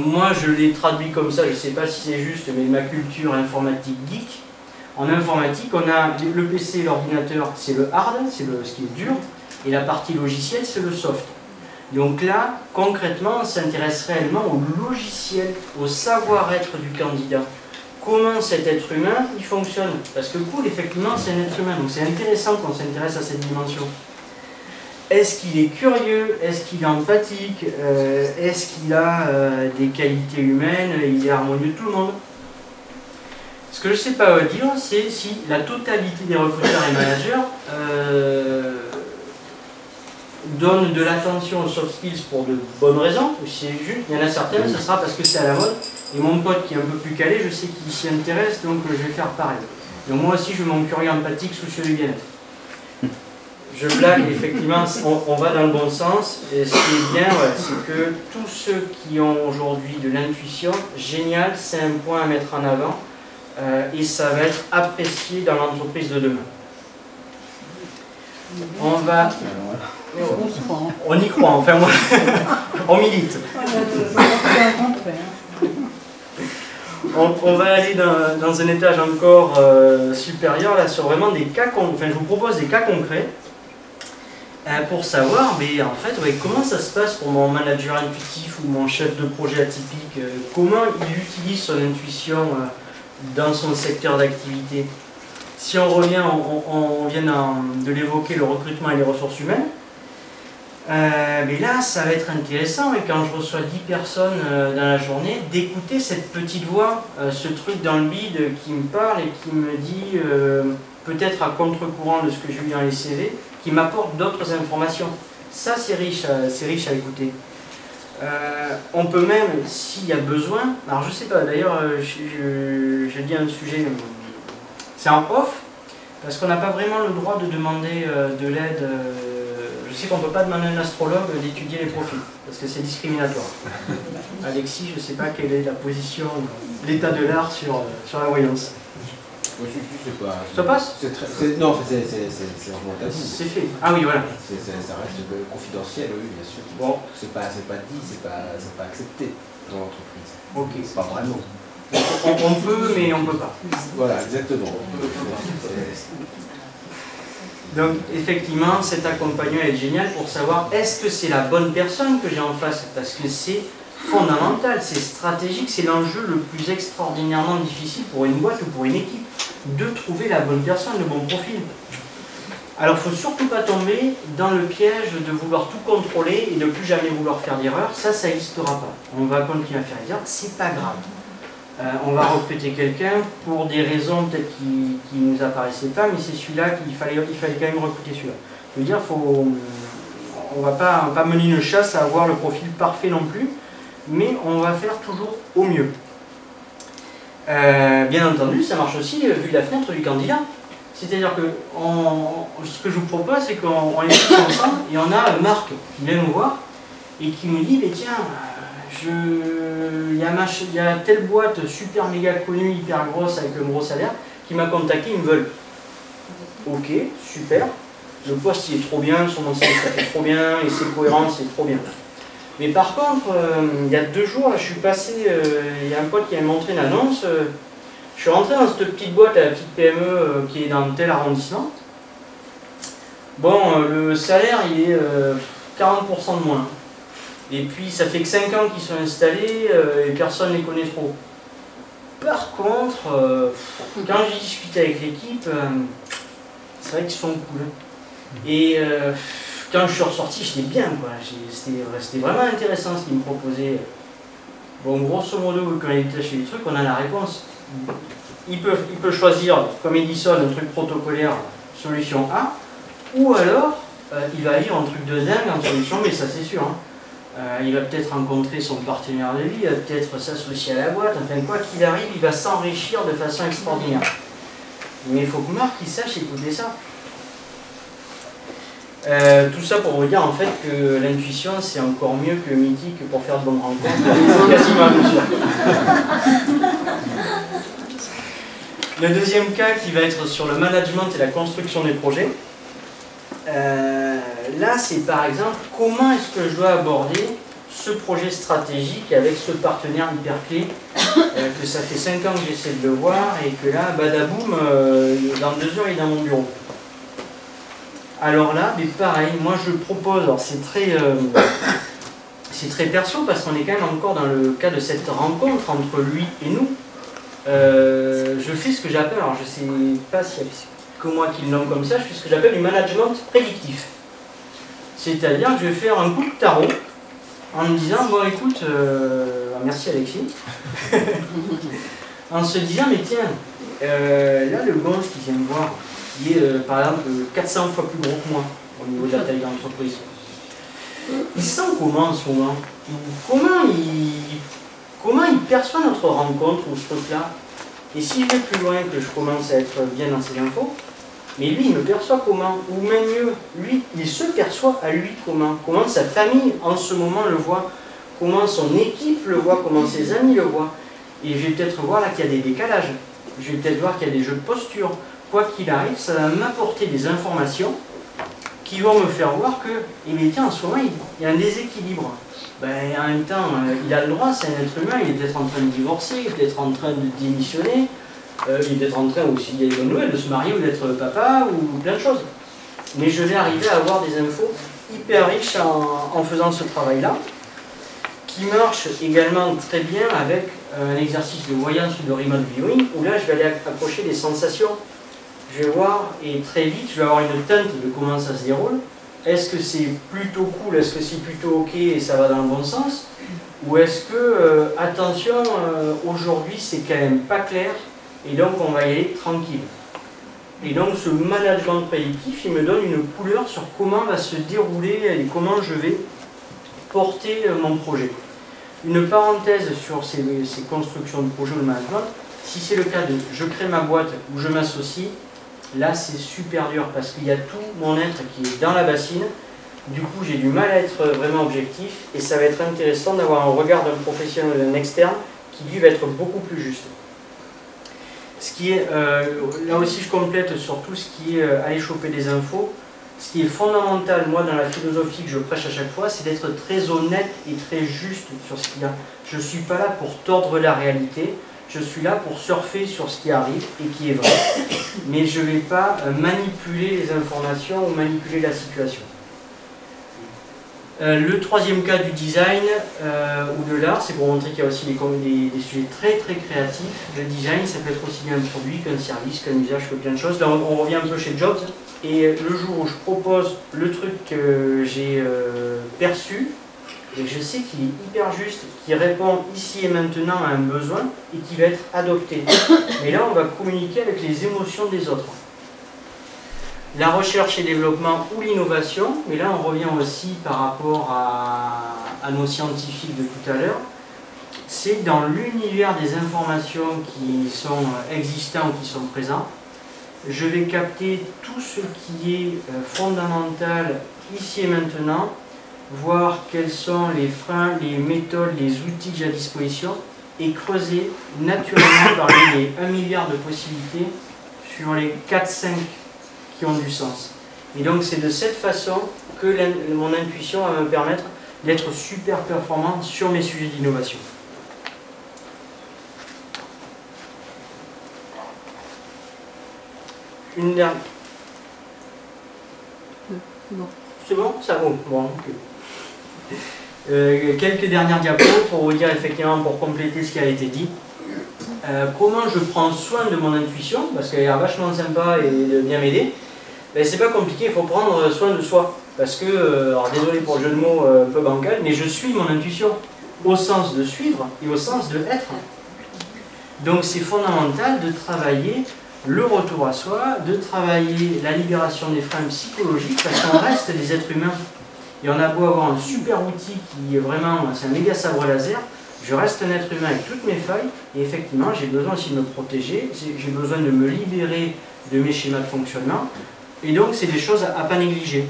moi je l'ai traduit comme ça, je ne sais pas si c'est juste, mais ma culture informatique geek. En informatique, on a le PC et l'ordinateur, c'est le hard, c'est ce qui est dur, et la partie logicielle, c'est le soft. Donc là, concrètement, on s'intéresse réellement au logiciel, au savoir-être du candidat. Comment cet être humain, il fonctionne. Parce que cool, effectivement, c'est un être humain, donc c'est intéressant qu'on s'intéresse à cette dimension. Est-ce qu'il est curieux? Est-ce qu'il est empathique? Est-ce qu'il a des qualités humaines? Il est harmonieux de tout le monde? Ce que je ne sais pas dire, c'est si la totalité des recruteurs et managers donnent de l'attention aux soft skills pour de bonnes raisons, ou si c'est juste, il y en a certaines, ce sera parce que c'est à la mode, et mon pote qui est un peu plus calé, je sais qu'il s'y intéresse, donc je vais faire pareil. Donc moi aussi, je veux mon curieux empathique, soucieux du bien-être. Je blague, effectivement, on va dans le bon sens, et ce qui est bien, ouais, c'est que tous ceux qui ont aujourd'hui de l'intuition, génial, c'est un point à mettre en avant, et ça va être apprécié dans l'entreprise de demain. On va... On y croit, enfin moi, on milite. On va aller dans un étage encore supérieur, là, sur vraiment des cas concrets. Enfin, je vous propose des cas concrets pour savoir, mais en fait, ouais, comment ça se passe pour mon manager intuitif ou mon chef de projet atypique, comment il utilise son intuition dans son secteur d'activité. Si on revient, on vient de l'évoquer, le recrutement et les ressources humaines, mais là, ça va être intéressant, et quand je reçois 10 personnes dans la journée, d'écouter cette petite voix, ce truc dans le bide qui me parle et qui me dit, peut-être à contre-courant de ce que j'ai eu dans les CV, qui m'apporte d'autres informations. Ça, c'est riche à écouter. On peut même, s'il y a besoin, alors je sais pas, d'ailleurs, j'ai dit un sujet, c'est en off, parce qu'on n'a pas vraiment le droit de demander de l'aide. Je sais qu'on ne peut pas demander à un astrologue d'étudier les profils, parce que c'est discriminatoire. Alexis, je ne sais pas quelle est la position, l'état de l'art sur la voyance. Ça passe?
Non, c'est vraiment
c'est fait. Ah oui, voilà.
Ça reste confidentiel, oui, bien sûr.
Bon.
C'est pas dit, c'est pas accepté dans l'entreprise.
Ok.
C'est pas vraiment.
On peut, mais on peut pas.
Voilà, exactement.
Donc, effectivement, cet accompagnement est génial pour savoir est-ce que c'est la bonne personne que j'ai en face, parce que c'est fondamental, c'est stratégique, c'est l'enjeu le plus extraordinairement difficile pour une boîte ou pour une équipe, de trouver la bonne personne, le bon profil. Alors, il ne faut surtout pas tomber dans le piège de vouloir tout contrôler et de ne plus jamais vouloir faire d'erreur. Ça n'existera pas. On va continuer à faire des erreurs, c'est pas grave. On va recruter quelqu'un pour des raisons peut-être qui ne nous apparaissaient pas, mais c'est celui-là qu'il fallait quand même recruter celui-là. Je veux dire, on ne va pas mener une chasse à avoir le profil parfait non plus, mais on va faire toujours au mieux. Bien entendu, ça marche aussi vu la fenêtre du candidat. C'est-à-dire que ce que je vous propose, c'est qu'on est tous ensemble et on a Marc qui vient nous voir et qui nous dit, mais tiens, il y a telle boîte super méga connue, hyper grosse avec un gros salaire qui m'a contacté, ils me veulent. Ok, super. Le poste il est trop bien, son nom ça fait trop bien et c'est cohérent, c'est trop bien. Mais par contre, il y a 2 jours, là, je suis passé, il y a un pote qui m'a montré une annonce, je suis rentré dans cette petite boîte, la petite PME qui est dans tel arrondissement. Bon, le salaire il est 40% de moins. Et puis ça fait que 5 ans qu'ils sont installés et personne ne les connaît trop. Par contre, quand j'ai discuté avec l'équipe, c'est vrai qu'ils sont cool. Et quand je suis ressorti, j'étais bien, quoi. C'était vraiment intéressant ce qu'ils me proposaient. Bon, grosso modo, quand il est lâché les trucs, on a la réponse. Il peut choisir, comme Edison, un truc protocolaire, solution A, ou alors il va lire un truc de dingue en solution, mais ça c'est sûr. Il va peut-être rencontrer son partenaire de vie, il va peut-être s'associer à la boîte, enfin quoi qu'il arrive, il va s'enrichir de façon extraordinaire. Mais il faut que Marc il sache écouter ça. Tout ça pour vous dire en fait que l'intuition c'est encore mieux que mythique pour faire de bonnes rencontres. C'est quasiment sûr. Le deuxième cas qui va être sur le management et la construction des projets. Là c'est par exemple comment est-ce que je dois aborder ce projet stratégique avec ce partenaire hyper clé que ça fait 5 ans que j'essaie de le voir et que là, badaboum, dans 2 heures il est dans mon bureau. Alors là, mais pareil, moi je propose, alors c'est très perso parce qu'on est quand même encore dans le cas de cette rencontre entre lui et nous. Je fais ce que j'appelle, alors je sais pas s'il y a que moi qui le nomme comme ça, je fais ce que j'appelle du management prédictif. C'est-à-dire que je vais faire un coup de tarot en me disant, bon écoute, merci Alexis, en se disant, mais tiens, là le gonze qui vient me voir, il est par exemple 400 fois plus gros que moi au niveau de la taille de l'entreprise. Il sent comment en ce moment? Comment il perçoit notre rencontre ou ce truc-là? Et si je vais plus loin, que je commence à être bien dans ces infos, mais lui, il me perçoit comment? Ou même mieux, lui, il se perçoit à lui comment? Comment sa famille, en ce moment, le voit? Comment son équipe le voit? Comment ses amis le voient? Et je vais peut-être voir là qu'il y a des décalages. Je vais peut-être voir qu'il y a des jeux de posture. Quoi qu'il arrive, ça va m'apporter des informations qui vont me faire voir que, eh bien, tiens, en ce moment, il y a un déséquilibre. Ben, en même temps, il a le droit, c'est un être humain, il est peut-être en train de divorcer, il est peut-être en train de démissionner, il est peut-être en train aussi, il y a des bonnes nouvelles, de se marier ou d'être papa, ou plein de choses. Mais je vais arriver à avoir des infos hyper riches en faisant ce travail-là, qui marche également très bien avec un exercice de voyance ou de remote viewing, où là, je vais aller approcher des sensations. Je vais voir, et très vite, je vais avoir une teinte de comment ça se déroule. Est-ce que c'est plutôt cool, est-ce que c'est plutôt ok et ça va dans le bon sens? Ou est-ce que, attention, aujourd'hui c'est quand même pas clair et donc on va y aller tranquille. Et donc ce management prédictif, il me donne une couleur sur comment va se dérouler et comment je vais porter mon projet. Une parenthèse sur ces constructions de projet ou de management, si c'est le cas de je crée ma boîte ou je m'associe, là c'est super dur parce qu'il y a tout mon être qui est dans la bassine. Du coup j'ai du mal à être vraiment objectif et ça va être intéressant d'avoir un regard d'un professionnel ou d'un externe qui lui va être beaucoup plus juste. Ce qui est, là aussi je complète sur tout ce qui est aller choper des infos. Ce qui est fondamental, moi, dans la philosophie que je prêche à chaque fois, c'est d'être très honnête et très juste sur ce qu'il y a. Je ne suis pas là pour tordre la réalité, je suis là pour surfer sur ce qui arrive et qui est vrai, mais je ne vais pas manipuler les informations ou manipuler la situation. Le troisième cas du design ou de l'art, c'est pour montrer qu'il y a aussi des sujets très très créatifs. Le design, ça peut être aussi bien un produit qu'un service, qu'un usage, que plein de choses. Là, on revient un peu chez Jobs. Et le jour où je propose le truc que j'ai perçu, et je sais qu'il est hyper juste, qui répond ici et maintenant à un besoin et qui va être adopté. Mais là, on va communiquer avec les émotions des autres. La recherche et développement ou l'innovation, mais là on revient aussi par rapport à nos scientifiques de tout à l'heure, c'est dans l'univers des informations qui sont existants ou qui sont présents, je vais capter tout ce qui est fondamental ici et maintenant, voir quels sont les freins, les méthodes, les outils que j'ai à disposition et creuser naturellement parmi les 1 milliard de possibilités sur les 4-5 qui ont du sens. Et donc c'est de cette façon que mon intuition va me permettre d'être super performant sur mes sujets d'innovation. Une dernière.
Bon.
C'est bon? Ça vaut. Bon, ok. Quelques dernières diapos pour vous dire effectivement, pour compléter ce qui a été dit. Comment je prends soin de mon intuition, parce qu'elle est vachement sympa et de bien m'aider. Ben, c'est pas compliqué, il faut prendre soin de soi. Parce que, alors désolé pour le jeu de mots un peu bancal, mais je suis mon intuition, au sens de suivre et au sens de être. Donc c'est fondamental de travailler le retour à soi, de travailler la libération des freins psychologiques, parce qu'on reste des êtres humains. Et on a beau avoir un super outil qui est vraiment, c'est un méga sabre laser, je reste un être humain avec toutes mes failles, et effectivement j'ai besoin aussi de me protéger, j'ai besoin de me libérer de mes schémas de fonctionnement, et donc c'est des choses à ne pas négliger.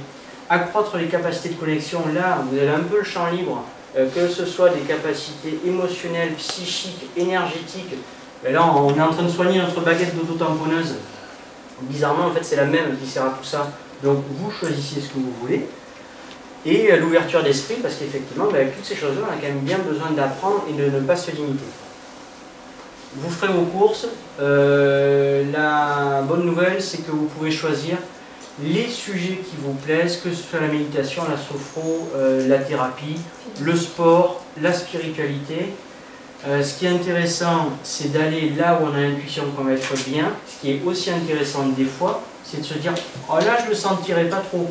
Accroître les capacités de connexion, là vous avez un peu le champ libre, que ce soit des capacités émotionnelles, psychiques, énergétiques. Et là on est en train de soigner notre baguette d'auto-tamponneuse. Bizarrement en fait c'est la même qui sert à tout ça, donc vous choisissez ce que vous voulez. Et l'ouverture d'esprit, parce qu'effectivement, avec toutes ces choses-là, on a quand même bien besoin d'apprendre et de ne pas se limiter. Vous ferez vos courses. La bonne nouvelle, c'est que vous pouvez choisir les sujets qui vous plaisent, que ce soit la méditation, la sophro, la thérapie, le sport, la spiritualité. Ce qui est intéressant, c'est d'aller là où on a l'intuition qu'on va être bien. Ce qui est aussi intéressant des fois, c'est de se dire « Oh là, je ne le sentirais pas trop ».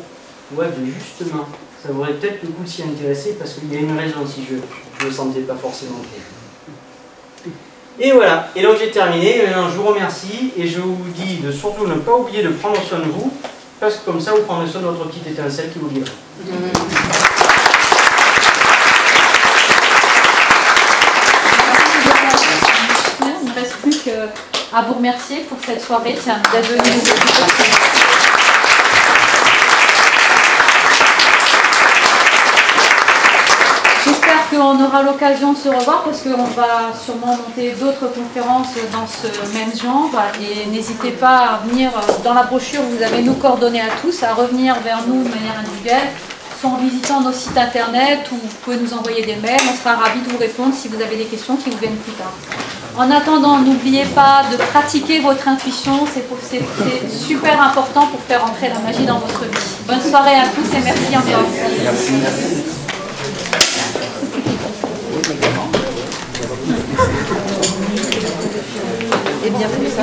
Ouais, mais justement, ça vaudrait peut-être le coup de s'y intéresser parce qu'il y a une raison si je ne le sentais pas forcément. Et voilà, et donc j'ai terminé. Maintenant, je vous remercie et je vous dis de surtout ne pas oublier de prendre soin de vous parce que comme ça, vous prendrez soin de votre petite étincelle qui vous guidera.
Il ne reste plus qu'à vous remercier pour cette soirée. Tiens, d'être venu nous écouter. J'espère qu'on aura l'occasion de se revoir parce qu'on va sûrement monter d'autres conférences dans ce même genre. Et n'hésitez pas à venir, dans la brochure, vous avez nos coordonnées à tous, à revenir vers nous de manière individuelle, soit en visitant nos sites internet ou vous pouvez nous envoyer des mails. On sera ravis de vous répondre si vous avez des questions qui vous viennent plus tard. En attendant, n'oubliez pas de pratiquer votre intuition, c'est super important pour faire entrer la magie dans votre vie. Bonne soirée à tous et merci encore.
Merci.
Et bien plus ça.